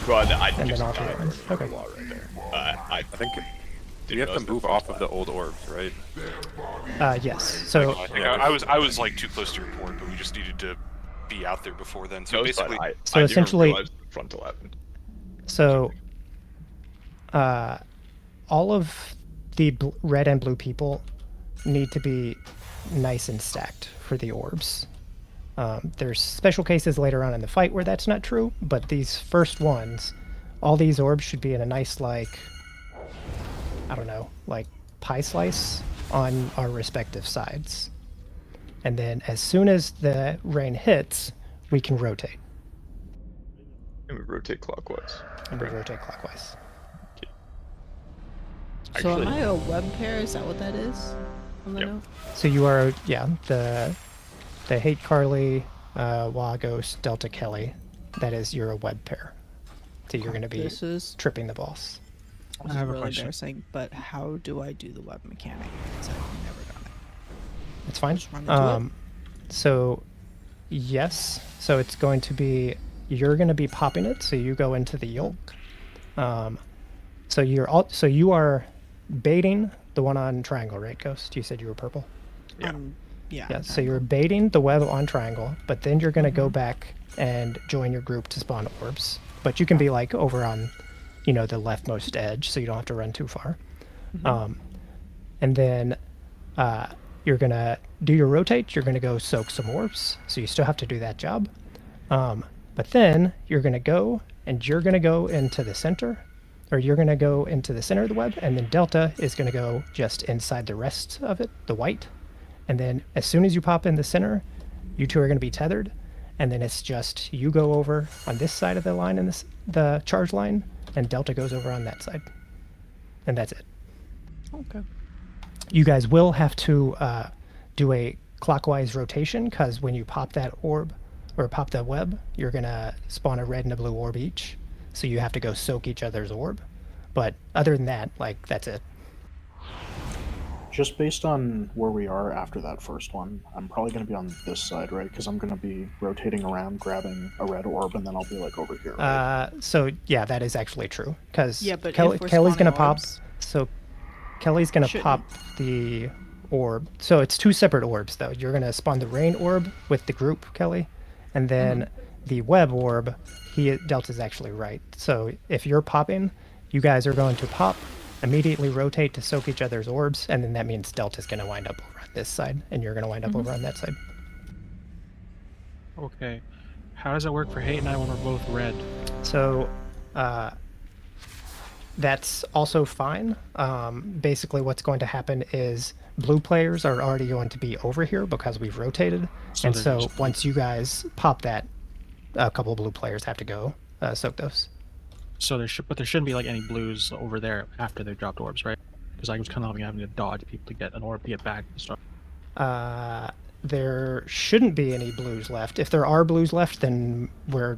Well, I And just then all died three ones. Okay. right there. I think you have to move off of the old orbs, right? Yes. So I think I was like too close to your point, but we just needed to be out there before then. So No, basically, I essentially, didn't realize the frontal happened. So, all of the red and blue people need to be nice and stacked for the orbs. There's special cases later on in the fight where that's not true, but these first ones, all these orbs should be in a nice, like, I don't know, like pie slice on our respective sides. And then as soon as the rain hits, we can rotate. And we rotate clockwise. And we rotate clockwise. So am I a web pair? Is that what that is? On the note? So you are, yeah, the Hate Carly, Wagos, Delta Kelly. That is your web pair. So you're going to be tripping the boss. This is really embarrassing, but how do I do the web mechanic? Because I've never done it. It's fine. Just run into it? So, yes. So it's going to be, you're going to be popping it. So you go into the yolk. So you are baiting the one on triangle, right, Ghost? You said you were purple? Yeah. Yeah, so you're baiting the web on triangle, but then you're going to go back and join your group to spawn orbs. But you can be like over on, the leftmost edge, so you don't have to run too far. And then you're going to do your rotate. You're going to go soak some orbs, so you still have to do that job. But then you're going to go into the center, or you're going to go into the center of the web, and then Delta is going to go just inside the rest of it, the white. And then as soon as you pop in the center, you two are going to be tethered, and then it's just you go over on this side of the line in the charge line, and Delta goes over on that side. And that's it. Okay. You guys will have to do a clockwise rotation, because when you pop that orb, or pop that web, you're going to spawn a red and a blue orb each. So you have to go soak each other's orb. But other than that, that's it. Just based on where we are after that first one, I'm probably going to be on this side, right? Because I'm going to be rotating around, grabbing a red orb, and then I'll be like over here. Right? So yeah, that is actually true. Because Yeah, but if we're Kelly's going to spawning pop. orbs- So Kelly's going to Shouldn't. pop the orb. So it's two separate orbs, though. You're going to spawn the rain orb with the group, Kelly, and then the web orb. Delta's actually right. So if you're popping, you guys are going to pop, immediately rotate to soak each other's orbs, and then that means Delta's going to wind up over on this side, and you're going to wind up over on that side. Okay. How does that work for Hate and I when we're both red? So that's also fine. Basically what's going to happen is blue players are already going to be over here because we've rotated. So And they're so just- once you guys pop that, a couple of blue players have to go soak those. So there shouldn't be like any blues over there after they dropped orbs, right? Because I was kind of having to dodge people to get an orb to get back and stuff. There shouldn't be any blues left. If there are blues left, then we're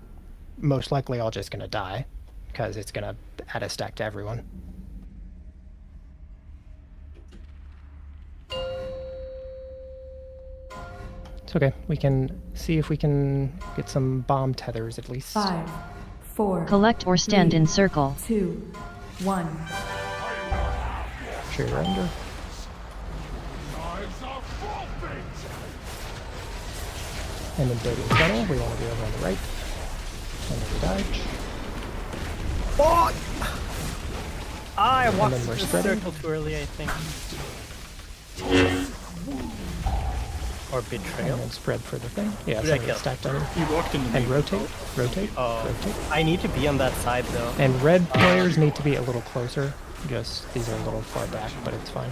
most likely all just going to die because it's going to add a stack to everyone. It's okay. We can see if we can get some bomb tethers at least. 5, 4. Collect or stand 3, in circle. 2, 1. Sure, render. And then building tunnel, we want to be over on the right. And then we dodge. Oh! I And walked then through we're the spreading. circle too early, I think. Or betrayal. And then spread for the thing. Yeah, Who did I so kill? stacked under. You walked into And me. rotate, rotate, Oh, rotate. I need to be on that side though. And red players need to be a little closer. Just, these are a little far back, but it's fine.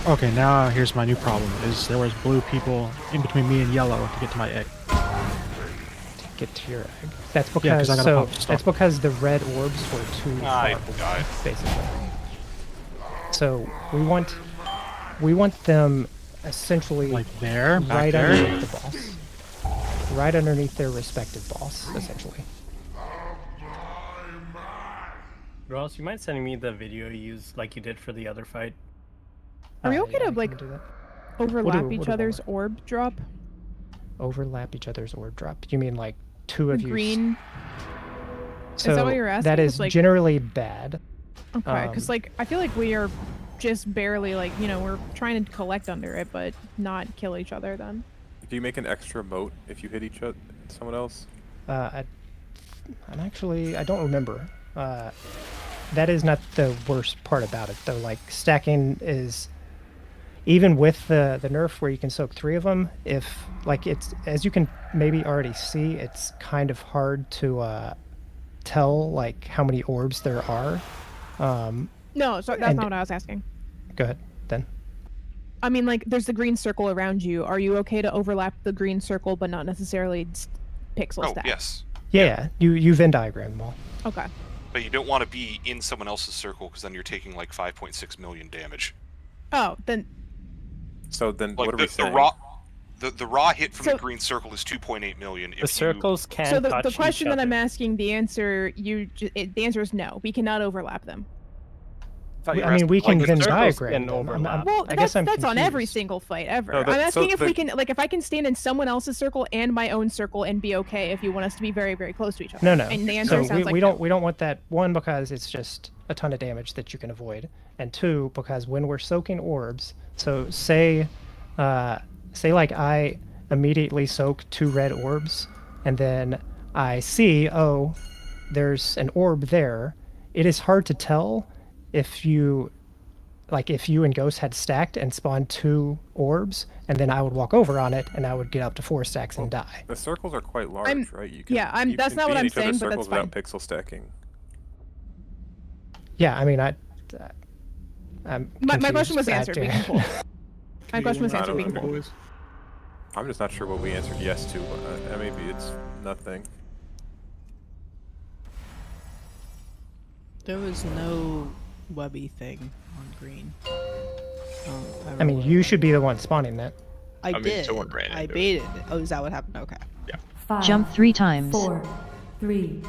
Okay, now here's my new problem: is there was blue people in between me and yellow to get to my egg. To get to your egg. That's Yeah, 'cause because I gotta so pop stuff. that's because the red orbs were too I far, died. basically. So we want them essentially Like there, back right there? underneath the boss, right underneath their respective boss, essentially. Ross, you mind sending me the video you used like you did for the other fight? Are we okay yeah, to we like can do that. overlap What each do other's orb drop? Overlap each other's orb drop. You mean like two of you? Green. So Is that what you're asking? that It's is like- generally bad. Okay, because like I feel like we are just barely like we're trying to collect under it, but not kill each other. Then. Do you make an extra moat if you hit each other, someone else? I don't remember. That is not the worst part about it, though. Like stacking is, even with the nerf where you can soak 3 of them, if like it's, as you can maybe already see, it's kind of hard to tell like how many orbs there are. No, so that's not what I was asking. Go ahead, then. I mean, like, there's the green circle around you. Are you okay to overlap the green circle, but not necessarily pixel Oh, stack? yes. Yeah, you Venn diagram them all. Okay. But you don't want to be in someone else's circle because then you're taking like 5.6 million damage. Oh, then. So then, Like what are the, we saying? the raw hit from So- the green circle is 2.8 million. The circles can So the touch question each that I'm other. asking, the answer the answer is no. We cannot overlap them. I mean, we can the Venn circles diagram can them. overlap. Well, I guess I'm that's on every confused. single fight ever. No, I'm so asking if the- we can, like, if I can stand in someone else's circle and my own circle and be okay if you want us to be very, very close to each other. No. And the answer So sounds like we no. don't want that. One, because it's just a ton of damage that you can avoid, and two, because when we're soaking orbs, so say like I immediately soak 2 red orbs, and then I see, oh, there's an orb there. It is hard to tell if you and Ghost had stacked and spawned 2 orbs, and then I would walk over on it, and I would get up to 4 stacks and die. The circles are quite large, I'm- right? You yeah, I'm- you that's can not be what in I'm each other's saying, but circles that's without pixel stacking. Yeah, I mean, I'm My question was confused. answered. We can pull. My question was I answered. don't We can know. pull. I'm just not sure what we answered yes to. Maybe it's nothing. There was no webby thing on green. I mean, you should be the one spawning that. I mean, did. someone ran I into it. baited. Oh, is that what happened? Okay. 5, Jump 3 times. 4, 3,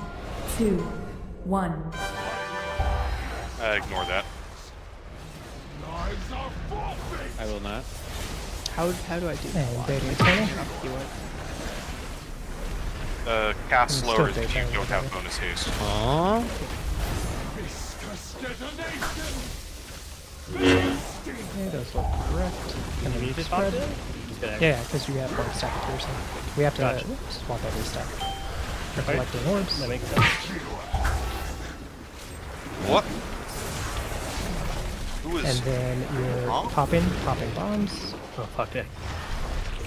2, 1. Ignore that. will not. How do I do that? And Beta Eternal. Cast I'm slower still if you Beta don't have bonus haste. Aww. Okay, those look correct. And then You need to spread. stop it? Yeah, because you have one stack of piercing. We have to Gotcha. swap every stack. We're Okay. collecting orbs. That makes sense. What? Who is? And then you're Huh? popping bombs. Oh, fuck it.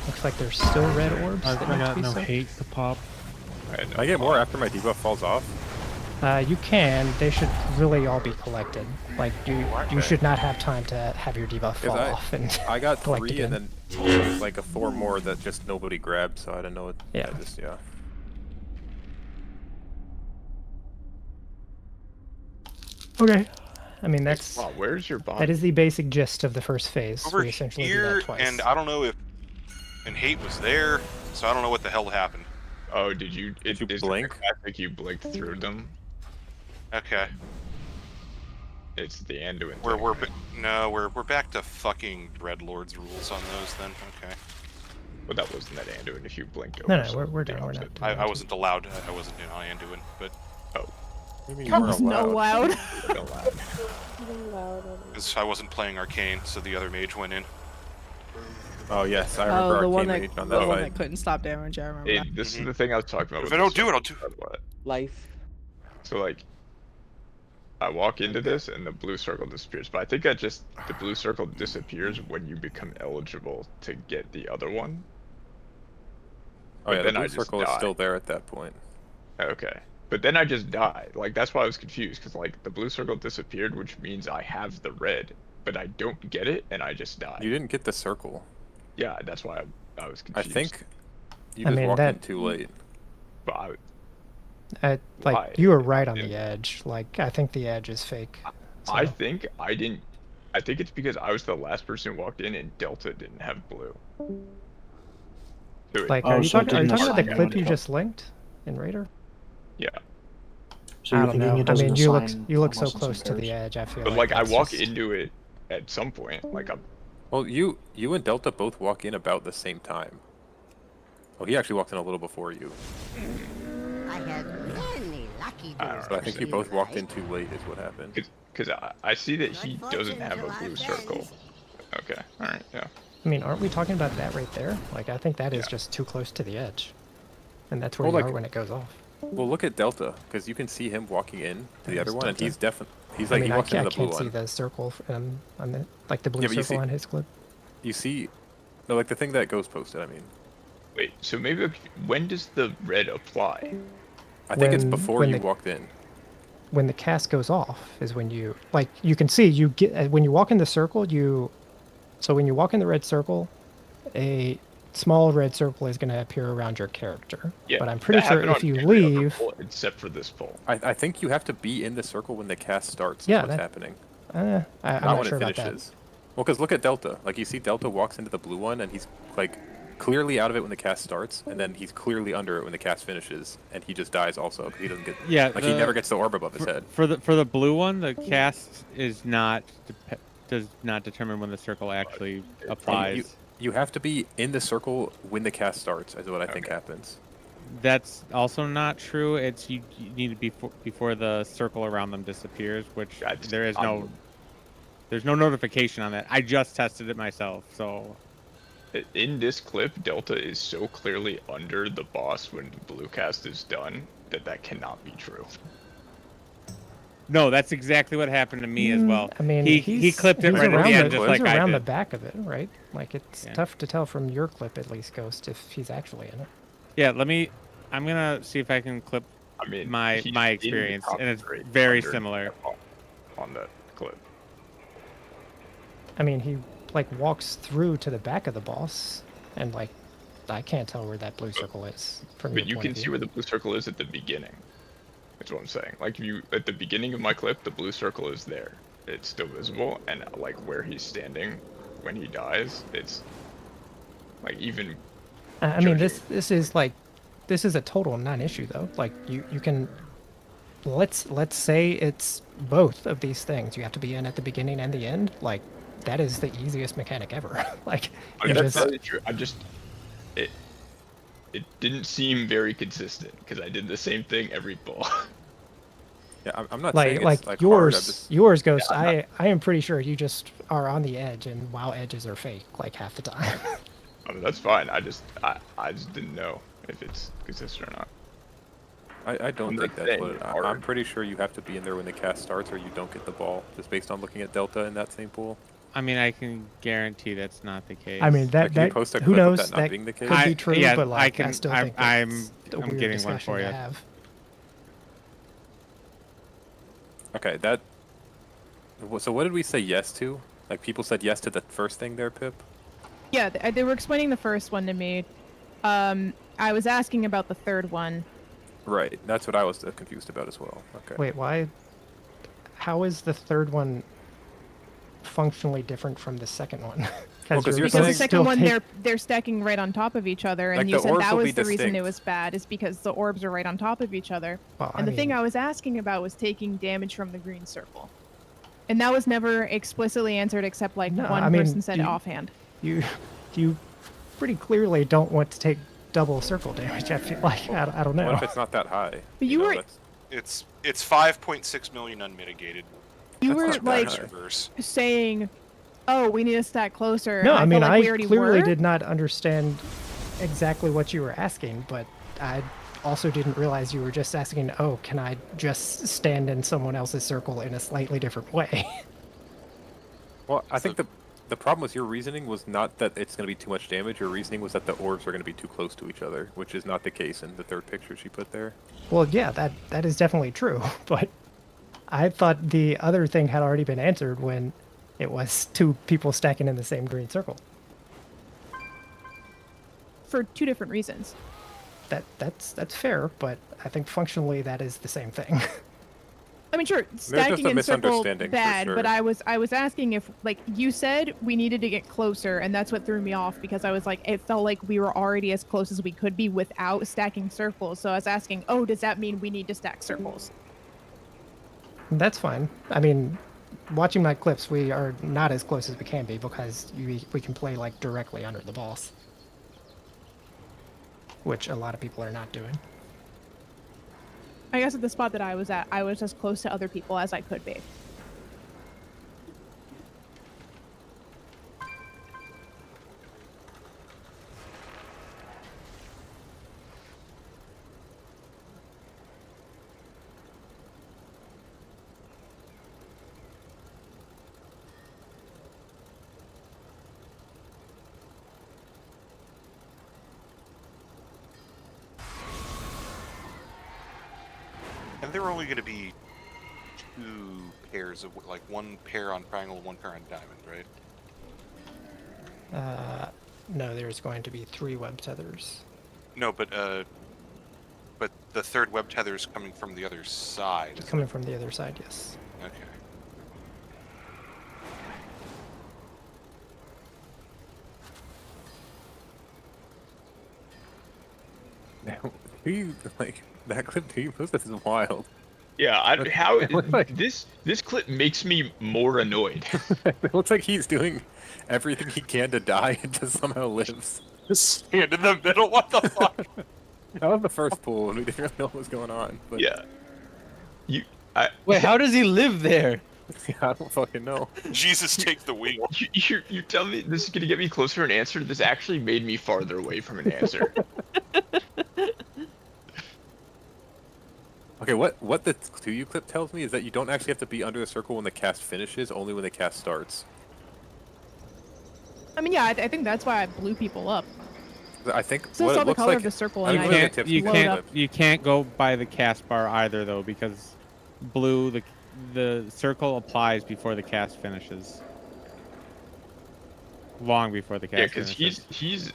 Looks like there's still red orbs I that need to got be no soaked. hate to pop. Can I get more after my debuff falls off? You can. They should really all be collected. Like you should not have time to have your debuff fall off and I got collect 3 again. and then like a 4 more that just nobody grabbed, so I didn't know it. Yeah. Yeah. Okay. I mean that's. Wow, where's your bomb? That is the basic gist of the first phase. Over we essentially do here, that twice. and I don't know if. And hate was there, so I don't know what the hell happened. Oh, did you blink? I think you blinked through them. Okay. It's the Anduin. We're back to fucking Dreadlord's rules on those then. Okay. Well, that wasn't that Anduin if you blinked No, over. no, so we're the done. We're opposite. not. I wasn't allowed. I wasn't on Anduin, but. Oh. That was no loud. Because I wasn't playing Arcane, so the other mage went in. Oh yes, I remember the Arcane one that Mage on the that one fight. that couldn't stop damage. I remember. that. This is the thing I was talking about. If with I this don't do it, one. I'll do What? Life. So like, I walk into this and the blue circle disappears, but I think the blue circle disappears when you become eligible to get the other one. Oh yeah, But the then I blue just circle is die. still there at that point. Okay. But then I just die. Like, that's why I was confused, because, like, the blue circle disappeared, which means I have the red, but I don't get it, and I just die. You didn't get the circle. Yeah, that's why I was I confused. think you just walked in too late. But Like Why? you were right on the edge. Like I think the edge is fake. I think I didn't... I think it's because I was the last person who walked in, and Delta didn't have blue. So Like, Oh, are you so it talking didn't about the assign clip you anyone. just linked in Raider? Yeah. So I you're don't thinking know. it doesn't you look assign so almost in close some to the pairs? edge. I feel But, like, I that's walk just- into it at some point. Like, I'm... Well, you and Delta both walk in about the same time. Oh, he actually walked in a little before you. I had many lucky days. So I think you both walked in too late is what happened. Because I see that he doesn't have a blue circle. Okay, alright, yeah. I mean, aren't we talking about that right there? Like, I think that is just too close to the edge, and that's where Well, you like- are when it goes off. Well, look at Delta, because you can see him walking in to the other one, and Delta. he's definitely I mean, he I walks into the blue can't see one. the circle on the like the blue Yeah, but you circle see- on his clip. You see, no, like the thing that Ghost posted. I mean, Wait, so maybe when does the red apply? I think it's When- before when you the- walked in. When the cast goes off is when you like you can see you get when you walk in the circle so when you walk in the red circle, a small red circle is going to appear around your character. Yeah, but I'm pretty that sure happened if on you every other leave, poll except for this poll. I think you have to be in the circle when the cast starts. Yeah, is what's that- happening. I'm Not not when sure it about that. finishes. Well, because look at Delta. Like you see, Delta walks into the blue one, and he's like clearly out of it when the cast starts, and then he's clearly under it when the cast finishes, and he just dies also because he doesn't get. Yeah, like he never gets the orb above his head. For the blue one, the cast is does not determine when the circle actually applies. You have to be in the circle when the cast starts, is what I think happens. That's also not true. It's you need to be before the circle around them disappears, which there is no. There's no notification on that. I just tested it myself, so. In this clip, Delta is so clearly under the boss when the blue cast is done that cannot be true. No, that's exactly what happened to me as well. I mean, he clipped it he's right at around the end, the, just he's like I around the did. back of it, right? Like it's Yeah. tough to tell from your clip, at least, Ghost, if he's actually in it. Yeah, I'm gonna see if I can clip my he's in the experience, top and it's three very under similar. On that clip. I mean, he like walks through to the back of the boss, and like I can't tell where that blue circle is from But your you point can of see view. where the blue circle is at the beginning. That's what I'm saying. Like at the beginning of my clip, the blue circle is there. It's still visible, and like where he's standing when he dies, it's like even. I mean, this is like this is a total non-issue though. Like you can let's say it's both of these things. You have to be in at the beginning and the end. Like that is the easiest mechanic ever. Like, I you mean, that's just, really true. It didn't seem very consistent because I did the same thing every pull. Yeah, I'm not saying like it's like yours, hard. I'm just, yours, Ghost. yeah, I am pretty sure you just are on the edge, and WoW edges are fake like half the time. I mean, that's fine. I just didn't know if it's consistent or not. I don't think that's what it, I'm pretty sure you have to be in there when the cast starts or you don't get the ball, just based on looking at Delta in that same pool. I mean, I can guarantee that's not the case. I mean, that who knows, that being the case? could be true, yeah, but like, I can, still I'm, think I'm that's a weird getting one discussion for to you. have. Okay, so what did we say yes to? Like, people said yes to the first thing there, Pip? Yeah, they were explaining the first one to me. I was asking about the third one. Right, that's what I was confused about as well. Okay. Wait, why? How is the third one functionally different from the second one? Because the second one, they're stacking right on top of each other, and Like, you the said orbs that will was be the reason it distinct. was bad, is because the orbs are right on top of each other. Well, And the thing I was asking about was taking damage from the green circle. And that was never explicitly answered, except like No, one I mean, person said you- offhand. You pretty clearly don't want to take double circle damage. I feel like I don't know. What if it's not that high? But you were It's 5.6 million unmitigated. you That's were not like bad reverse. saying, "Oh, we need to stack closer." No, and I mean, felt like we I already clearly were. did not understand exactly what you were asking, but I also didn't realize you were just asking, oh, can I just stand in someone else's circle in a slightly different way? Well, I think the problem with your reasoning was not that it's going to be too much damage. Your reasoning was that the orbs are going to be too close to each other, which is not the case in the third picture she put there. Well, yeah, that is definitely true, but I thought the other thing had already been answered when it was two people stacking in the same green circle. For two different reasons. That's fair, but I think functionally that is the same thing. I mean, sure, stacking in circle bad, sure. but I was asking if, like, you said we needed to get closer, and that's what threw me off, because I was like, it felt like we were already as close as we could be without stacking circles. So I was asking, oh, does that mean we need to stack circles? That's fine. I mean, watching my clips, we are not as close as we can be because we can play like directly under the boss, which a lot of people are not doing. I guess at the spot that I was at, I was as close to other people as I could be. And there are only going to be 2 pairs of, like, 1 pair on triangle, 1 pair on diamond, right? No, there's going to be 3 web tethers. No, but the third web tether is coming from the other side. It's coming from the other side, yes. Okay. Now, you like that clip? Do you post? This is wild. Yeah, how this clip makes me more annoyed. It looks like he's doing everything he can to die and just somehow lives. Just stand in the middle. What the fuck? That was the first pool, and we didn't really know what was going on. But... Yeah. Wait, how does he live there? Yeah, I don't fucking know. Jesus, take the wheel. You tell me this is gonna get me closer to an answer. This actually made me farther away from an answer. Okay, what the 2U clip tells me is that you don't actually have to be under the circle when the cast finishes, only when the cast starts. I mean, yeah, I think that's why I blew people up. I think So what saw it the looks color like, of the circle, I and mean, I look at the you tips can't clip. you can't go by the cast bar either though, because blue the circle applies before the cast finishes. Long before the cast Yeah, because finishes. he's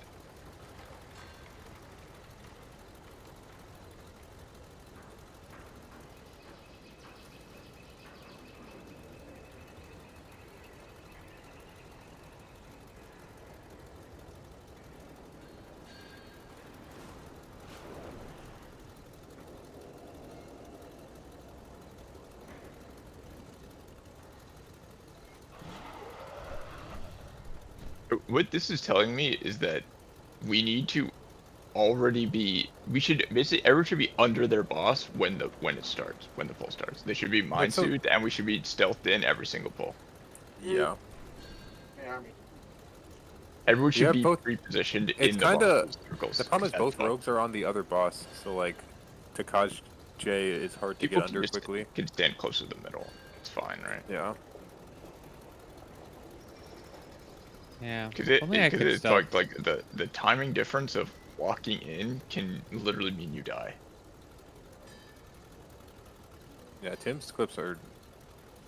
What this is telling me is that we need to already be. We should basically everyone should be under their boss when the pull starts. They should be mind soothed, and we should be stealthed in every single pull. Yeah. Yeah, I mean, Everyone should be both repositioned It's in kind of the circles. the problem is both rogues are on the other boss, so like Takaj J is hard to People get under quickly. Can stand close to the middle. It's fine, right? Yeah. Yeah. Because Only I could it's stealth. like the timing difference of walking in can literally mean you die. Yeah, Tim's clips are.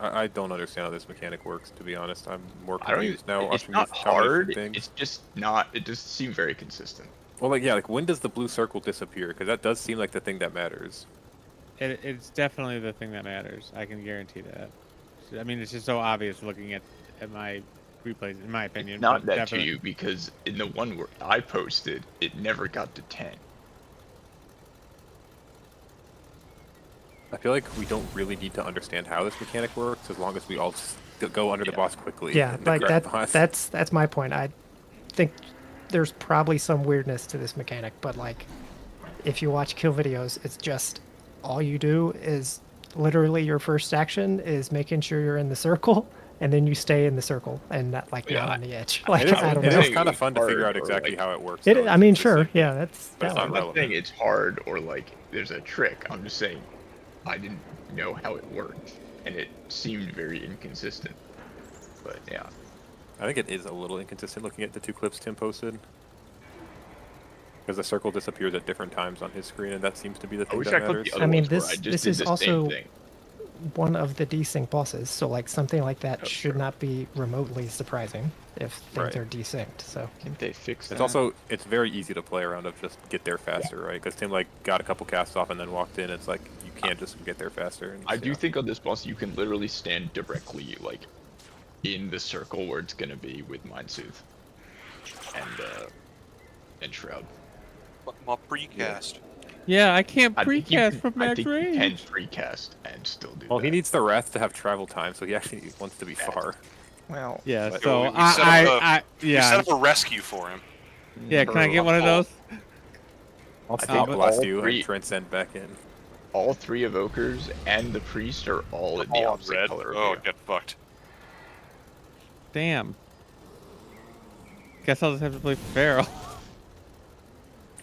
I don't understand how this mechanic works, to be honest. I'm more I don't confused now It's watching not these tell me different hard. things. It's just not. It doesn't seem very consistent. Well, like, yeah, like, when does the blue circle disappear? Because that does seem like the thing that matters. It's definitely the thing that matters. I can guarantee that. I mean, it's just so obvious looking at my replays, in my opinion. Not but that definitely. to you, because in the one where I posted, it never got to 10. I feel like we don't really need to understand how this mechanic works, as long as we all just go under the boss quickly. Yeah, and like grab the boss. that's my point. I think there's probably some weirdness to this mechanic, but like if you watch kill videos, it's just all you do is literally your first action is making sure you're in the circle, and then you stay in the circle and not like not on the edge. Like I don't know. It's kind of fun to figure out exactly how it works. I mean, sure, yeah, that's But valid. I'm not saying it's hard or like there's a trick. I'm just saying I didn't know how it worked, and it seemed very inconsistent. But yeah. I think it is a little inconsistent looking at the two clips Tim posted. Because the circle disappears at different times on his screen, and that seems to be the thing that matters. I mean, this is also one of the desync bosses, so like something like that should not be remotely surprising if things are desynced. So can they fix that? It's also very easy to play around of just get there faster, right? Because Tim like got a couple casts off and then walked in. It's like you can't just get there faster. And I do think on this boss you can literally stand directly like in the circle where it's gonna be with Mind Soothe and Shroud. My precast. Yeah, I can't I think you precast can- from I max think you range. can precast and still do Well, that. he needs the wrath to have travel time, so he actually wants to be far. Well, Yeah, But so we I we set up a rescue for him. Yeah, can I get one of those? I'll I stop think blast all you three- and transcend back in. All three evokers and the priest are all in the All opposite red. color. Oh, of you. get fucked. Damn. Guess I'll just have to play Pharaoh.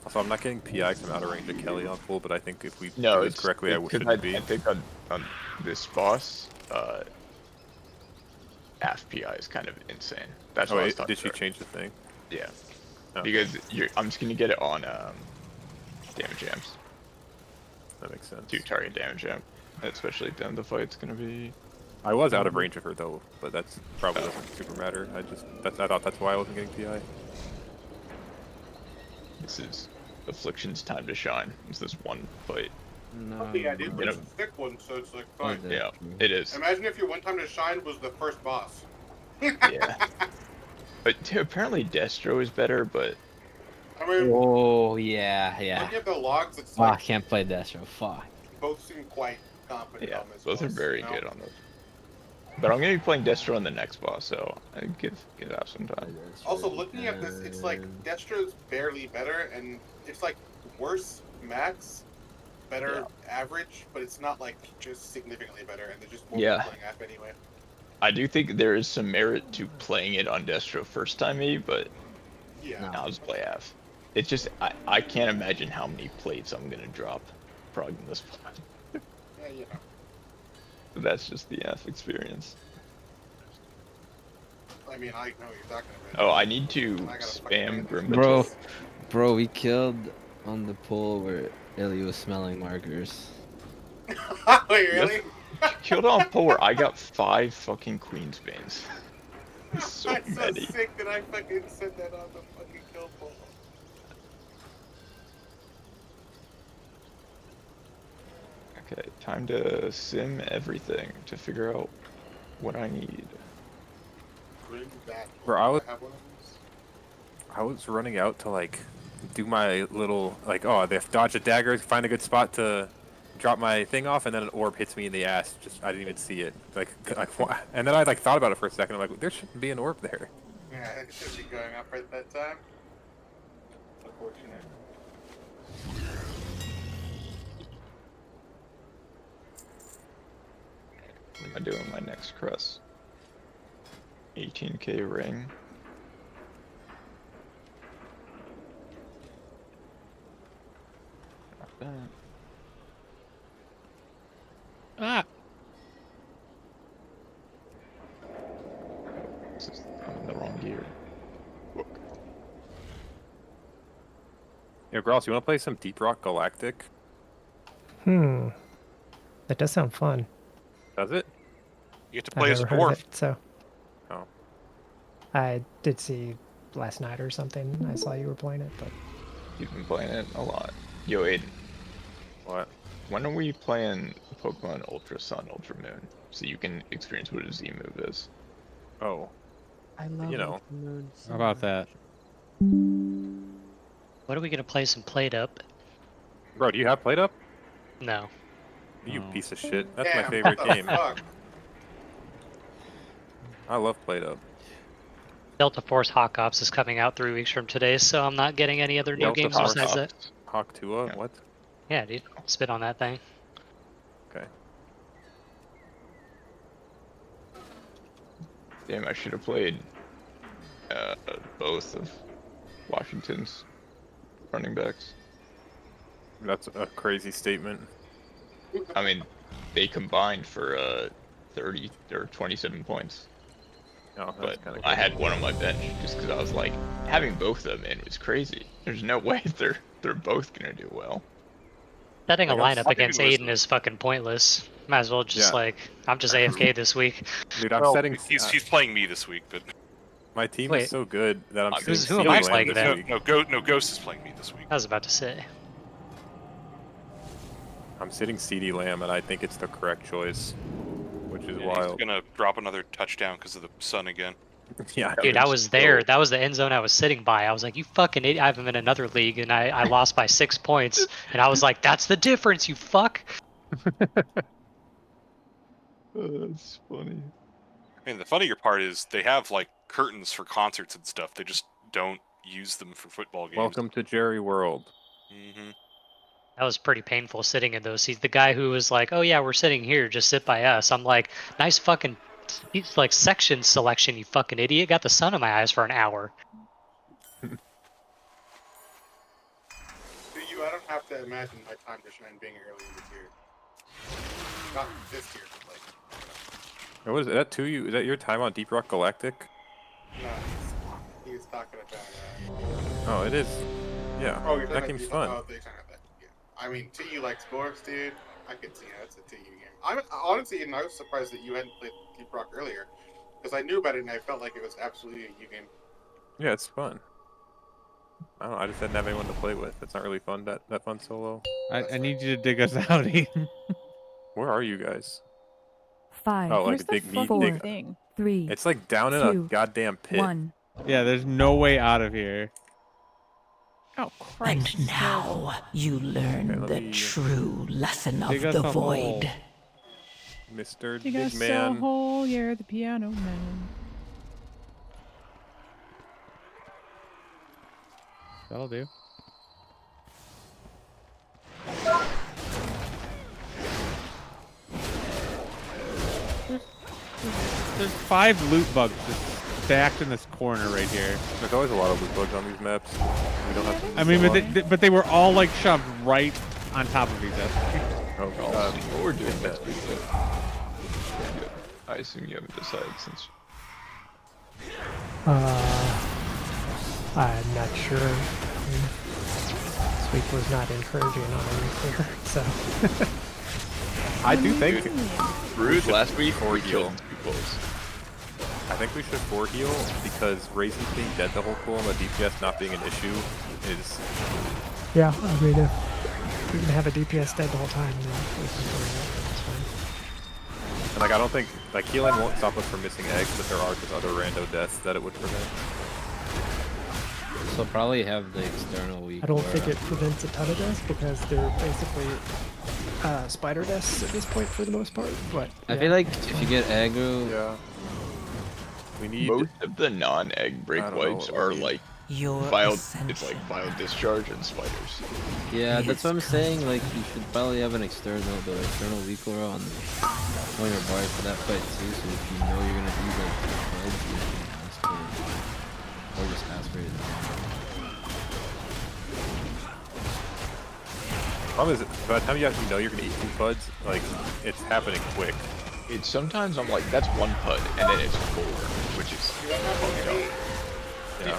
Also, I'm not getting PI because I'm out of range of Kelly on full, but I think if we No, do this it's correctly, I because shouldn't be. I think on this boss, half PI is kind of insane. That's Oh, what I was wait, talking did she about. change the thing? Yeah. Okay. Because I'm just gonna get it on damage jams. That makes sense. 2 target damage jam, especially at the end of the fight's gonna be. I was out of range of her though, but that's probably doesn't super matter. I thought that's why I wasn't getting PI. This is Affliction's time to shine. It's this one fight. Oh, yeah, dude, but it's a thick one, so it's like fine. Yeah, it is. Imagine if your one time to shine was the first boss. Yeah. But apparently Destro is better, but I mean, Oh yeah, yeah. looking at the logs, it's Oh, I like can't play Destro. Fuck. both seem quite competent yeah, on this both are boss, very you know? good on this. But I'm gonna be playing Destro on the next boss, so I give out some time. Also, looking at this, it's like Destro's barely better, and it's like worse max, better average, but it's not like just significantly better, and they're just more Yeah. playing app anyway. I do think there is some merit to playing it on Destro first time maybe, but Yeah. I'll just play F. It's just I can't imagine how many plates I'm gonna drop probably in this one. Yeah, you know. That's just the F experience. I mean, I know what you're talking about. Oh, I need to I gotta spam Grim Bro, we killed on the pool where Illy was smelling markers. Wait, really? Killed on pull where I got 5 fucking Queen's Banes. So That's so many. sick that I fucking said that on the fucking kill poll. Okay, time to sim everything to figure out what I need. Bring that. Bro, Have one of these? I was running out to like do my little like they have to dodge a dagger, find a good spot to drop my thing off, and then an orb hits me in the ass. Just I didn't even see it. And then I like thought about it for a second. I'm like, there shouldn't be an orb there. Yeah, it should be going up right at that time. Unfortunate. What am I doing my next crest? 18k ring. Not bad. Ah! I'm in the wrong gear. Yeah, Gross, you want to play some Deep Rock Galactic? That does sound fun. Does it? You get to I've play as a never heard of dwarf. it, so Oh. I did see last night or something. I saw you were playing it, but You've been playing it a lot. Yo, Aiden. What? When are we playing Pokemon Ultra Sun, Ultra Moon? So you can experience what a Z move is. Oh. I love You know. How about that? What are we gonna play some Played Up? Bro, do you have Played Up? No. You Oh. piece of shit. That's Damn, my favorite what the game. fuck? I love Played Up. Delta Force Hawk Ops is coming out 3 weeks from today, so I'm not getting any other new Delta games Force besides Ops. that. Hawk Tua? Yeah. What? Yeah, dude. Spit on that thing. Okay. Damn, I should have played both of Washington's running backs. That's a crazy statement. I mean, they combined for 30 or 27 points. Oh, that's But kind of. I had one on my bench just because I was like, having both of them in was crazy. There's no way they're both gonna do well. Setting a Like, I'm lineup against fucking Aiden is fucking pointless. Might as well just Yeah. like, I'm just AFK this week. Dude, I'm Well, setting. he's playing me this week, but My team Wait. is so good that I'm Who's- sitting who am I CeeDee playing Lamb then? this week. no, Ghost is playing me this week. I was about to say. I'm sitting CeeDee Lamb, and I think it's the correct choice, which is Yeah, wild. he's gonna drop another touchdown because of the sun again. Yeah, Dude, I was there. That was the end zone I was sitting by. I was like, you fucking idiot. I have him in another league, and I lost by 6 points. And I was like, that's the difference, you fuck. That's funny. I mean, the funnier part is they have like curtains for concerts and stuff. They just don't use them for football games. Welcome to Jerry World. Mm-hmm. That was pretty painful sitting in those seats. The guy who was like, oh yeah, we're sitting here, just sit by us. I'm like, nice fucking like section selection, you fucking idiot. Got the sun in my eyes for an hour. Do you? I don't have to imagine my time to shine being early in the year. Not this year, but like. What is that to you? Is that your time on Deep Rock Galactic? No, he's talking about. Oh, it is. Yeah, Oh, you're that talking game's about, fun. Oh, they're talking about that. Yeah. I mean, TU likes sports, dude. I could see that's a TU game. I'm honestly, and I was surprised that you hadn't played Deep Rock earlier, because I knew about it and I felt like it was absolutely a U game. Yeah, it's fun. I don't know, I just didn't have anyone to play with. It's not really fun, that fun solo. I need you to dig us out, Aiden. Where are you guys? 5, Oh, like Where's a the big meat fucking big. thing? 3, It's like down in a 2, goddamn pit. 1. Yeah, there's no way out of here. Oh, Christ. And now you learn Okay, let the me- true lesson of Dig us the a hole. void. Mr. You Big got Man. so hole, you're the piano man. That'll do. There's 5 loot bugs just stacked in this corner right here. There's always a lot of loot bugs on these maps. We don't have to. I mean, but they were all like shoved right on top of each other. Oh Oh, god. so we're doing that. I assume you haven't decided since. I'm not sure. This week was not encouraging on nuclear, so. I do think. Rude last week or we heal. killed 2 bulls. I think we should 4 heal because Ryzen being dead the whole pool and the DPS not being an issue is. Yeah, I mean, if we can have a DPS dead the whole time, then we can go in. That's fine. And like I don't think like healing won't stop us from missing eggs, but there are just other rando deaths that it would prevent. So probably have the external weak. I don't aura. think it prevents a ton of deaths because they're basically spider deaths at this point for the most part. But I feel like if you get aggro, Yeah. We need most of the non-egg break I don't know wipes what we are need. like Your vial. ascension. It's like vial discharge and spiders. Yeah, that's what I'm saying. Like, you should probably have the external recoil on your bar for that fight too. So if you know you're gonna use like 2 buds, you can ask for it, or just ask for it. Problem is, by the time you actually know you're gonna eat 2 buds, like it's happening quick. It's sometimes I'm like, that's 1 pud, and then it's 4, which is fucked up. Yeah.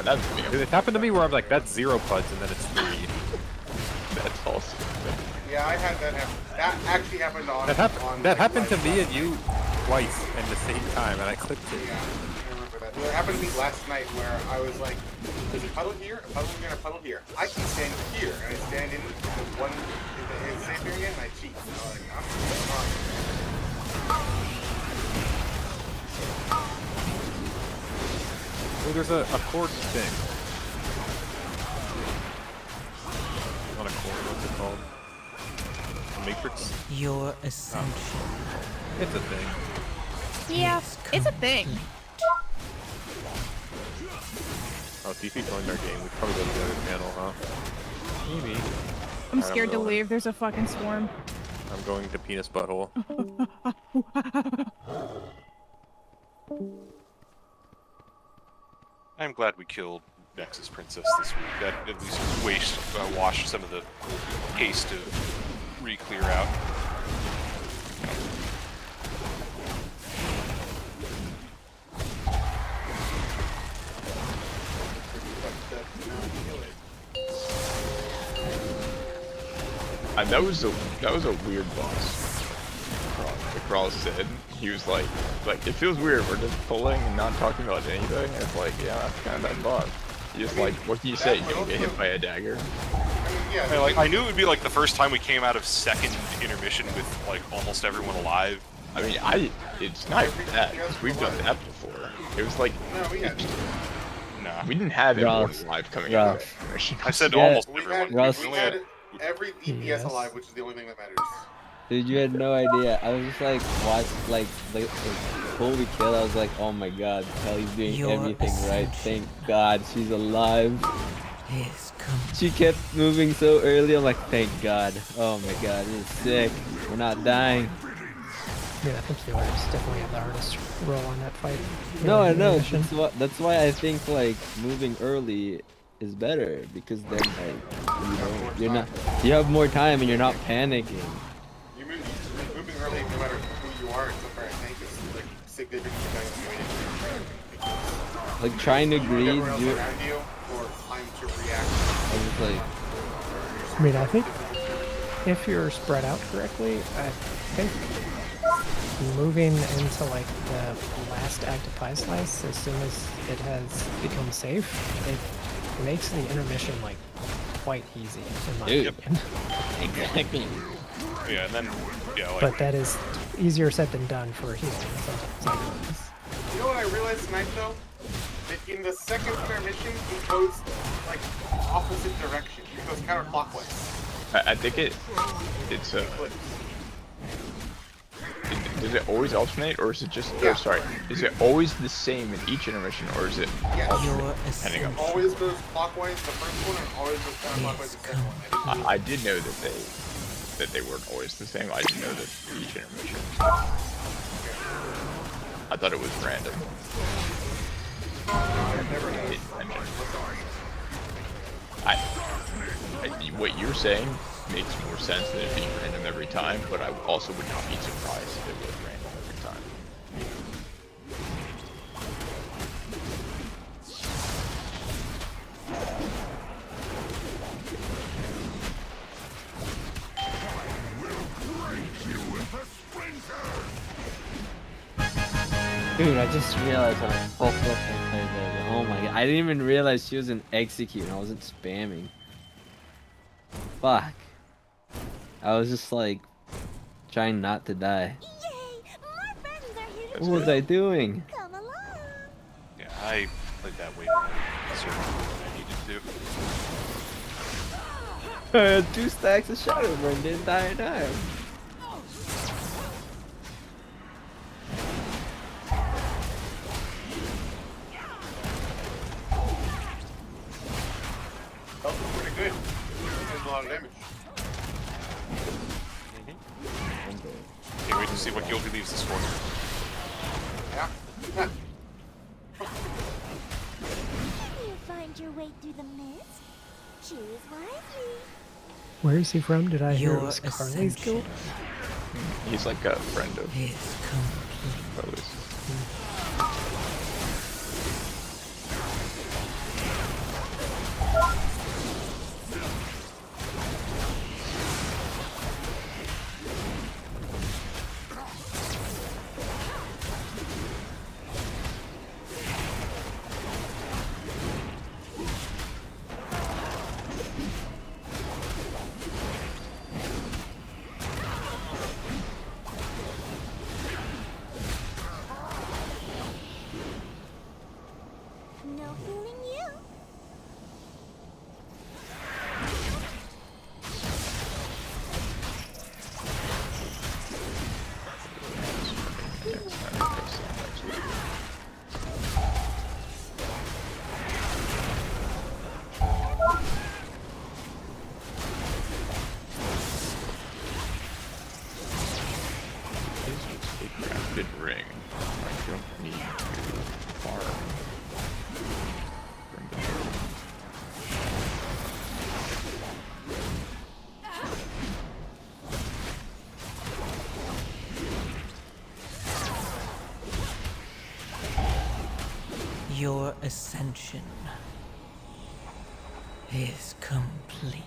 That's me. It happened to me where I'm like, that's 0 puds, and then it's 3. That's awesome. Yeah, I had that happen. That actually happened on. That happened to me and you twice at the same time, and I clipped it. Yeah, I remember that. It happened to me last night where I was like, there's a puddle here, a puddle here, and a puddle here. I keep standing here, and I stand in the one in the safe area, and I cheat. So I'm like, I'm fine. Oh, there's a cord thing. Not a cord, what's it called? A matrix? Your ascension. It's a thing. Yeah, it's a thing. Oh, DP joined our game. We probably go to the other channel, huh? Maybe. I'm scared to leave. There's a fucking swarm. I'm going to penis butthole. I'm glad we killed Nexus Princess this week. That at least washed some of the haste to re-clear out. That was a weird boss. Like Cross said, he was like it feels weird. We're just pulling and not talking about anything. It's like, yeah, that's kind of that boss. You just like, what can you say? You don't get hit by a dagger. I knew it would be like the first time we came out of second intermission with like almost everyone alive. I mean, it's not bad because we've done that before. It was like, Nah, we didn't have everyone alive coming out of intermission. I said almost everyone. Russ. We only had every DPS alive, which is the only thing that matters. Dude, you had no idea. I was just like, like before we kill, I was like, oh my god, Kelly's doing everything right. Thank God she's alive. She kept moving so early. I'm like, thank God. Oh my god, this is sick. We're not dying. Yeah, I think the orders definitely have the hardest role on that fight. No, I know. That's why I think like moving early is better, because then like you have more time and you're not panicking. Moving early, no matter who you are, except for I think it's like significantly better than Like trying to greed, around you or time to react. I was like, I mean, I think if you're spread out correctly, I think moving into like the last active pie slice as soon as it has become safe, it makes the intermission like quite easy in my opinion. Exactly. Yeah, and then like. But that is easier said than done for healing. Sometimes. You know what I realized tonight though? That in the second intermission, it goes like opposite direction. It goes counterclockwise. I think it's does it always alternate, or is it just? Oh, sorry. Is it always the same in each intermission, or is it alternate depending on? It always goes clockwise the first one, and always goes counterclockwise the second one. I did know that they weren't always the same. I didn't know that each intermission. I thought it was random. What you're saying makes more sense than it being random every time, but I also would not be surprised if it was random every time. dude, I just realized I'm fucked up. Oh my god, I didn't even realize she was an execute and I wasn't spamming. Fuck. I was just like trying not to die. What was I doing? Yeah, I played that way more than I needed to. I had 2 stacks of Shadow Burn the entire time. a lot of damage. Can't wait to see what guild he leaves this for. Yeah. You find your way through the mist. Choose wisely. Where is he from? Did I hear it Your was Carly's guild? He's like a friend of Carly's. No fooling you. A crafted ring. I don't need to farm. From the Nerub. Your ascension is complete.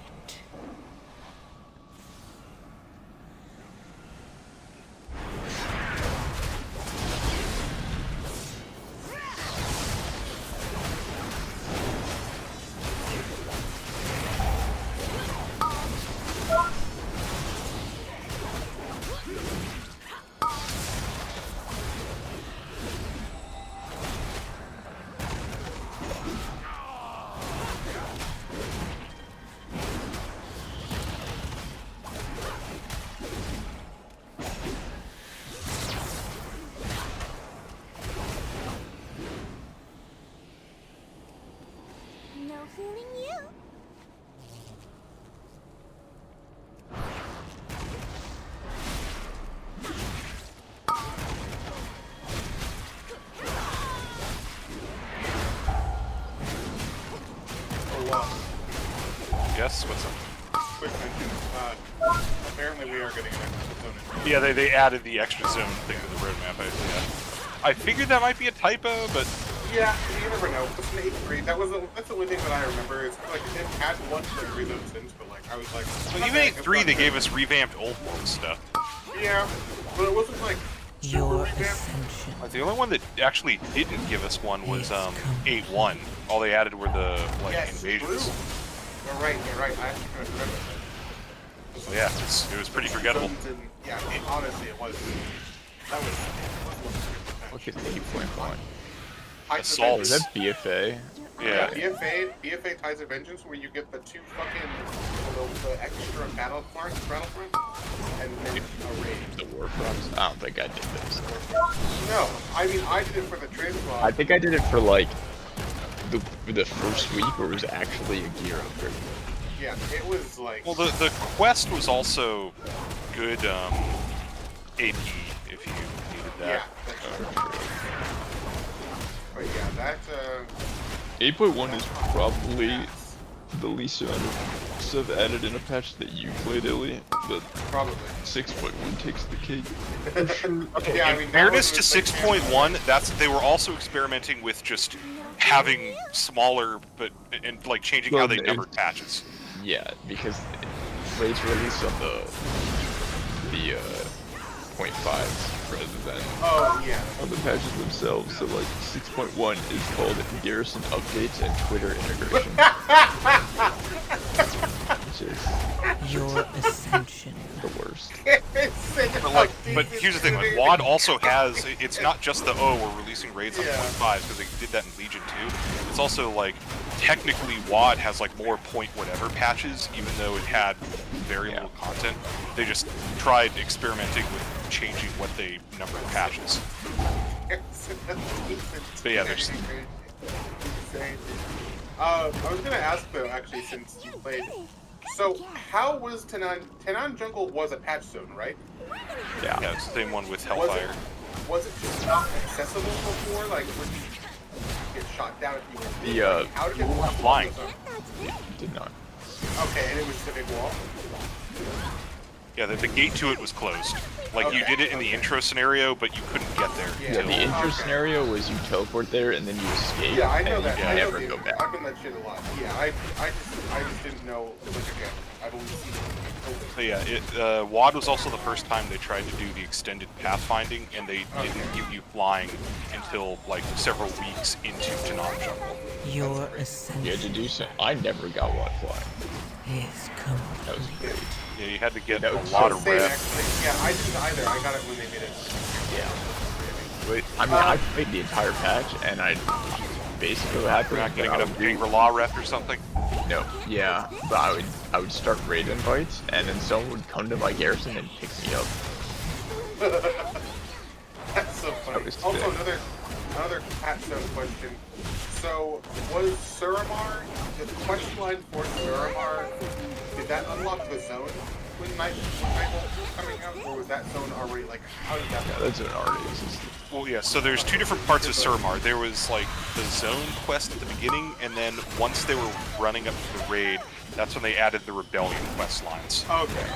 No fooling you. Yes, what's up? Quick mention. Apparently we are getting an extra zone. Yeah, they added the extra zone thing to the roadmap. I figured that might be a typo, but Yeah, you never know. It's an 8th grade. That's the only thing that I remember. It's like it had one for every zone since, but like I was like. well, even 8.3 they gave us revamped old world stuff. Yeah, but it wasn't like Your ascension. Like, the only one that actually didn't give us one was 8.1. All they added were the invasions. You're right. I actually kind of remember that. So yeah, it was pretty forgettable. Yeah, honestly, it was. That was. Look at 8.1. Assault. Is that BFA? Yeah. BFA Ties of Vengeance, where you get the two fucking the extra battle front, and then a raid. The Warcraft? I don't think I did this. No, I mean I did it for the transmog. I think I did it for like the first week where it was actually a gear upgrade. Yeah, it was like. Well, the quest was also good AP if you needed that. Yeah, that's true. But yeah, that 8.1 is probably the least amount of stuff added in a patch that you played, Illy, but probably 6.1 takes the cake. Okay, yeah, I in mean, fairness to 6.1, they were also experimenting with just having smaller, and like changing how they numbered patches. Yeah, because raids released on the 0.5s rather than on the patches themselves. So like 6.1 is called Garrison Updates and Twitter Integration. Which is your ascension. The worst. But here's the thing, like WoD also has, it's not just the we're releasing raids on 0.5s because they did that in Legion 2. It's also like technically WoD has like more point whatever patches, even though it had very little content. They just tried experimenting with changing what they number patches. But yeah, there's. I was gonna ask though, actually, since you played So how was Tanan? Tanan Jungle was a patch zone, right? Yeah, it's the same one with Hellfire. Was it just not accessible before? Like, would you get shot down if you were how did it flying? It did not. Okay, and it was just a big wall. Yeah, the gate to it was closed. Like, you did it in the intro scenario, but you couldn't get there. Yeah, the intro scenario was you teleport there and then you escape. Yeah, I know and that. You I can know never go back. I've done that shit a lot. Yeah, I just didn't know. Like again, I've only seen it. So yeah, WoD was also the first time they tried to do the extended pathfinding, and they didn't give you flying until like several weeks into Tanan Jungle. Your ascension You had to do so. I never got one flying. is complete. That was great. Yeah, you had to get That a was lot so of Same, rep. actually. Yeah, I didn't either. I got it when they made it. Yeah. Wait, I mean, I played the entire patch, and I basically had to Getting it up Angri-La rep or something. No, yeah, but I would start raid invites, and then someone would come to my garrison and pick me up. That's so funny. Also, another patch zone question. So, was Suramar, the quest line for Suramar, did that unlock the zone when Nightbolt was coming out, or was that zone already, like, how did that Yeah, that zone already existed. Well, yeah, so there's two different parts of Suramar. There was, like, the zone quest at the beginning, and then once they were running up to the raid, that's when they added the Rebellion quest lines. Okay.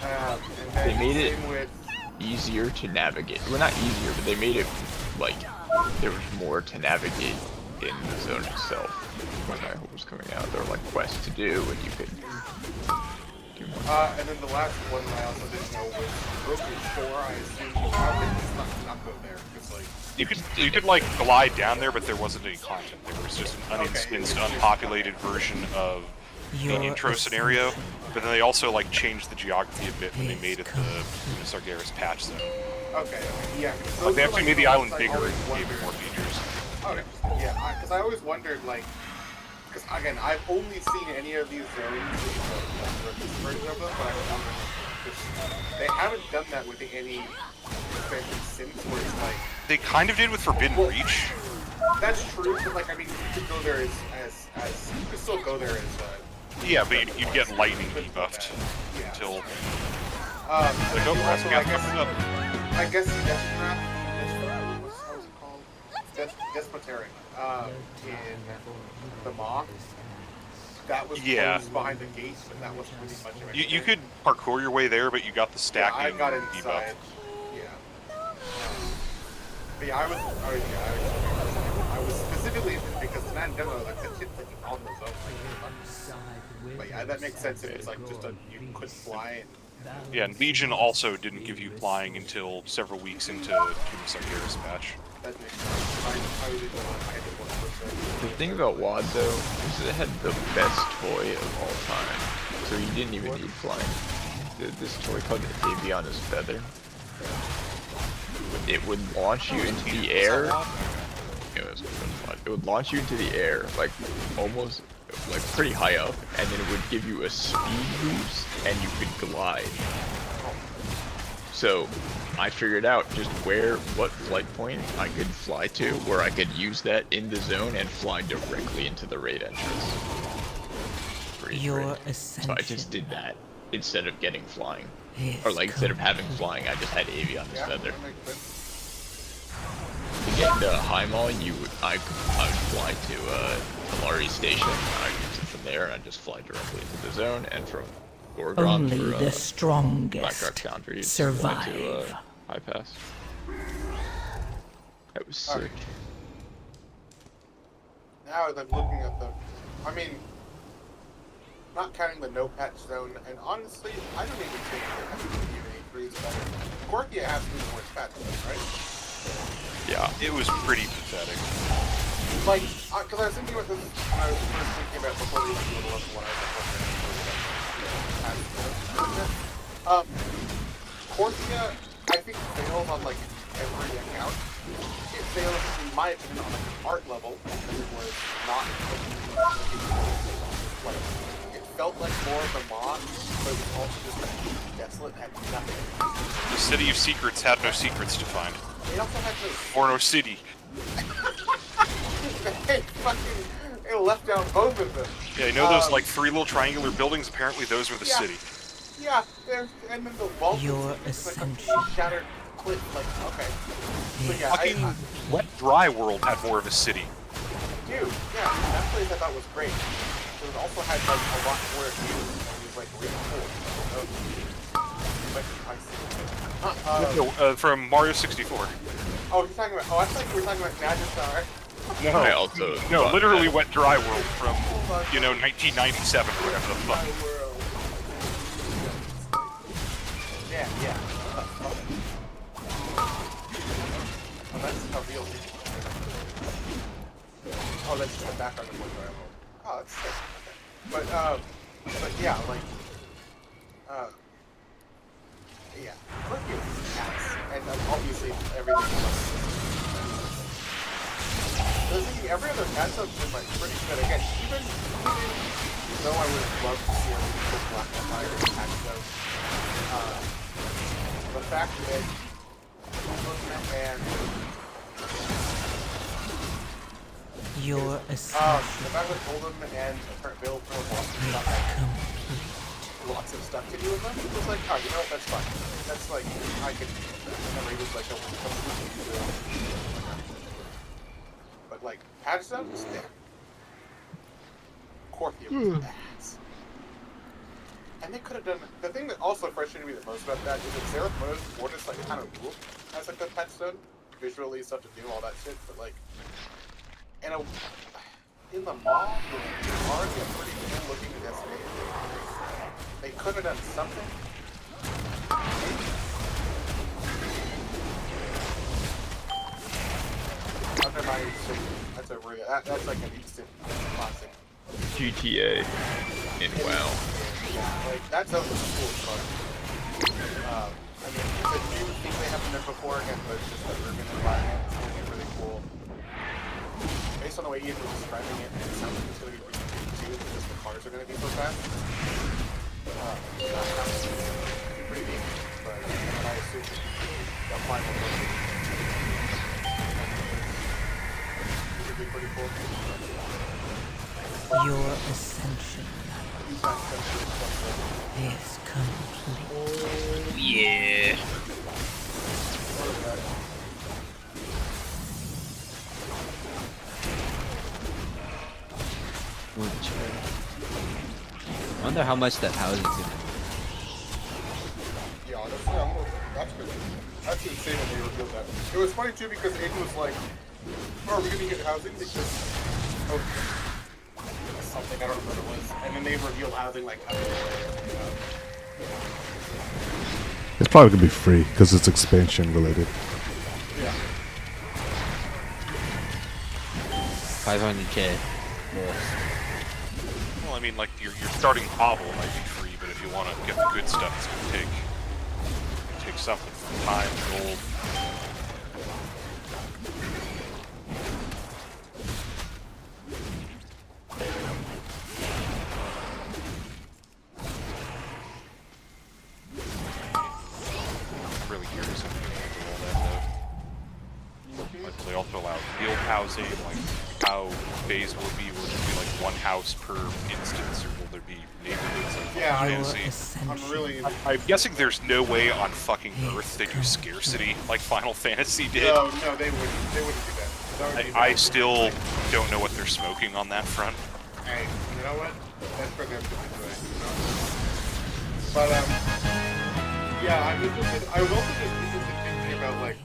And then They made it same with... easier to navigate. Well, not easier, but they made it, like, there was more to navigate in the zone itself when Nightbolt was coming out. There were, like, quests to do, and you could do more. and then the last one I also didn't know was Broken Shore. I assume how did this not go there? Because like You could like glide down there, but there wasn't any content. There was just an uninstanced, unpopulated version of the intro scenario. But then they also like changed the geography a bit when they made it the Sargeras patch zone. Okay, yeah. Like they actually made the island bigger always and gave it wondered. more features. Okay, yeah, because I always wondered, like, because again, I've only seen any of these zones, this version of them, but I was wondering, because they haven't done that with any expansion since, where it's like... They kind of did with Forbidden Reach. That's true, but like, I mean, you could go there as you could still go there as, Yeah, but you'd get lightning debuffed until... like, oh, also, Rascal coming up. I guess how's it called? Despoteric, in the Maw. That was closed behind the gate, but that wasn't really much of anything. You could parkour your way there, but you got the stacking I got debuff. inside. Yeah. But yeah, I was specifically interested because the man demo, like, the tip clicking on the zone. But yeah, that makes sense if it's like just you couldn't fly. Yeah, and Legion also didn't give you flying until several weeks into the Sargeras patch. That makes sense. I didn't know I had to The thing about WoD though is it had the best toy of all time, so you didn't even need flying. This toy called Aviana's Feather. It would launch you into the air. It would launch you into the air, like almost, like pretty high up, and then it would give you a speed boost, and you could glide. So I figured out just what flight point I could fly to, where I could use that in the zone and fly directly into the raid entrance. So I just did that instead of getting flying. Or like instead of having flying, I just had Aviana's Feather. To get into High Mall, I would fly to Tamari Station. I'd use it from there, and I'd just fly directly into the zone, and from Gorgon Only for, the strongest Blackrock Foundry, survive. to High Pass. That was sick. Now that I'm looking at the, I mean, not counting the no patch zone, and honestly, I don't even think there has to be an increase better. Gorkia has to be the worst patch zone, right? Yeah, it was pretty pathetic. Like, because I was thinking about this when I was first thinking about before we even do the one, I was like, Gorkia, I think fails on like every account. It fails, in my opinion, on like an art level, because it was not like it felt like more of a mod, but it was also just like desolate, had nothing. The City of Secrets had no secrets to find. It also had no Or no city. it left out both of them. Yeah, you know those like 3 little triangular buildings? Apparently those were the Yeah. city. Yeah, and then the wall Your is like a ascension. shattered cliff. Like, okay. But yeah, Fucking Wet Dry World had more of a city. Dude, yeah, that place I thought was great. But it also had like a lot more views, and it was like really cool. From Mario 64. Oh, you're talking about. Oh, I thought you were talking about Nagistar. No, I also no, thought literally that. Wet Dry World from 1997 or whatever the fuck. Yeah, yeah. Oh, that's a real. Oh, that's just the background of Wet Dry World. Oh, that's sick. Okay. But yeah, like, yeah, Perfume cats, and obviously everything else. Every other matchup is like pretty good. Again, even though I would have loved to see a full Black Empire patch though, the fact that and Your the ascension fact that Golden and Bill lots of stuff to do with them, it was like, oh, you know what, that's fine. That's like, I could never use like a but like, patch stuff is there. Corky was ass. And they could have done, the thing that also frustrated me the most about that is that Seraph Mortis like kind of cool as like a pet stone. Visually, stuff to do, all that shit, but like, in the mall, it's already a pretty cool looking destination. They could have done something. Under my that's a real, that's like an instant classic. GTA in WoW. Yeah, like that sounds cool as fuck. I mean, it's a new thing they haven't done before again, but it's just that urban environment. It's gonna be really cool. Based on the way Ian was describing it, it sounds like it's gonna be really good too, because the cars are gonna be so fast. That's pretty neat, but I assume they'll find one more. It would be pretty cool. Your ascension is complete. Yeah. I wonder how much that house is gonna be. Yeah, that's good. That's insane when they revealed that. It was funny too because Aiden was like, "Oh, are we gonna get housing?" Because something I don't remember what it was, and then they revealed housing like. It's probably gonna be free because it's expansion related. Yeah. 500k. Yeah. Well, I mean, like your starting hovel might be free, but if you want to get the good stuff, it's gonna take something from time, gold. I'm really curious if we can handle all that though. Like, will they also allow field housing? Like, how phase will it be? Will it be like one house per instance, or will there be neighborhoods? Like, Yeah, I'm really. I'm guessing there's no way on fucking Earth they do scarcity like Final Fantasy did. No, they wouldn't. They wouldn't do that. That would be I still don't know what they're smoking on that front. Hey, you know what? That's for them to enjoy. You know? But yeah, I was also just thinking about like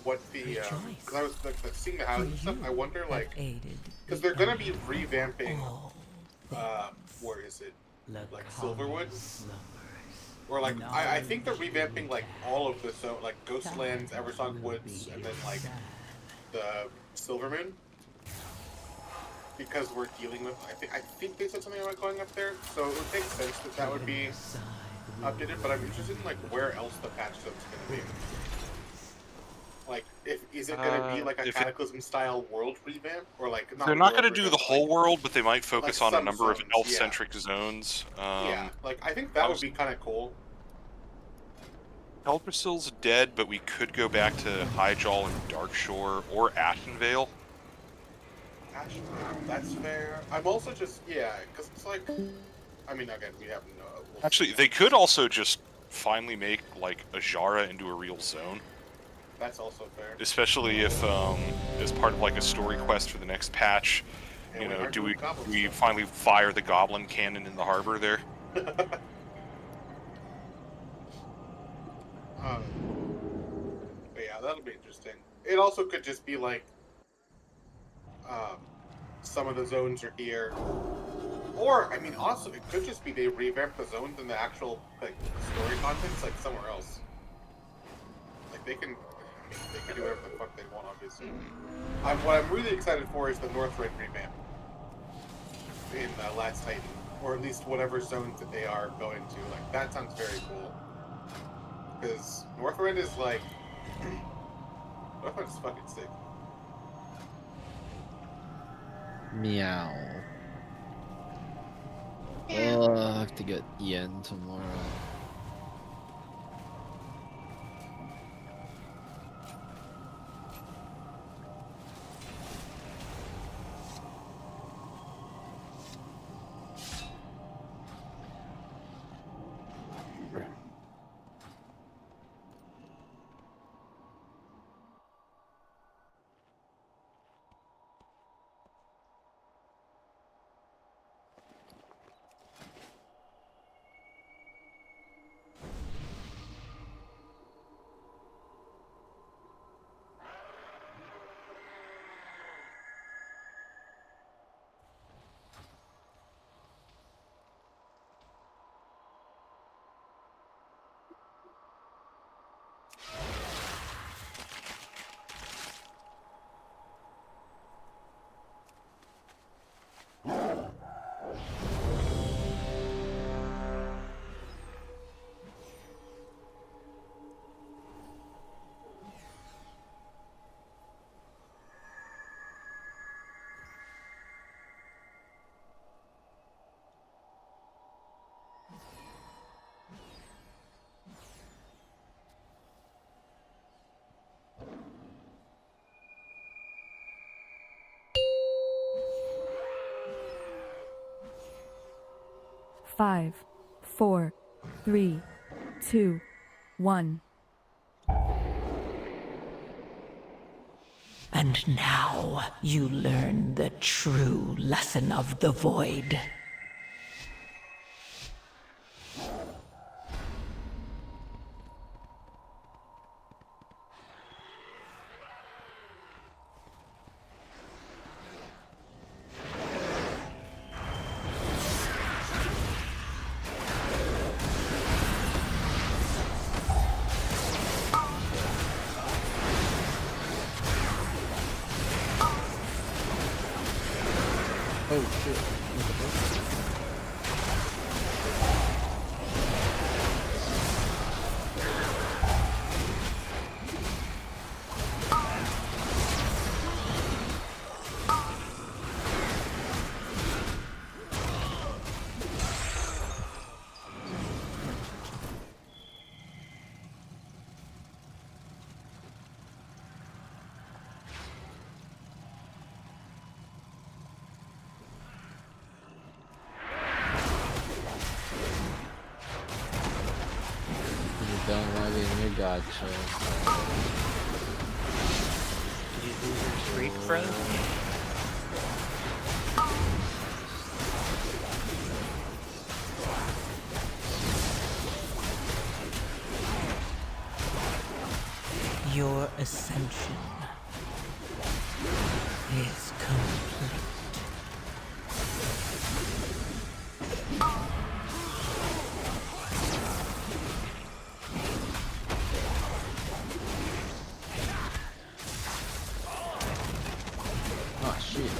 what the because I was like seeing the houses and stuff. I wonder like because they're gonna be revamping where is it, like Silverwood, or like I think they're revamping like all of the like Ghostlands, Eversong Woods, and then like the Silvermoon. Because we're dealing with, I think they said something about going up there, so it would make sense that that would be updated. But I'm interested in like where else the patch zone's gonna be. Like, is it gonna be like a Cataclysm style world revamp, or like they're not gonna do the whole world, but they might focus like on a number zones, of elf-centric zones. Yeah, like I think that would be kind of cool. Eldrassil's dead, but we could go back to Highjaw and Darkshore or Ashenvale. Ash, that's fair. I'm also just, yeah, because it's like, I mean, again, we have no... Actually, they could also just finally make, like, a Jara into a real zone. That's also fair. Especially if, as part of, like, a story quest for the next patch, you know, do we finally fire the Goblin Cannon in the harbor there? But yeah, that'll be interesting. It also could just be like, some of the zones are here. Or, I mean, also, it could just be they revamp the zones and the actual, like, story content's, like, somewhere else. Like, they can do whatever the fuck they want, obviously. What I'm really excited for is the Northrend revamp. In Last Titan. Or at least whatever zones that they are going to. Like, that sounds very cool. Because Northrend is, like... Northrend's fucking sick. Meow. Oh, I have to get Yen tomorrow. Five, 4, 3, 2, 1. And now you learn the true lesson of the void. Oh shit. Don't log in your gotcha. Did you lose your streak, friend? Your ascension is complete. Oh shit.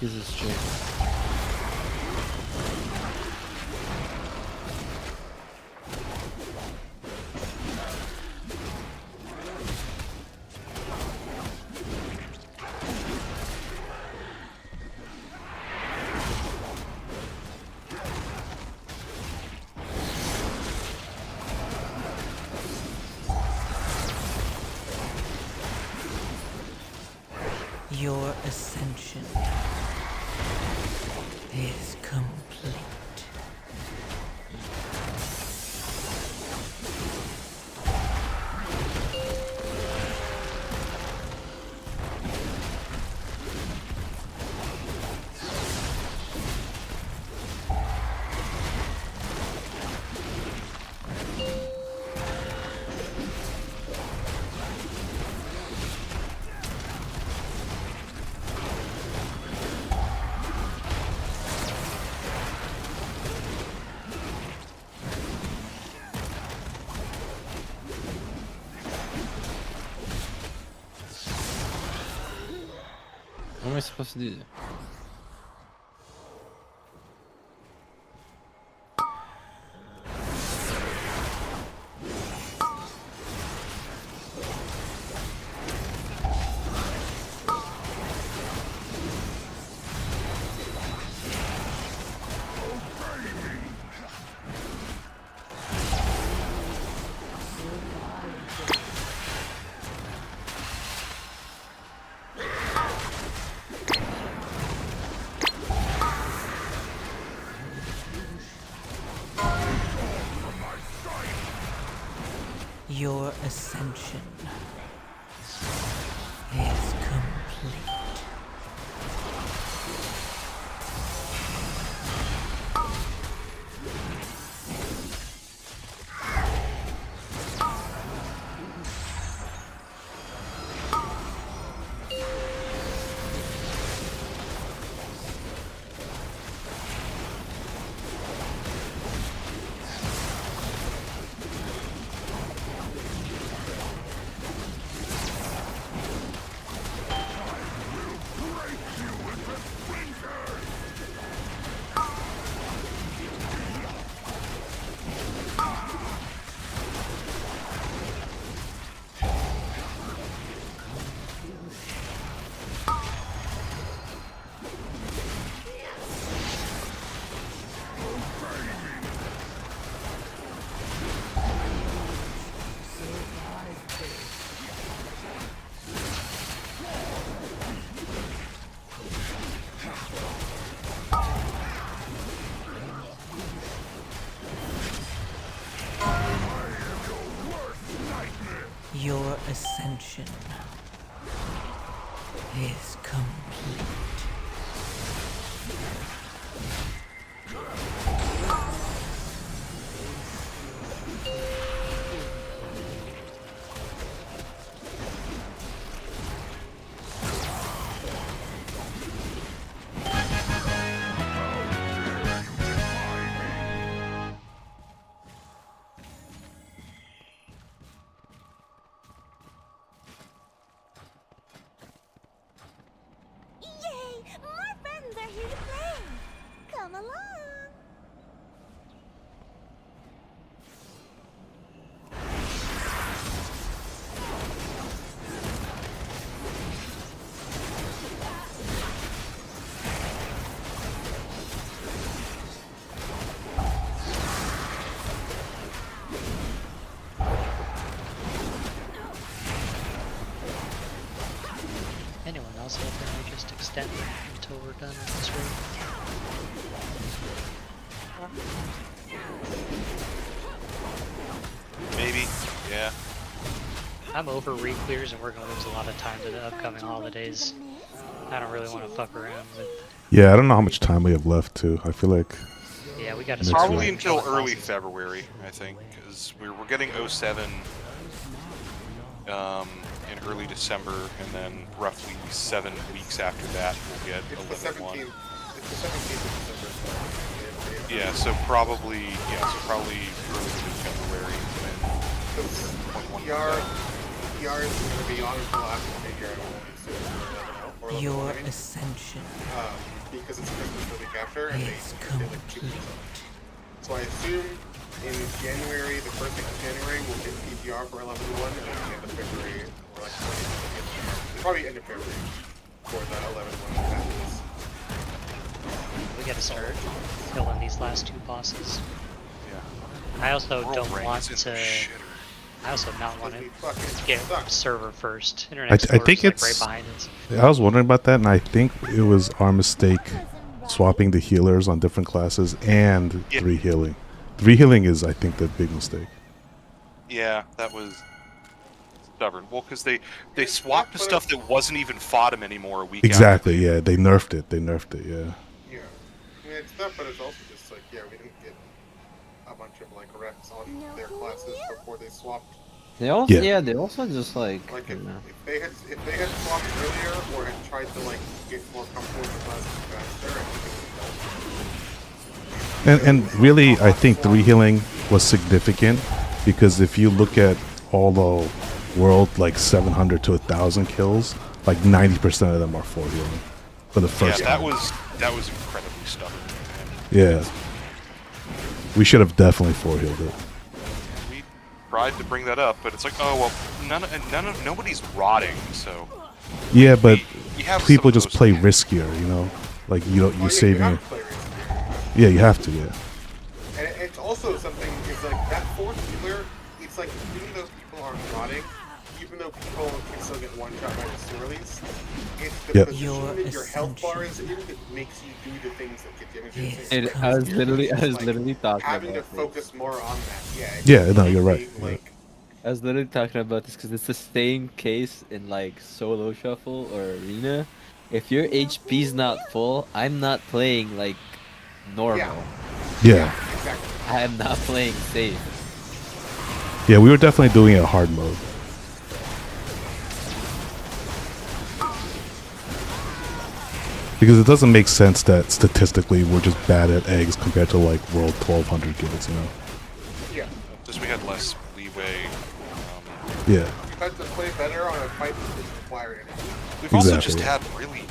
is this chick? Your ascension is complete. What am I supposed to do? Your ascension is complete. Your ascension is complete. Yay! More friends are here to play! Come along! Anyone else out there may just extend it until we're done with this raid? Maybe, yeah. I'm over re-clears and we're going to lose a lot of time to the upcoming holidays. I don't really want to fuck around with... Yeah, I don't know how much time we have left too. I feel like... Yeah, we gotta Probably until early February, I think, because we're getting 07 in early December, and then roughly 7 weeks after that we'll get 11-1. It's the 17th of December. Yeah, so probably early to February when PR PTR is going to be on until after figure out or Your 11, ascension because it's Christmas the week after, and is they like 2 weeks off. So I assume in January, the first week of January, we'll get PTR for 11-1, and then the end of February, or like probably end of February for the 11-1 matches. We gotta start killing these last 2 bosses. Yeah. I also World don't rank want is in to. the shitter. I also not want to get server first. Internet I Explorer think is like it's. right behind us. I was wondering about that, and I think it was our mistake swapping the healers on different classes and 3 healing. 3 healing is, I think, the big mistake. Yeah, that was stubborn. Well, because they swapped the stuff that wasn't even FODM anymore a week Exactly. after. Yeah, they nerfed it. They nerfed it. Yeah. Yeah. I mean, it's not, but it's also just like, yeah, we didn't get a bunch of like reps on their classes before they swapped. They also, Yeah. they also just like. Like if they had swapped earlier or had tried to like get more comfortable with the classes faster, I think And really, I think 3 healing was significant because if you look at all the world like 700 to 1,000 kills, like 90% of them are 4 healing for the first time. that was incredibly stubborn. Yeah. We should have definitely 4 healed it. We tried to bring that up, but it's like, oh well, nobody's rotting, so. Yeah, but you have people some of just those play things. riskier, you know? Like you're saving. Yeah, you have to. Yeah. And it's also something is like that 4th healer. It's like even though people aren't rotting, even though people can still get one shot by the Surleys, it's the position in your health bar is in that makes you do the things that get damage. I was literally talking having to about focus more on that. Yeah, no, you're right. Yeah. I was literally talking about this because it's the same case in like solo shuffle or arena. If your HP's not full, I'm not playing like normal. Yeah. Exactly. I am not playing safe. Yeah, we were definitely doing it hard mode. Because it doesn't make sense that statistically we're just bad at eggs compared to like World 1200 guilds, you know? Yeah. Just we had less leeway. Yeah. We've had to play better on a fight that didn't require energy. We've also Exactly. just had really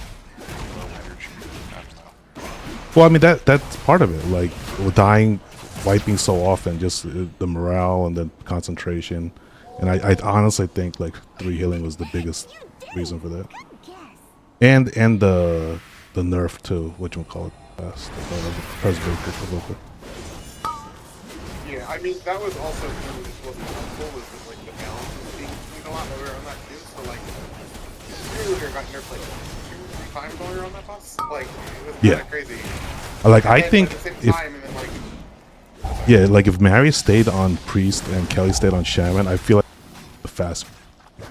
low energy. I don't know. Well, I mean, that's part of it. Like, we're dying, wiping so often, just the morale and the concentration. And I honestly think, like, 3 healing was the biggest reason for that. And the nerf, too, whatchamacallit, Presbyterian. Yeah, I mean that was also something that wasn't helpful was that like the balance was being tweaked a lot earlier on that too. So like earlier got nerfed like 2-3 times while you're on that bus. Like it was kind of crazy. Like, I And then, think at the same if time, and then, like, yeah, like if Mary stayed on Priest and Kelly stayed on Shaman, I feel like the fast. oh yeah.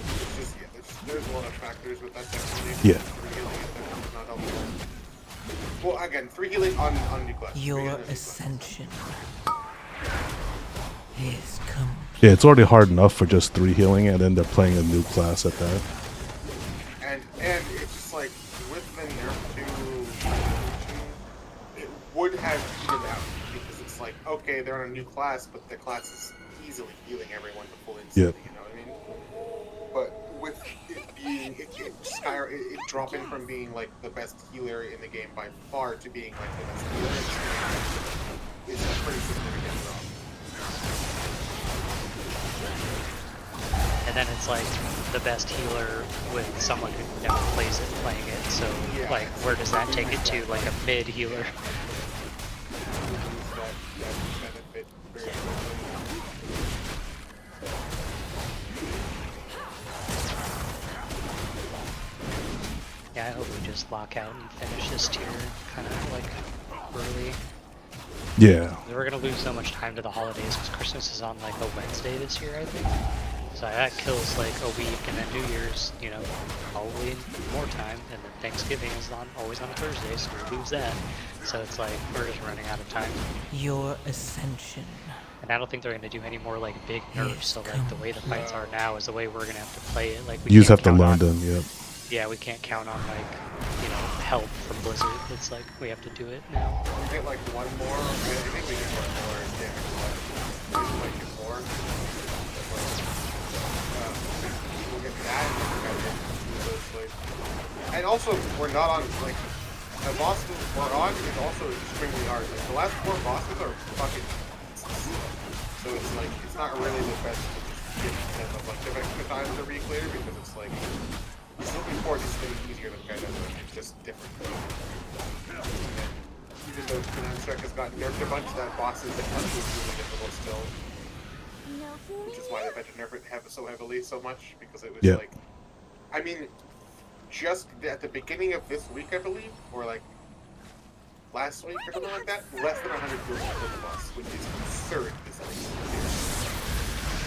It's just, yeah, there's a lot of factors with that definitely. Yeah. 3 healing is definitely not helpful. Well, again, 3 healing on new class. Your ascension is complete. Yeah, it's already hard enough for just 3 healing, and then they're playing a new class at that. And it's just like with the nerf to it would have evened out because it's like okay they're on a new class but the class is easily healing everyone to full instantly, you know what I mean? But with it being it dropping from being like the best healer in the game by far to being like the best healer is a pretty significant drop. And then it's like the best healer with someone who never plays it playing it. So like, where does that take it to? Like a mid healer. Yeah, I hope we just lock out and finish this tier kind of like early. Yeah. We're gonna lose so much time to the holidays because Christmas is on like a Wednesday this year, I think. So that kills like a week, and then New Year's, you know, probably more time, and then Thanksgiving is always on a Thursday, so we lose that. So it's like we're just running out of time. Your ascension. And I don't think they're gonna do any more like big nerfs. So like the way the fights are now is the way we're gonna have to play it. Like we You just can't have to count learn on- them, yep. Yeah, we can't count on like, you know, help from Blizzard. It's like we have to do it now. We get like one more. I think we get one more damage left. We might get more. We'll get that. And also, we're not on like the bosses we're on is also extremely hard. Like the last 4 bosses are fucking. So it's like it's not really the best because of like the extra time to re-clear because it's like looking forward to something easier than kind of it's just different. Even though Strike has gotten nerfed a bunch, that boss is really difficult still. Which is why they've had to nerf it so heavily so much because it was like I mean just at the beginning of this week I believe, or like last week or something like that, less than 100 kills for the boss, which is absurd.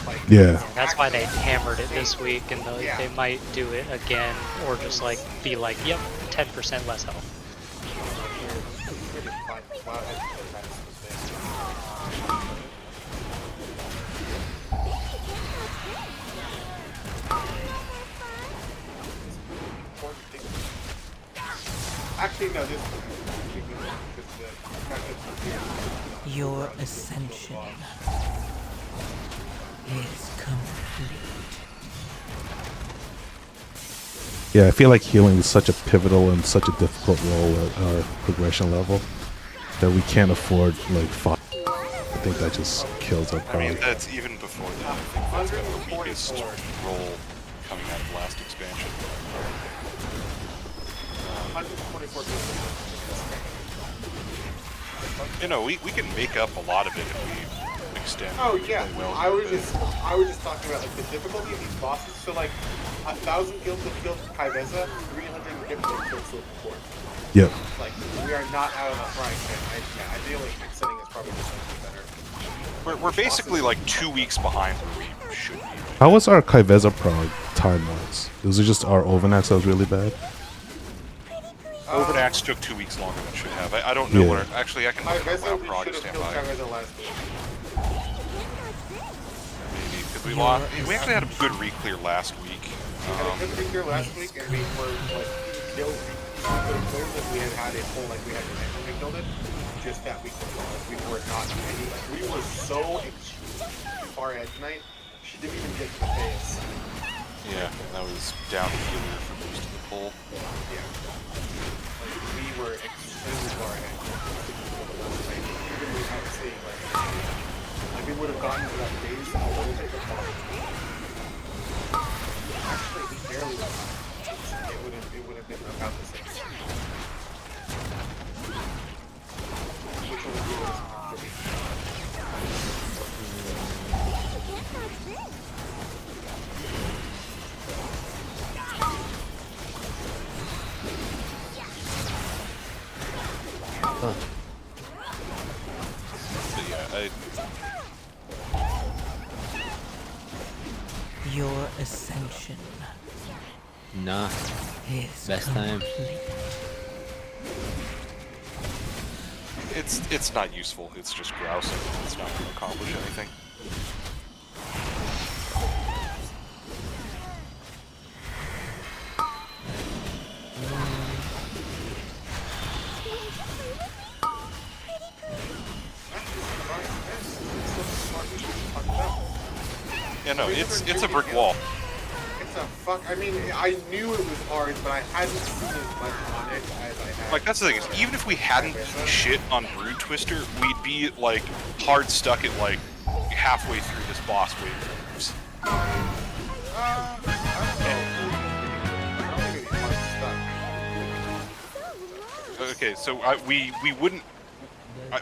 Like, yeah. That's why they hammered it this week, and they might do it again, or just like be like, yep, 10% less health. Actually, no, this Your ascension is complete. Yeah, I feel like healing is such a pivotal and such a difficult role at our progression level that we can't afford like 5. I think that just kills our power. I mean, that's even before that. I think that's been the weakest role coming out of last expansion. 124 You know, we can make up a lot of it if we extend. Oh yeah, well I was just talking about like the difficulty of these bosses. So like 1,000 kills to kill Kaiveza, 350 kills to report. Yep. Like we are not out of the frying pan. Ideally, extending is probably just better. We're basically like 2 weeks behind where we should be. How was our Kaiveza prog time-wise? Was it just our Overnax that was really bad? Overnax took 2 weeks longer than it should have. I don't know what. Actually, I can look at WoW prog stand by. Maybe because we lost. We actually had a good re-clear last week. We had a good re-clear last week, and we were like killed. We had a full like we had to killed it. Just that week we were not any. Like we were so far ahead tonight. She didn't even get to the face. Yeah, that was down healer for most of the pull. Yeah. We were extremely far ahead. Even without seeing, like we would have gotten to that phase a little bit before. Actually, we barely got it would have been about the same. Which would have given us after we. Huh. Your ascension. Nah. Best time. It's not useful. It's just grousing. It's not going to accomplish anything. Yeah, no, it's a brick wall. It's a fuck. I mean, I knew it was hard, but I hadn't seen as much on it as I had. Like, that's the thing, is even if we hadn't shit on Brood Twister, we'd be, like, hard stuck at, like, halfway through this boss wave moves. Okay, so we wouldn't...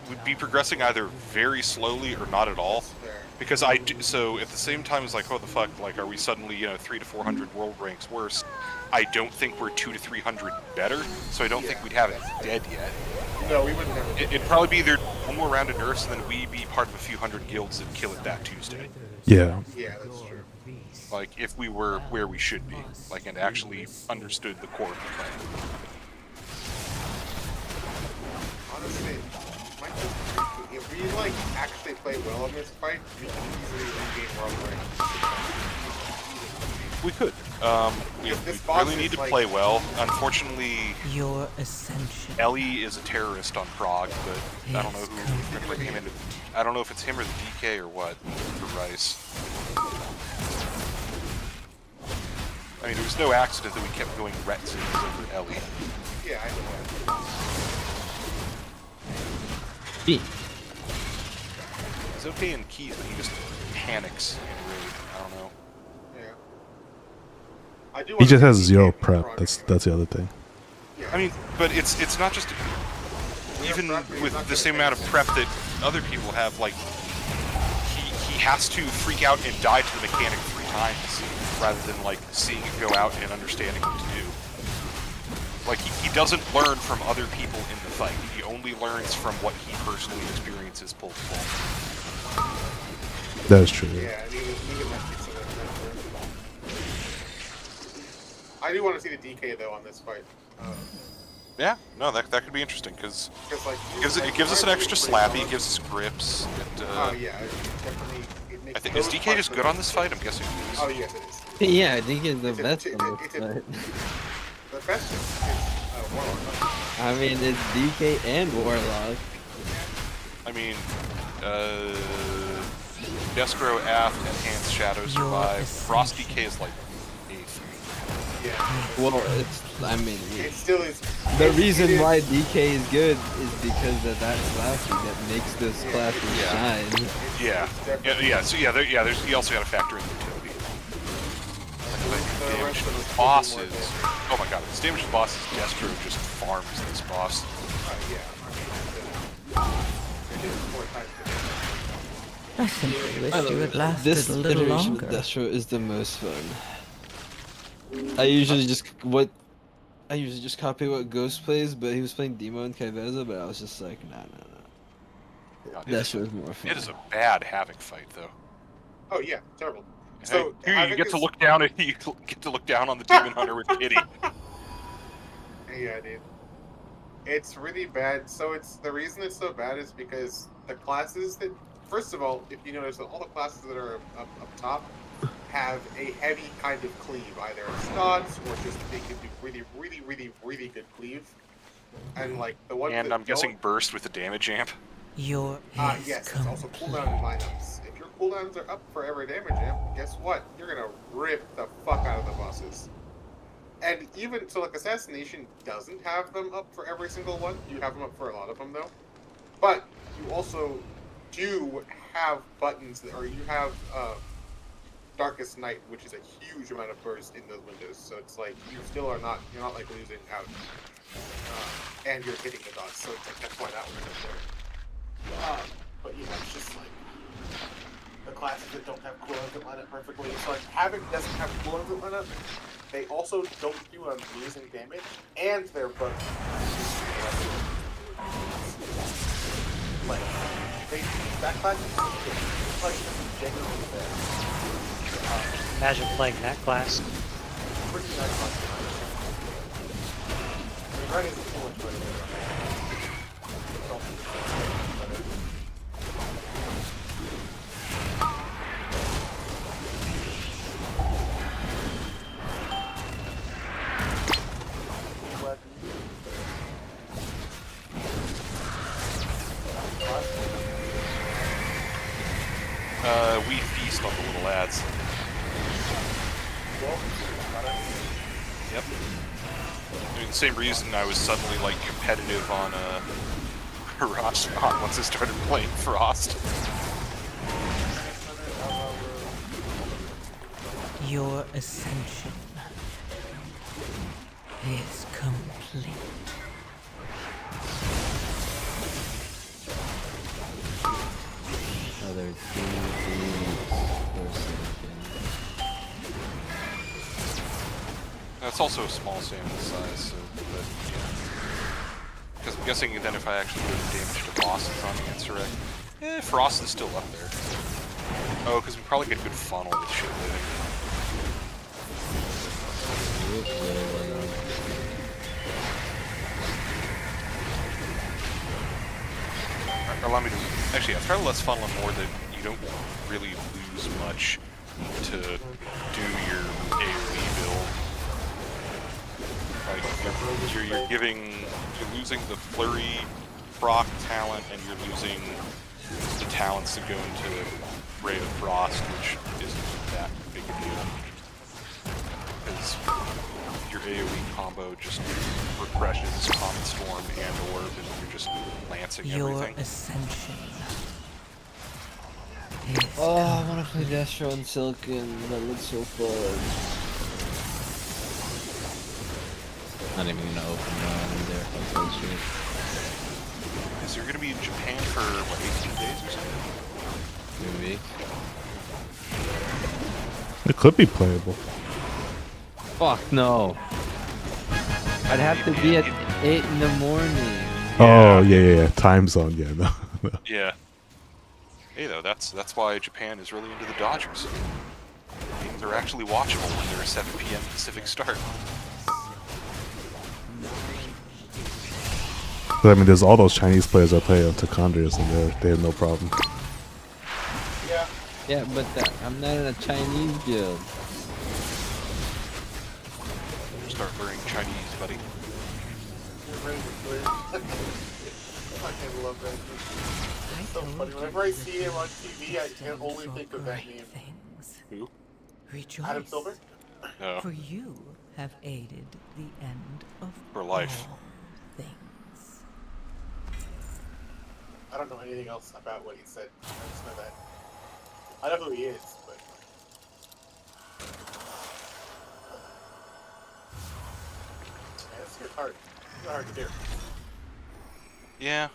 we'd be progressing either very slowly or not at all. Because so at the same time as like, oh the fuck, like are we suddenly, 300 to 400 world ranks worse? I don't think we're 200 to 300 better, so I don't think we'd have it dead yet. No, we wouldn't have it. It'd probably be either one more round of nerfs and then we'd be part of a few hundred guilds that kill it that Tuesday. Yeah. Yeah, that's true. Like if we were where we should be, like and actually understood the core of the plan. Honestly, if we like actually play well in this fight, we can easily regain world rank. We could. We really need to like... play well. Unfortunately, Your ascension. Ellie is a terrorist on Prague, but I don't know who's going to bring him into. I don't know if it's him or the DK or what for Rice. I mean, there was no accident that we kept going Rets over Ellie. Yeah, I know that. He's okay in keys, but he just panics in raid. I don't know. Yeah. He just has zero prep. That's the other thing. I mean, but it's not just even with the same amount of prep that other people have. Like he has to freak out and die to the mechanic 3 times rather than like seeing it go out and understanding what to do. Like he doesn't learn from other people in the fight. He only learns from what he personally experiences pull to pull. That is true. Yeah, I do want to see the DK though on this fight. Yeah, no, that could be interesting because like, it gives us an extra slappy, it gives us grips. Oh yeah, it definitely. It makes I think is DK just good on this fight? I'm guessing. Oh yes, it is. Yeah, I think it's the best on this fight. The best is Warlock. I mean, it's DK and Warlock. I mean, Destro, Aft, Enhanced, Shadow, Survive. Frost DK is like 8th. Yeah. Well, I mean, it still is. The reason why DK is good is because of that slapping that makes this class shine. Yeah. So there's you also got to factor in utility. Like damage to the bosses. Oh my god, this damage to the bosses, Destro just farms this boss. I simply wish you had lasted This a little iteration longer. of Destro is the most fun. I usually just copy what Ghost plays, but he was playing Demo and Kaiveza, but I was just like, nah. God, Destro is more fun. It is a bad Havoc fight though. Oh yeah, terrible. So here you get to look down at on the Demon Hunter with pity. Yeah, dude. It's really bad. So it's the reason it's so bad is because the classes that, first of all, if you notice that all the classes that are up top have a heavy kind of cleave, either studs or just they can do really good cleave. And like the one. And that I'm guessing burst with the damage amp. Your yes, it's also cooldown lineups. If your cooldowns are up for every damage amp, guess what? You're gonna rip the fuck out of the bosses. And even so, like Assassination doesn't have them up for every single one. You have them up for a lot of them though. But you also do have buttons that, or you have Darkest Night, which is a huge amount of burst in those windows. So it's like you still are not, you're not like losing out, and you're hitting the dots. So it's like that's why that one's up there. But yeah, it's just like the classes that don't have cooldowns that line up perfectly. So like Havoc doesn't have cooldowns that line up. They also don't do amazing damage, and they're both like that class is like genuinely bad. Imagine playing that class. Pretty nice class. I mean, Red isn't too much better. We feast on the little ads. Yep. I mean, the same reason I was suddenly like competitive on Frost once I started playing Frost. Your ascension is complete. Other That's also a small sample size, so but yeah. Because I'm guessing then if I actually do the damage to bosses on the Insurrect, Frost is still up there. Oh, because we probably get a good funnel with shit living. Allow me to actually, I've tried less funneling more that you don't really lose much to do your AoE You're losing the flurry proc talent, and you're losing the talents that go into Ray of Frost, which isn't that big a deal. Because your AoE combo just refreshes Comet Storm and Orb, and you're just lancing everything. Your ascension. Oh, I want to play Destro and Silken. That looks so fun. Not even gonna open in there if I play shit. Is there gonna be in Japan for what, 18 days or something? 2 weeks. It could be playable. Fuck no. I'd have to be at 8 in the morning. Oh yeah. Time zone, yeah. No. Yeah. Hey though, that's why Japan is really into the Dodgers. Games are actually watchable when they're a 7 p.m. Pacific start. But, I mean, there's all those Chinese players that play on Tichondrius, and they have no problem. Yeah. Yeah, but I'm not in a Chinese guild. Start learning Chinese, buddy. You're ready to play. I fucking love that. It's so funny. Whenever I see him on TV, I can only think of that name. Who? Rejoice. Adam Silver? No. For you have aided the end of For life. all things. I don't know anything else about what he said. I just know that. I know who he is, but... Yeah, this is hard. It's hard to do. Yeah.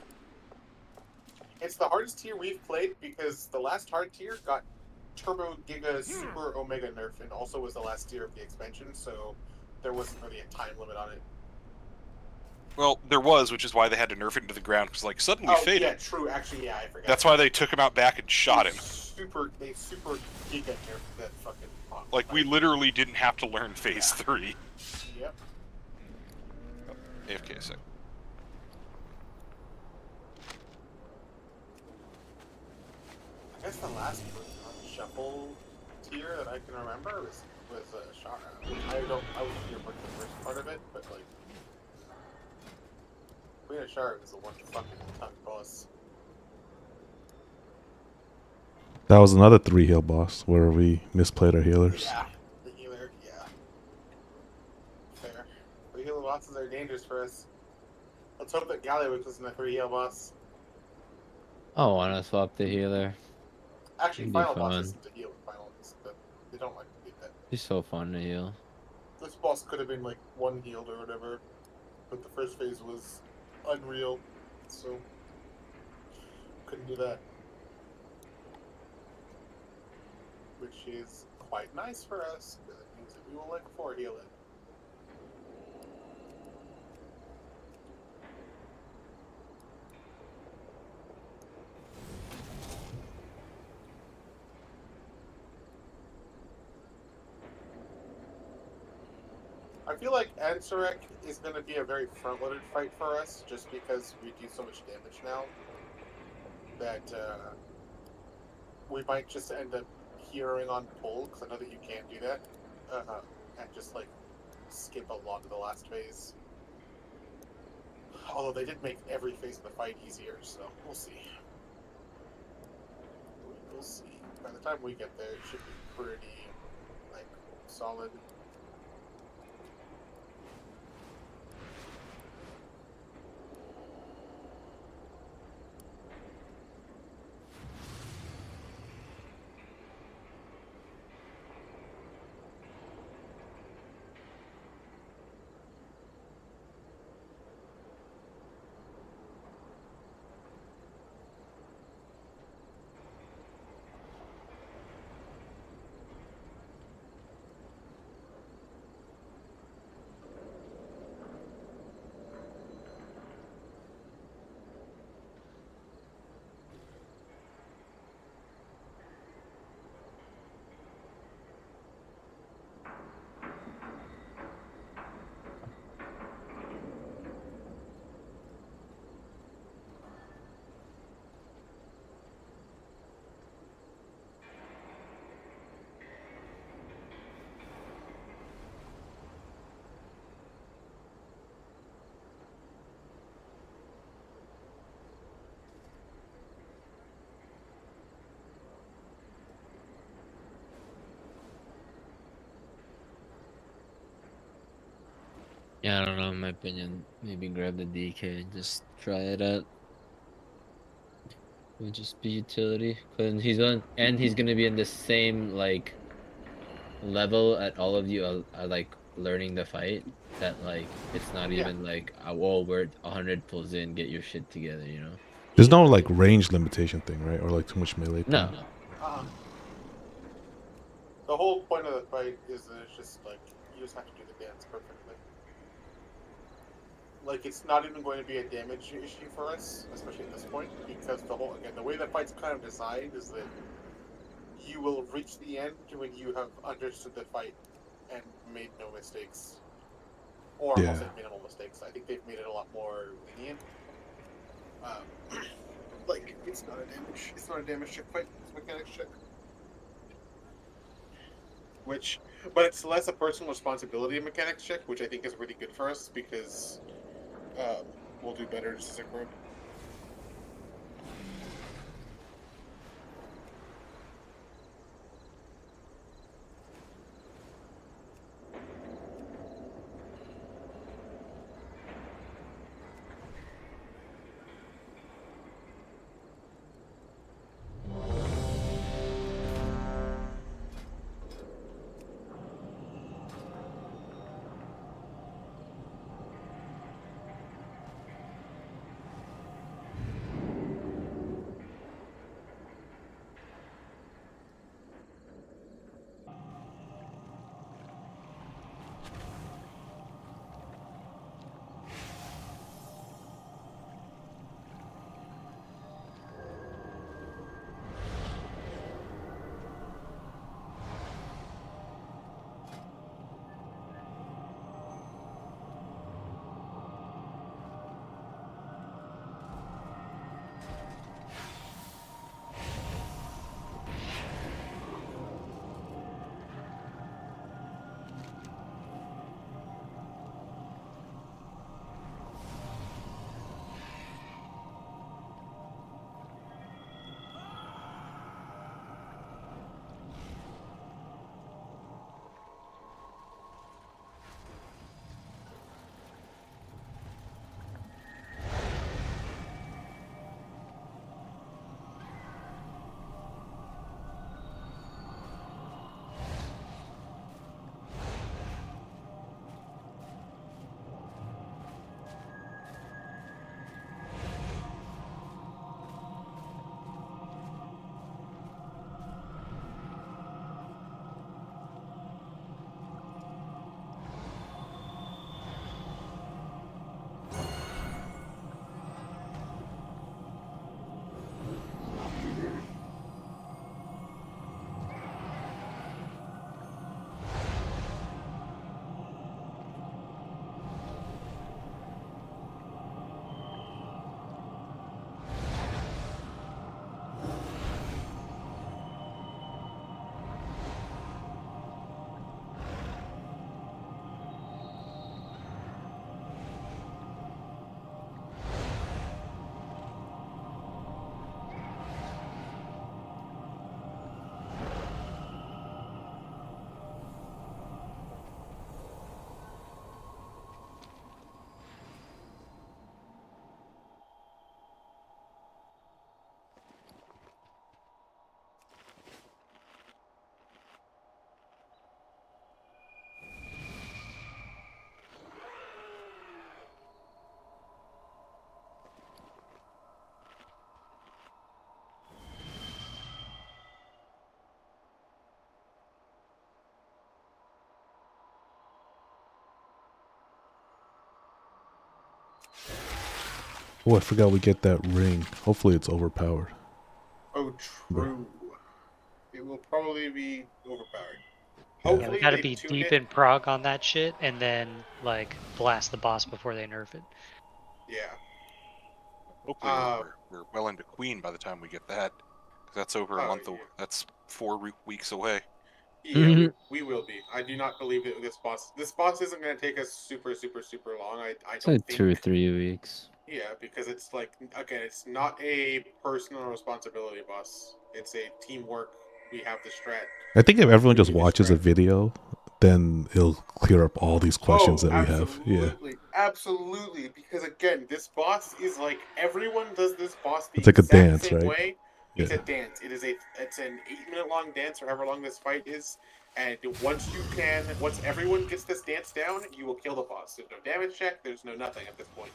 It's the hardest tier we've played because the last hard tier got Turbo Giga Super Omega nerf and also was the last tier of the expansion, so there wasn't really a time limit on it. Well, there was, which is why they had to nerf it into the ground, because like suddenly faded. Yeah, true. Actually, yeah, I forgot. That's why they took him out back and shot him. They super giga nerfed that fucking pop. Like we literally didn't have to learn Phase 3. Yep. AFK a sec. I guess the last shuffle tier that I can remember was Shara. I wasn't here for the first part of it, but like Queen of Shara was the one fucking ton boss. That was another 3 heal boss where we misplayed our healers. Yeah, the healer, yeah. Fair. 3 heal bosses are dangerous for us. Let's hope that Galliwix wasn't a 3 heal boss. I want to swap the healer. Actually, It'd be final boss fun. isn't to heal finals, but they don't like to do that. It's so fun to heal. This boss could have been like 1 healed or whatever, but the first phase was unreal, so couldn't do that. Which is quite nice for us, because it means that we will like 4 heal it. I feel like Ansurek is going to be a very front-loaded fight for us, just because we do so much damage now, that we might just end up heroing on pull, because I know that you can do that, and just like skip a lot of the last phase. Although they did make every phase of the fight easier, so we'll see. We'll see. By the time we get there, it should be pretty, like, solid. Yeah, I don't know. In my opinion, maybe grab the DK and just try it out. It would just be utility, cause he's gonna be in the same like level at all of you are like learning the fight. That like it's not even like whoa, we're 100 pulls in, get your shit together, you know. There's no like range limitation thing, right? Or like too much melee. No. thing? The whole point of the fight is that it's just like you just have to do the dance perfectly. Like it's not even going to be a damage issue for us, especially at this point, because the way the fight's kind of designed is that you will reach the end when you have understood the fight and made no mistakes, or almost like minimal mistakes. I think they've made it a lot more lenient. Like it's not a damage check fight. It's a mechanics check. But it's less a personal responsibility of mechanics check, which I think is really good for us because we'll do better as a group. Oh, I forgot we get that ring. Hopefully it's overpowered. Oh, true. It will probably be overpowered. Yeah, we gotta be deep in prog on that shit, and then like blast the boss before they nerf it. Yeah. Hopefully we're well into Queen by the time we get that, because that's over a month. That's 4 weeks away. Yeah, we will be. I do not believe that this boss isn't going to take us super long. I It's don't like think. 2 or 3 weeks. Yeah, because it's like, again, it's not a personal responsibility boss. It's a teamwork. We have the strat. I think if everyone just watches a video, then it'll clear up all these questions that we have. Yeah. Absolutely, because again, this boss is like everyone does this boss the It's like a exact dance, same right? way. It's Yeah. a dance. It's an 8-minute long dance, or however long this fight is. And once everyone gets this dance down, you will kill the boss. There's no damage check. There's no nothing at this point.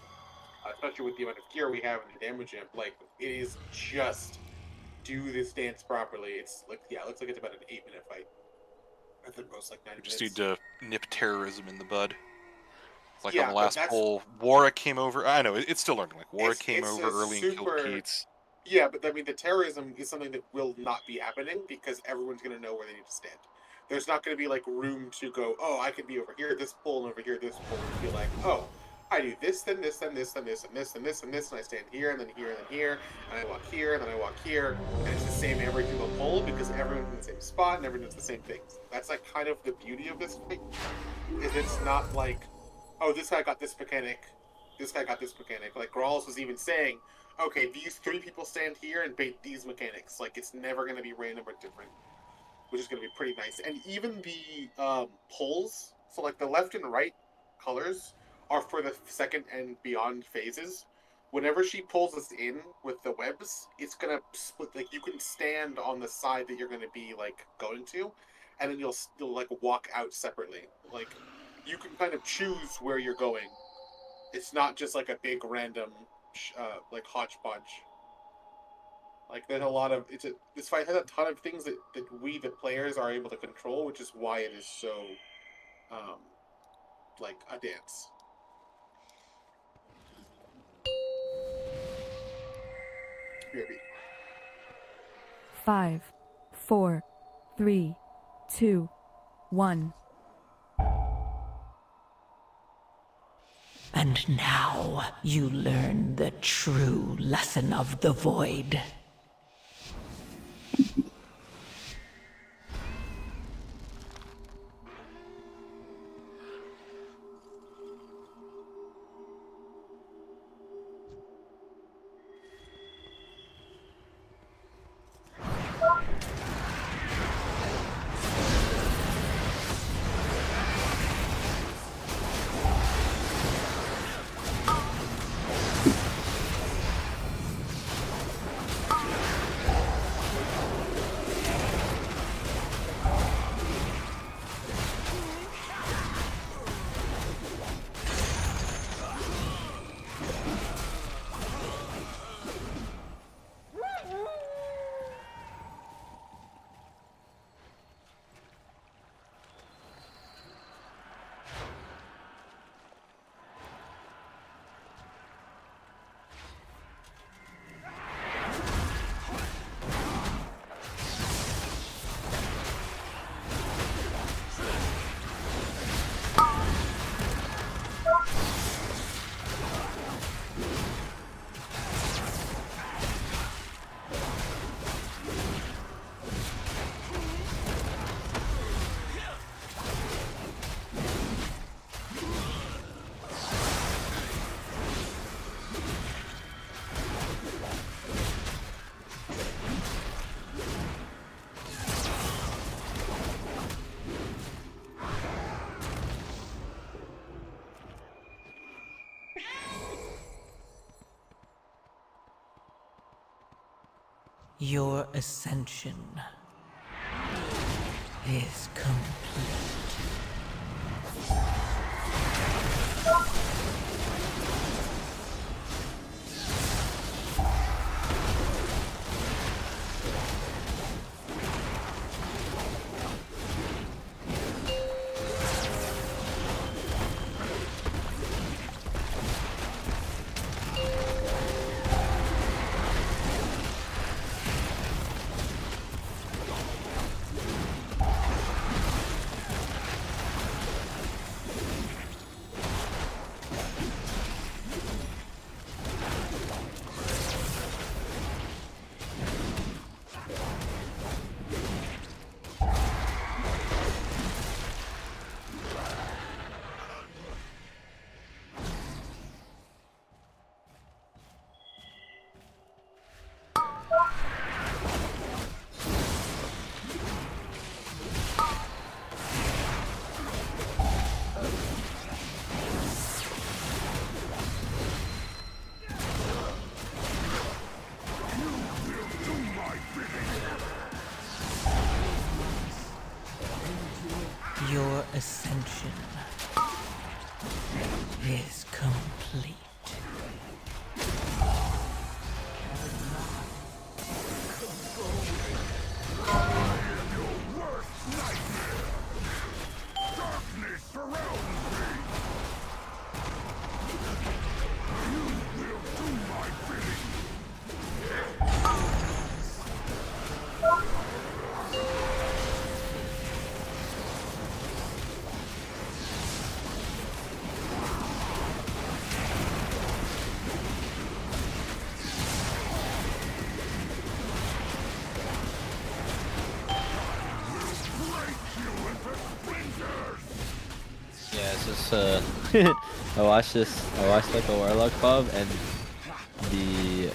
Especially with the amount of gear we have and the damage amp. Like it is just do this dance properly. It's like it looks like it's about an 8-minute fight. I think most like 9 minutes. Just need to nip terrorism in the bud. Like Yeah, on the but last that's- poll, Warwick came over. I know it's still learning. Like Warwick came it's over a early and killed super- Keats. Yeah, but I mean, the terrorism is something that will not be happening because everyone's going to know where they need to stand. There's not going to be like room to go, oh, I could be over here, this pole, and over here, this pole, and be like, oh, I do this, then this, then this, then this, and this, and this, and this, and I stand here, and then here, and then here, and I walk here, and then I walk here, and it's the same every single pole because everyone's in the same spot and everyone does the same things. That's like kind of the beauty of this fight, is it's not like, oh, this guy got this mechanic, this guy got this mechanic. Like Grawls was even saying, okay, these 3 people stand here and bait these mechanics. Like it's never going to be random or different, which is going to be pretty nice. And even the poles, so like the left and right colors are for the second and beyond phases. Whenever she pulls us in with the webs, it's going to split. Like you can stand on the side that you're going to be like going to, and then you'll like walk out separately. Like you can kind of choose where you're going. It's not just like a big random like hodgepodge. Like there's a lot of this fight has a ton of things that we the players are able to control, which is why it is so like a dance. BRB. 5, 4, 3, 2, 1. And now you learn the true lesson of the void. Your ascension is complete. complete. Yeah, it's just I watched like a Warlock pub, and the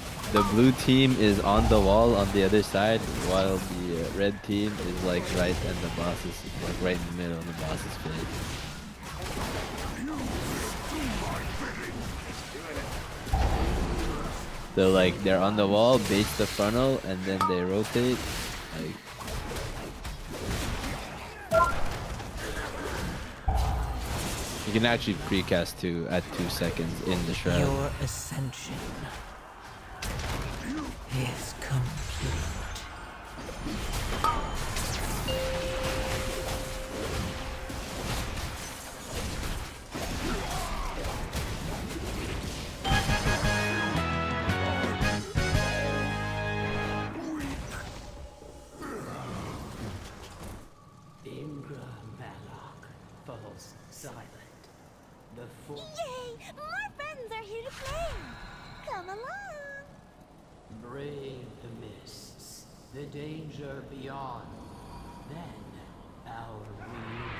blue team is on the wall on the other side, while the red team is like right in the boss's, like right in the middle of the boss's face. So like they're on the wall, base the funnel, and then they rotate. Like, you can actually precast two at 2 seconds in the shroud. Your ascension is complete. Yay! More friends are here to play! Come along! Brave the mists, the danger beyond, then our reunion.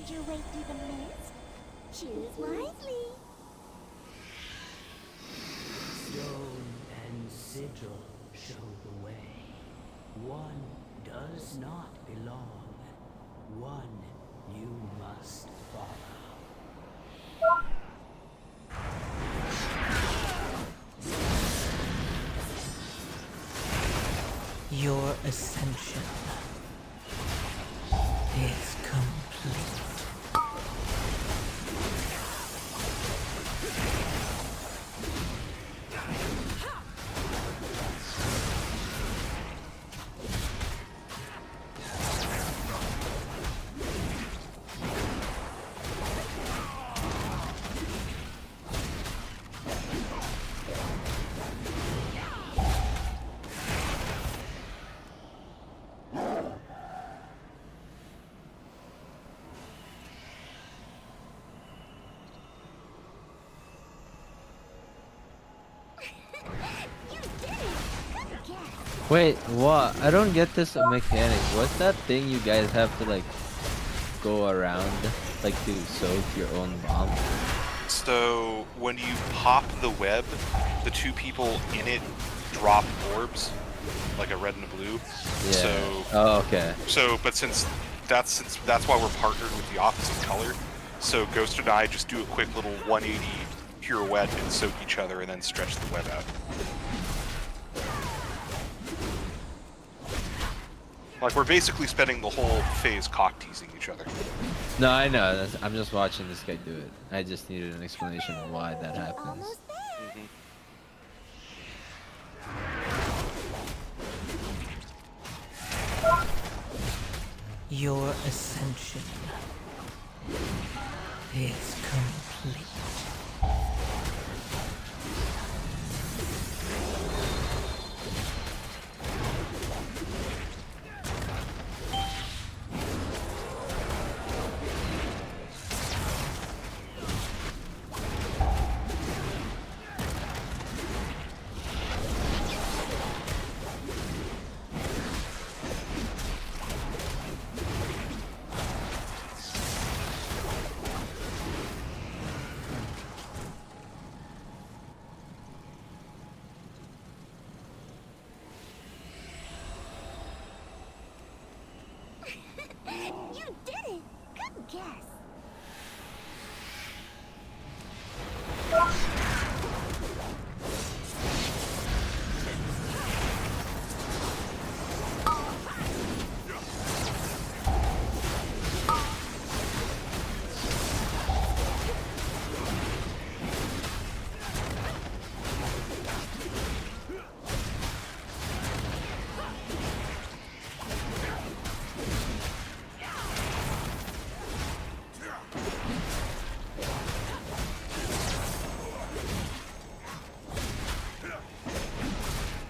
Your way through the mist. Choose wisely. Stone and sigil show the way. One does not belong. One you must follow. Your ascension is complete. Wait, what? I don't get this mechanic. What's that thing you guys have to like go around, like to soak your own bomb? So when you pop the web, the two people in it drop orbs, like a red and a blue. Yeah. So. Oh, okay. So, but since that's why we're partnered with the opposite color. So Ghost and I just do a quick little 180 pirouette and soak each other, and then stretch the web out. Like, we're basically spending the whole phase cock-teasing each other. No, I know. I'm just watching this guy do it. I just needed an explanation of why that happens. Your ascension is complete. You did it! Good guess.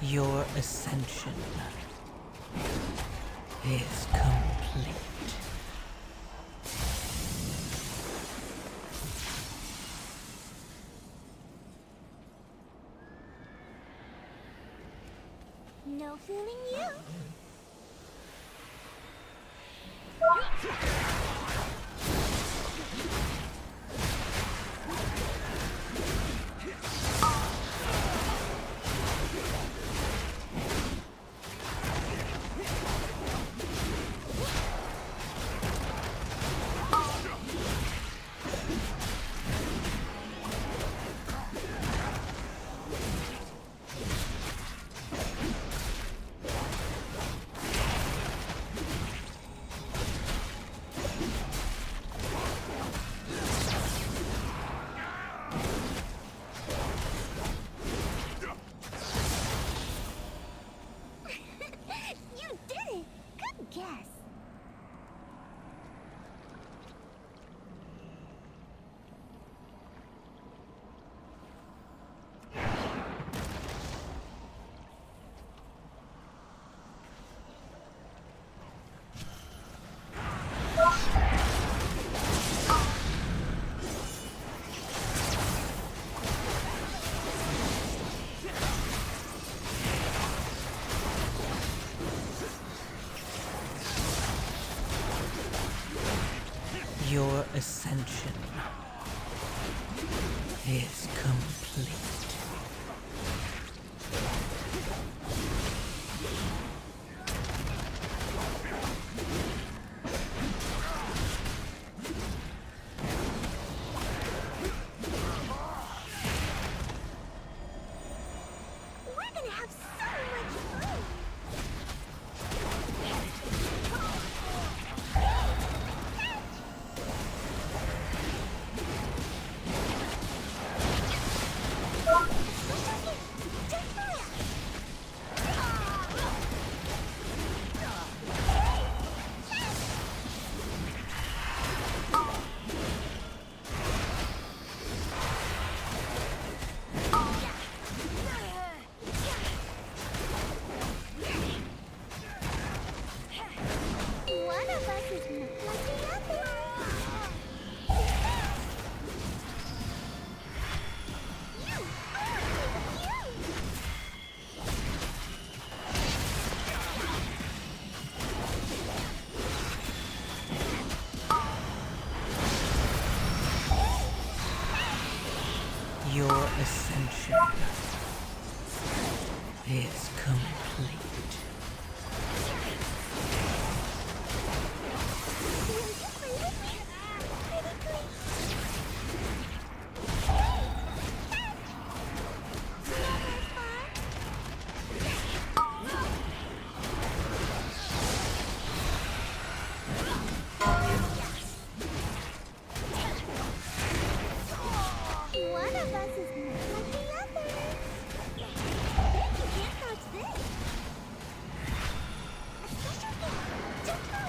Your ascension is complete. No fooling you. You did it! Good guess. Your ascension is complete. We're gonna have so much fun. One of us is not like the other. Your ascension is complete. One of us is not like the other. Bet you can't dodge this. A special thing. Just go.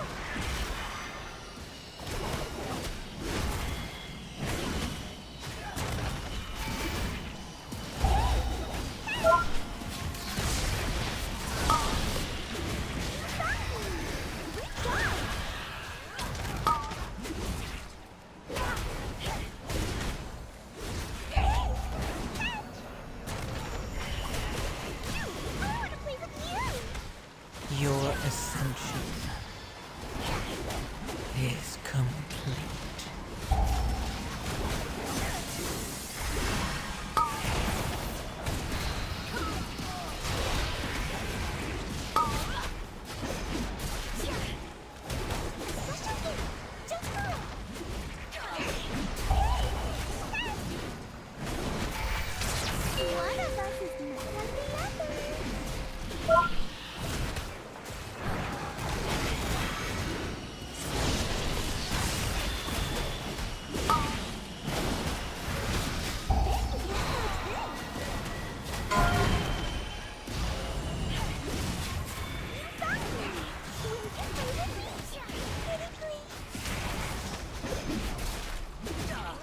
Your ascension is complete. Special thing.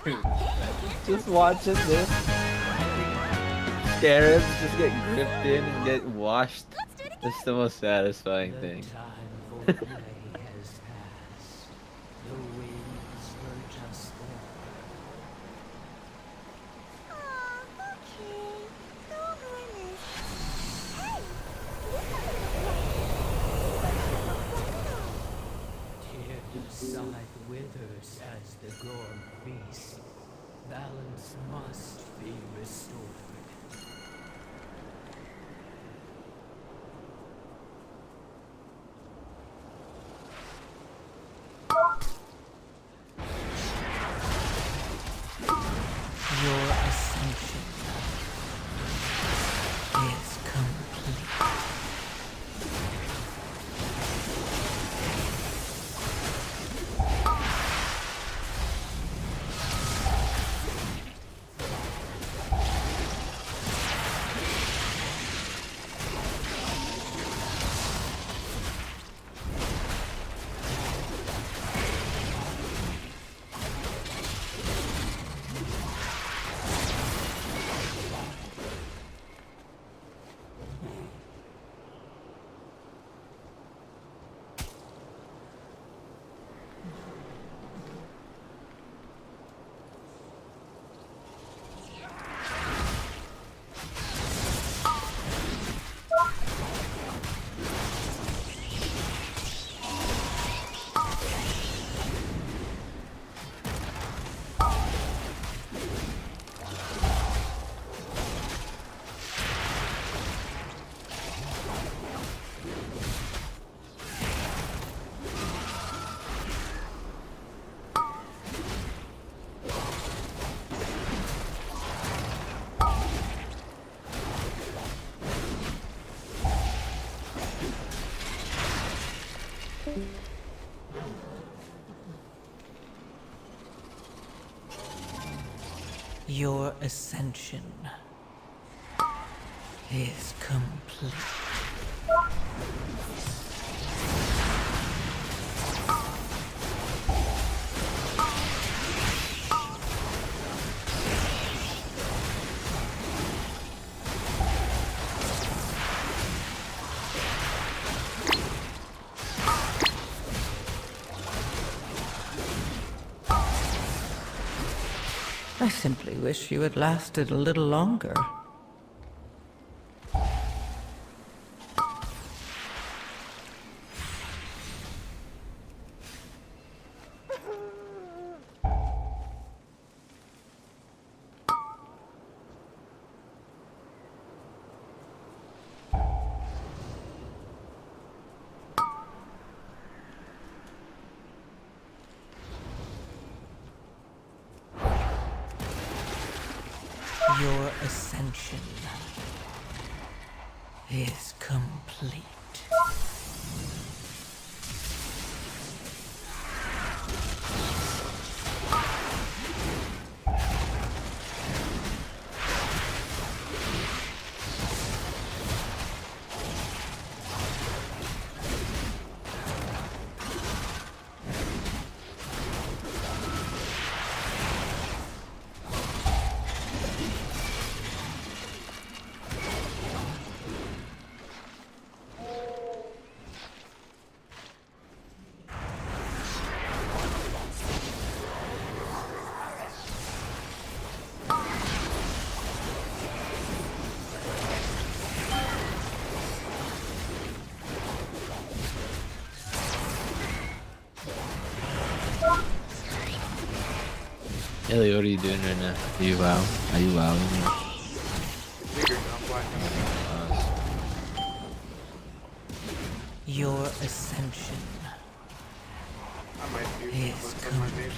Just watching this. Scarabs just get gripped in and get washed. It's the most satisfying thing. Side withers as the gorm feasts. Balance must be restored. Your ascension is complete. Your ascension is complete. I simply wish you had lasted a little longer. Your ascension is complete. Ellie, what are you doing right now? Are you wow? Are you wowing? Your ascension is complete.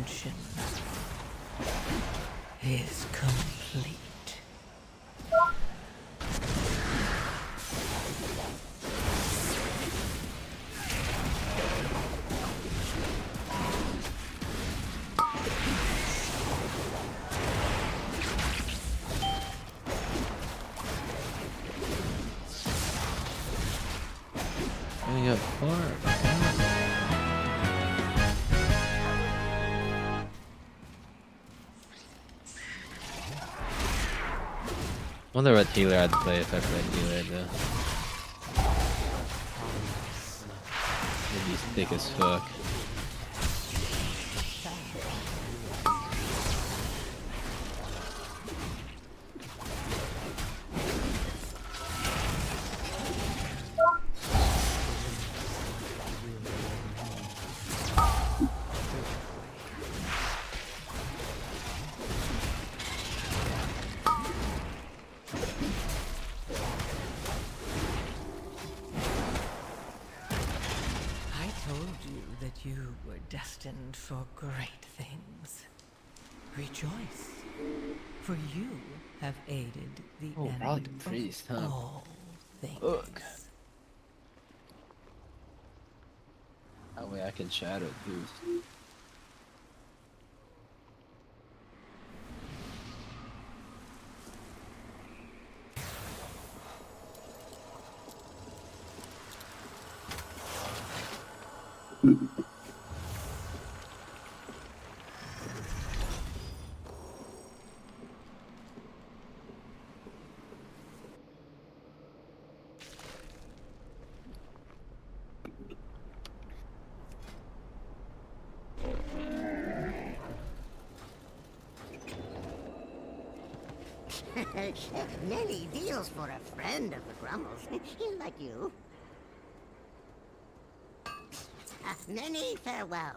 ascension is complete. I got far. Wonder what healer I'd play if I played healer though. Maybe he's thick as fuck. You were destined for great things. Rejoice, for you have aided the enemy Rod the priest, huh? all things. Ugh. That way I can shadow too. Many deals for a friend of the Grummles. Like you. Many farewells.